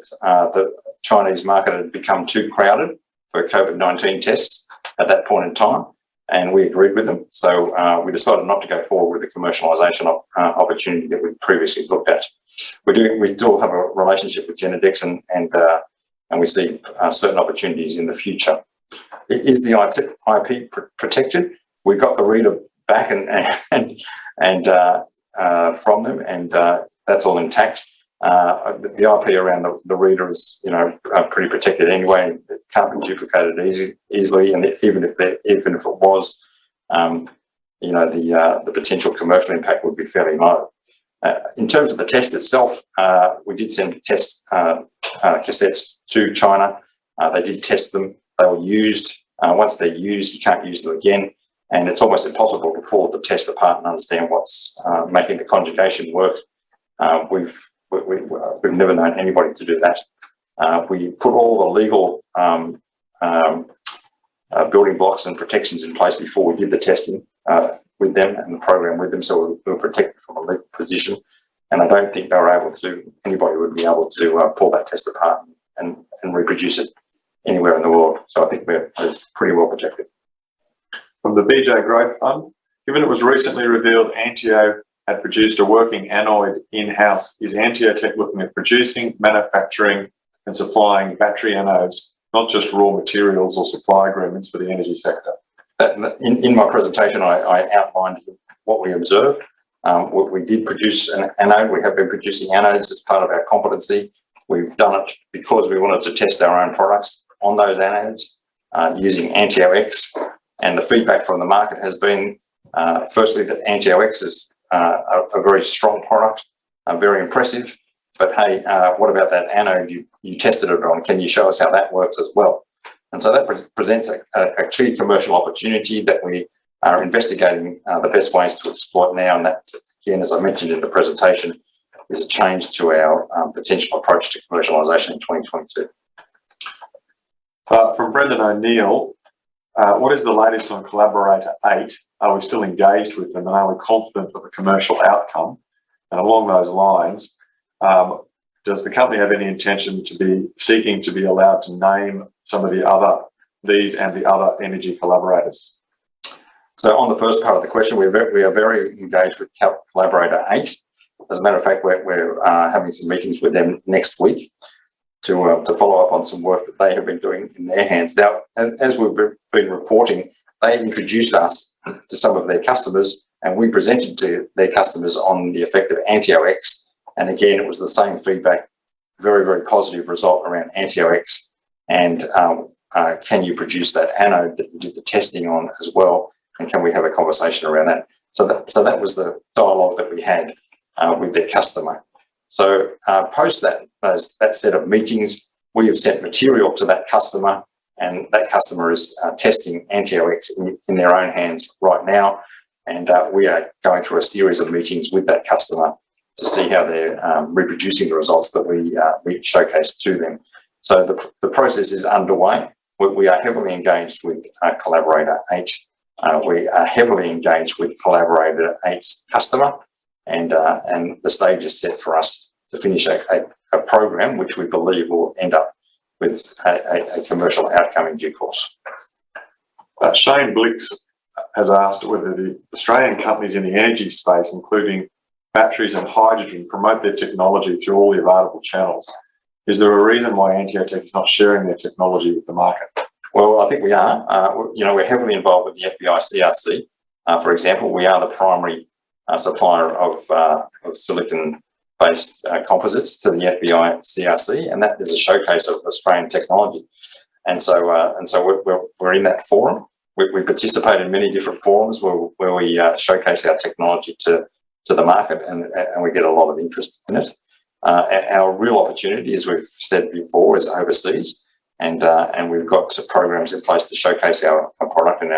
the Chinese market had become too crowded for COVID-19 tests at that point in time, and we agreed with them. So we decided not to go forward with the commercialisation opportunity that we previously looked at. We still have a relationship with Genedix, and we see certain opportunities in the future. Is the IP protected? We got the reader back and from them, and that's all intact. The IP around the reader is, pretty protected anyway. It can't be duplicated easily, and even if it was, the potential commercial impact would be fairly low. In terms of the test itself, we did send test cassettes to China. They did test them. They were used. Once they're used, you can't use them again, and it's almost impossible to pull the test apart and understand what's making the conjugation work. We've never known anybody to do that. We put all the legal building blocks and protections in place before we did the testing with them and the program with them, so we were protected from a legal position. And I don't think anybody would be able to pull that test apart and reproduce it anywhere in the world. So I think we're pretty well protected.
From the BJ Growth Fund, given it was recently revealed Anteo had produced a working anode in-house, is AnteoTech looking at producing, manufacturing and supplying battery anodes, not just raw materials or supply agreements for the energy sector?
In my presentation, I outlined what we observed. We did produce an anode. We have been producing anodes as part of our competency. We've done it because we wanted to test our own products on those anodes using AnteoX. And the feedback from the market has been, firstly, that AnteoX is a very strong product, very impressive. But hey, what about that anode you tested it on? Can you show us how that works as well? And so that presents a clear commercial opportunity that we are investigating the best ways to exploit now. And that, again, as I mentioned in the presentation, is a change to our potential approach to commercialisation in 2022.
From Brendan O'Neill, what is the latest on Collaborator 8? Are we still engaged with them, and are we confident of a commercial outcome? And along those lines, does the company have any intention to be seeking to be allowed to name some of these and the other energy collaborators?
So on the first part of the question, we are very engaged with Collaborator 8. As a matter of fact, we're having some meetings with them next week to follow up on some work that they have been doing in their hands. Now, as we've been reporting, they introduced us to some of their customers, and we presented to their customers on the effect of AnteoX. And again, it was the same feedback, very, very positive result around AnteoX. And can you produce that anode that you did the testing on as well? And can we have a conversation around that? So that was the dialogue that we had with their customer. So post that set of meetings, we have sent material to that customer, and that customer is testing AnteoX in their own hands right now. And we are going through a series of meetings with that customer to see how they're reproducing the results that we showcased to them. So the process is underway. We are heavily engaged with Collaborator 8. We are heavily engaged with Collaborator 8's customer, and the stage is set for us finish a program which we believe will end up with a commercial outcome in due course.
Shane Blix has asked whether the Australian companies in the energy space, including batteries and hydrogen, promote their technology through all the available channels. Is there a reason why AnteoTech is not sharing their technology with the market?
Well, I think we are. We're heavily involved with the FBI CRC. For example, we are the primary supplier of silicon-based composites to the FBI CRC, and that is a showcase of Australian technology. And so we're in that forum. We participate in many different forums where we showcase our technology to the market, and we get a lot of interest in it. Our real opportunity, as we've said before, is overseas, and we've got some programs in place to showcase our product and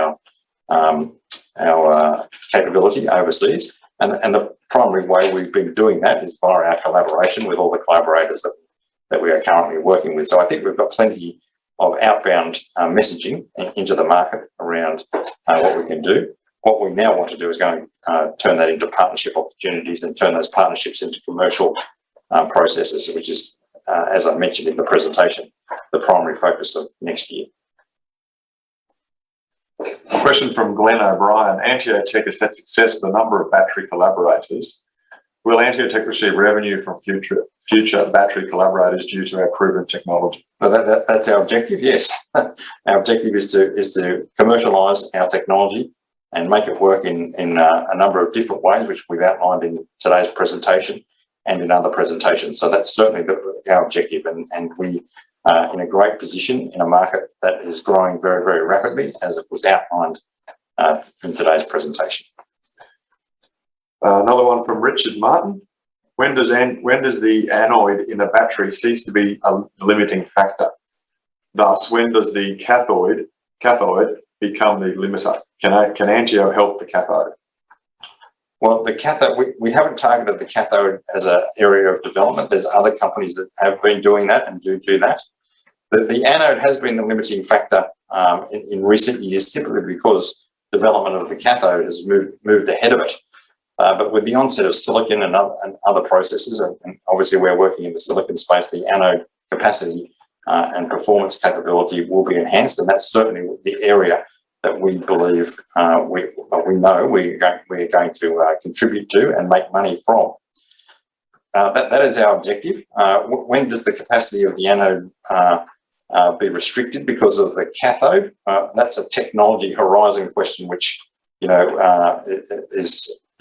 our capability overseas. And the primary way we've been doing that is via our collaboration with all the collaborators that we are currently working with. So I think we've got plenty of outbound messaging into the market around what we can do. What we now want to do is go and turn that into partnership opportunities and turn those partnerships into commercial processes, which is, as I mentioned in the presentation, the primary focus of next year.
A question from Glenn O'Brien. AnteoTech has had success with a number of battery collaborators. Will AnteoTech receive revenue from future battery collaborators due to our proven technology?
Well, that's our objective, yes. Our objective is to commercialise our technology and make it work in a number of different ways, which we've outlined in today's presentation and in other presentations. So that's certainly our objective, and we are in a great position in a market that is growing very, very rapidly, as it was outlined in today's presentation.
Another one from Richard Martin. When does the anode in a battery cease to be a limiting factor? Thus, when does the cathode become the limiter? Can Anteo help the cathode?
Well, the cathode, we haven't targeted the cathode as an area of development. There's other companies that have been doing that and do that. The anode has been the limiting factor in recent years, typically because development of the cathode has moved ahead of it. But with the onset of silicon and other processes, and obviously we're working in the silicon space, the anode capacity and performance capability will be enhanced, and that's certainly the area that we believe we know we're going to contribute to and make money from. That is our objective. When does the capacity of the anode be restricted because of the cathode? That's a technology horizon question, which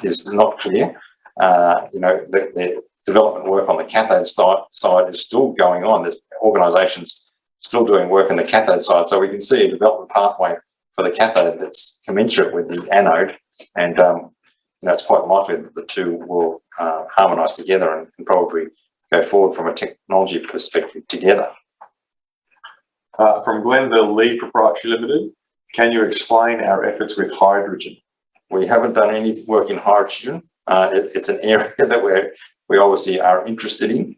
is not clear. The development work on the cathode side is still going on. There's organisations still doing work on the cathode side, so we can see a development pathway for the cathode that's commensurate with the anode, and it's quite likely that the two will harmonise together and probably go forward from a technology perspective together.
From Glenville Lee Proprietary Limited, can you explain our efforts with hydrogen?
We haven't done any work in hydrogen. It's an area that we obviously are interested in.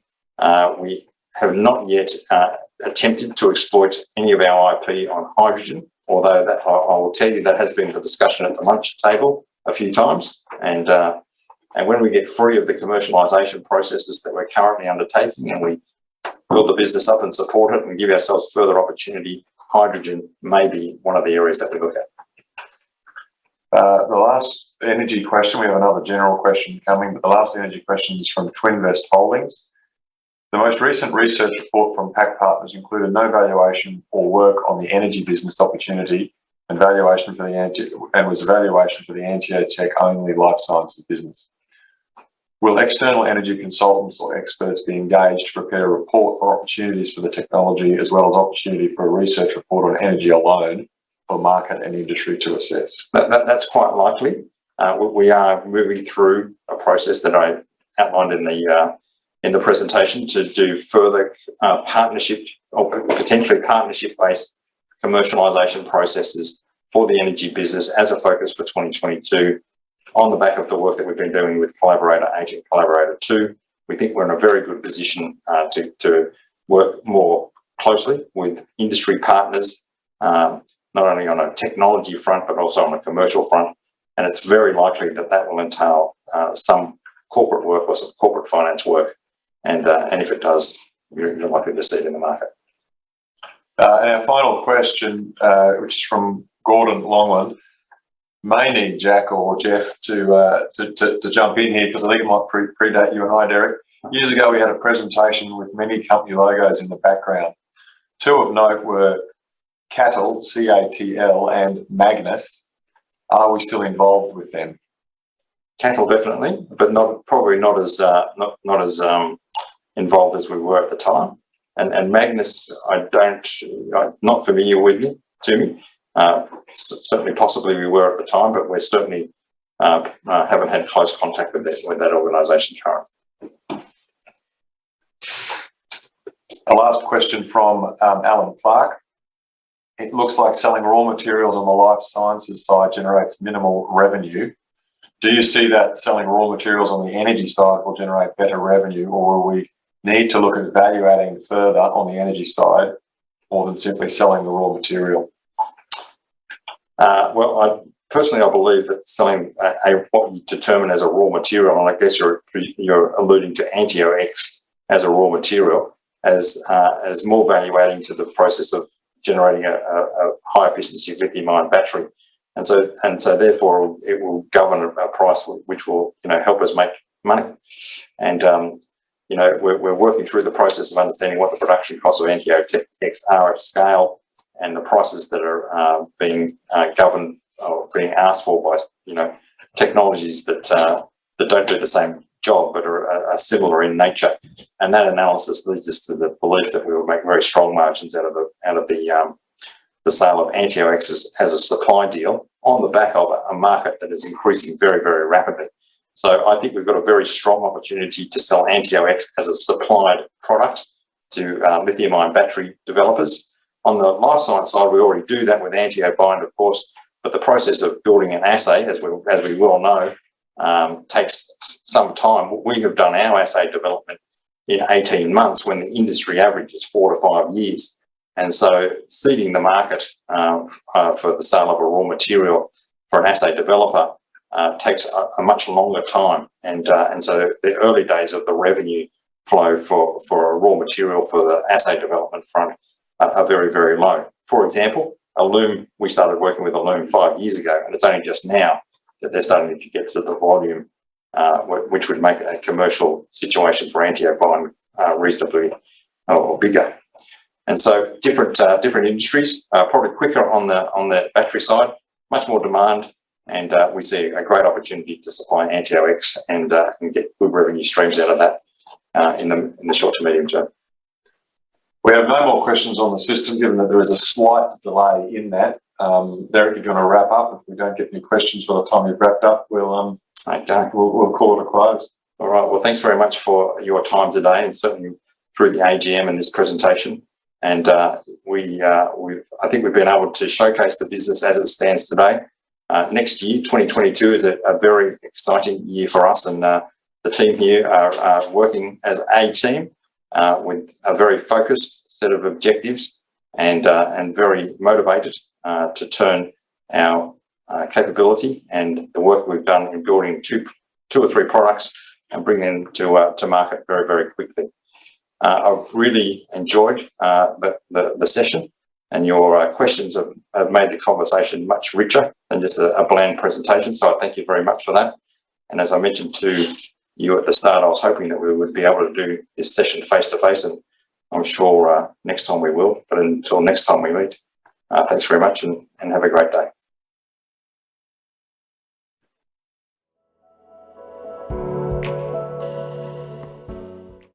We have not yet attempted to exploit any of our IP on hydrogen, although that, I will tell you, that has been the discussion at the lunch table a few times. And when we get free of the commercialisation processes that we're currently undertaking and we build the business up and support it and give ourselves further opportunity, hydrogen may be one of the areas that we look at.
The last energy question, we have another general question coming, but the last energy question is from Twinvest Holdings. The most recent research report from PAC Partners included no valuation or work on the energy business opportunity and was a valuation for the AnteoTech only life sciences business. Will external energy consultants or experts be engaged to prepare a report for opportunities for the technology as well as opportunity for a research report on energy alone for market and industry to assess?
That's quite likely. We are moving through a process that I outlined in the presentation to do further partnership or potentially partnership-based commercialisation processes for the energy business as a focus for 2022 on the back of the work that we've been doing with Collaborator 8 and Collaborator 2. We think we're in a very good position to work more closely with industry partners, not only on a technology front, but also on a commercial front. And it's very likely that will entail some corporate work or some corporate finance work and if it does, you're likely to see it in the market.
And our final question, which is from Gordon Longland, may need Jack or Jeff to jump in here, because I think it might predate you and I, Derek. Years ago, we had a presentation with many company logos in the background. Two of note were Cattle, C-A-T-L, and Magnus. Are we still involved with them?
Cattle definitely, but probably not as involved as we were at the time. And Magnus, I'm not familiar with me. Certainly, possibly we were at the time, but we're certainly haven't had close contact with that organisation currently.
A last question from Alan Clark. It looks like selling raw materials on the life sciences side generates minimal revenue. Do you see that selling raw materials on the energy side will generate better revenue, or will we need to look at value adding further on the energy side more than simply selling the raw material?
Well, personally, I believe that selling what you determine as a raw material, and I guess you're alluding to AnteoTech as a raw material, as more value adding to the process of generating a high efficiency lithium-ion battery, and so therefore it will govern a price which will help us make money. And we're working through the process of understanding what the production costs of AnteoTech are at scale, and the prices that are being governed or being asked for by technologies that don't do the same job but are similar in nature. And that analysis leads us to the belief that we will make very strong margins out of the sale of AnteoTech as a supply deal on the back of a market that is increasing very, very rapidly. So I think we've got a very strong opportunity to sell AnteoTech as a supplied product to lithium-ion battery developers. On the life science side, we already do that with AnteoBind, of course, but the process of building an assay, as we well know, takes some time. We have done our assay development in 18 months when the industry average is 4 to 5 years. And so seeding the market for the sale of a raw material for an assay developer takes a much longer time. And so the early days of the revenue flow for a raw material for the assay development front are very, very low. For example, we started working with Allume 5 years ago, and it's only just now that they're starting to get to the volume which would make a commercial situation for AnteoBind reasonably or bigger. And so different industries, probably quicker on the battery side, much more demand, and we see a great opportunity to supply AnteoTech and get good revenue streams out of that in the short to medium term.
We have no more questions on the system, given that there is a slight delay in that. Derek, if you want to wrap up, if we don't get any questions by the time you've wrapped up, we'll call it a close.
All right. Well, thanks very much for your time today, and certainly through the AGM and this presentation. And I think we've been able to showcase the business as it stands today. Next year, 2022, is a very exciting year for us, and the team here are working as a team with a very focused set of objectives and very motivated to turn our capability and the work we've done in building two or three products and bring them to market very, very quickly. I've really enjoyed the session, and your questions have made the conversation much richer than just a bland presentation. So I thank you very much for that. And as I mentioned to you at the start, I was hoping that we would be able to do this session face to face, and I'm sure next time we will. But until next time we meet, thanks very much and have a great day.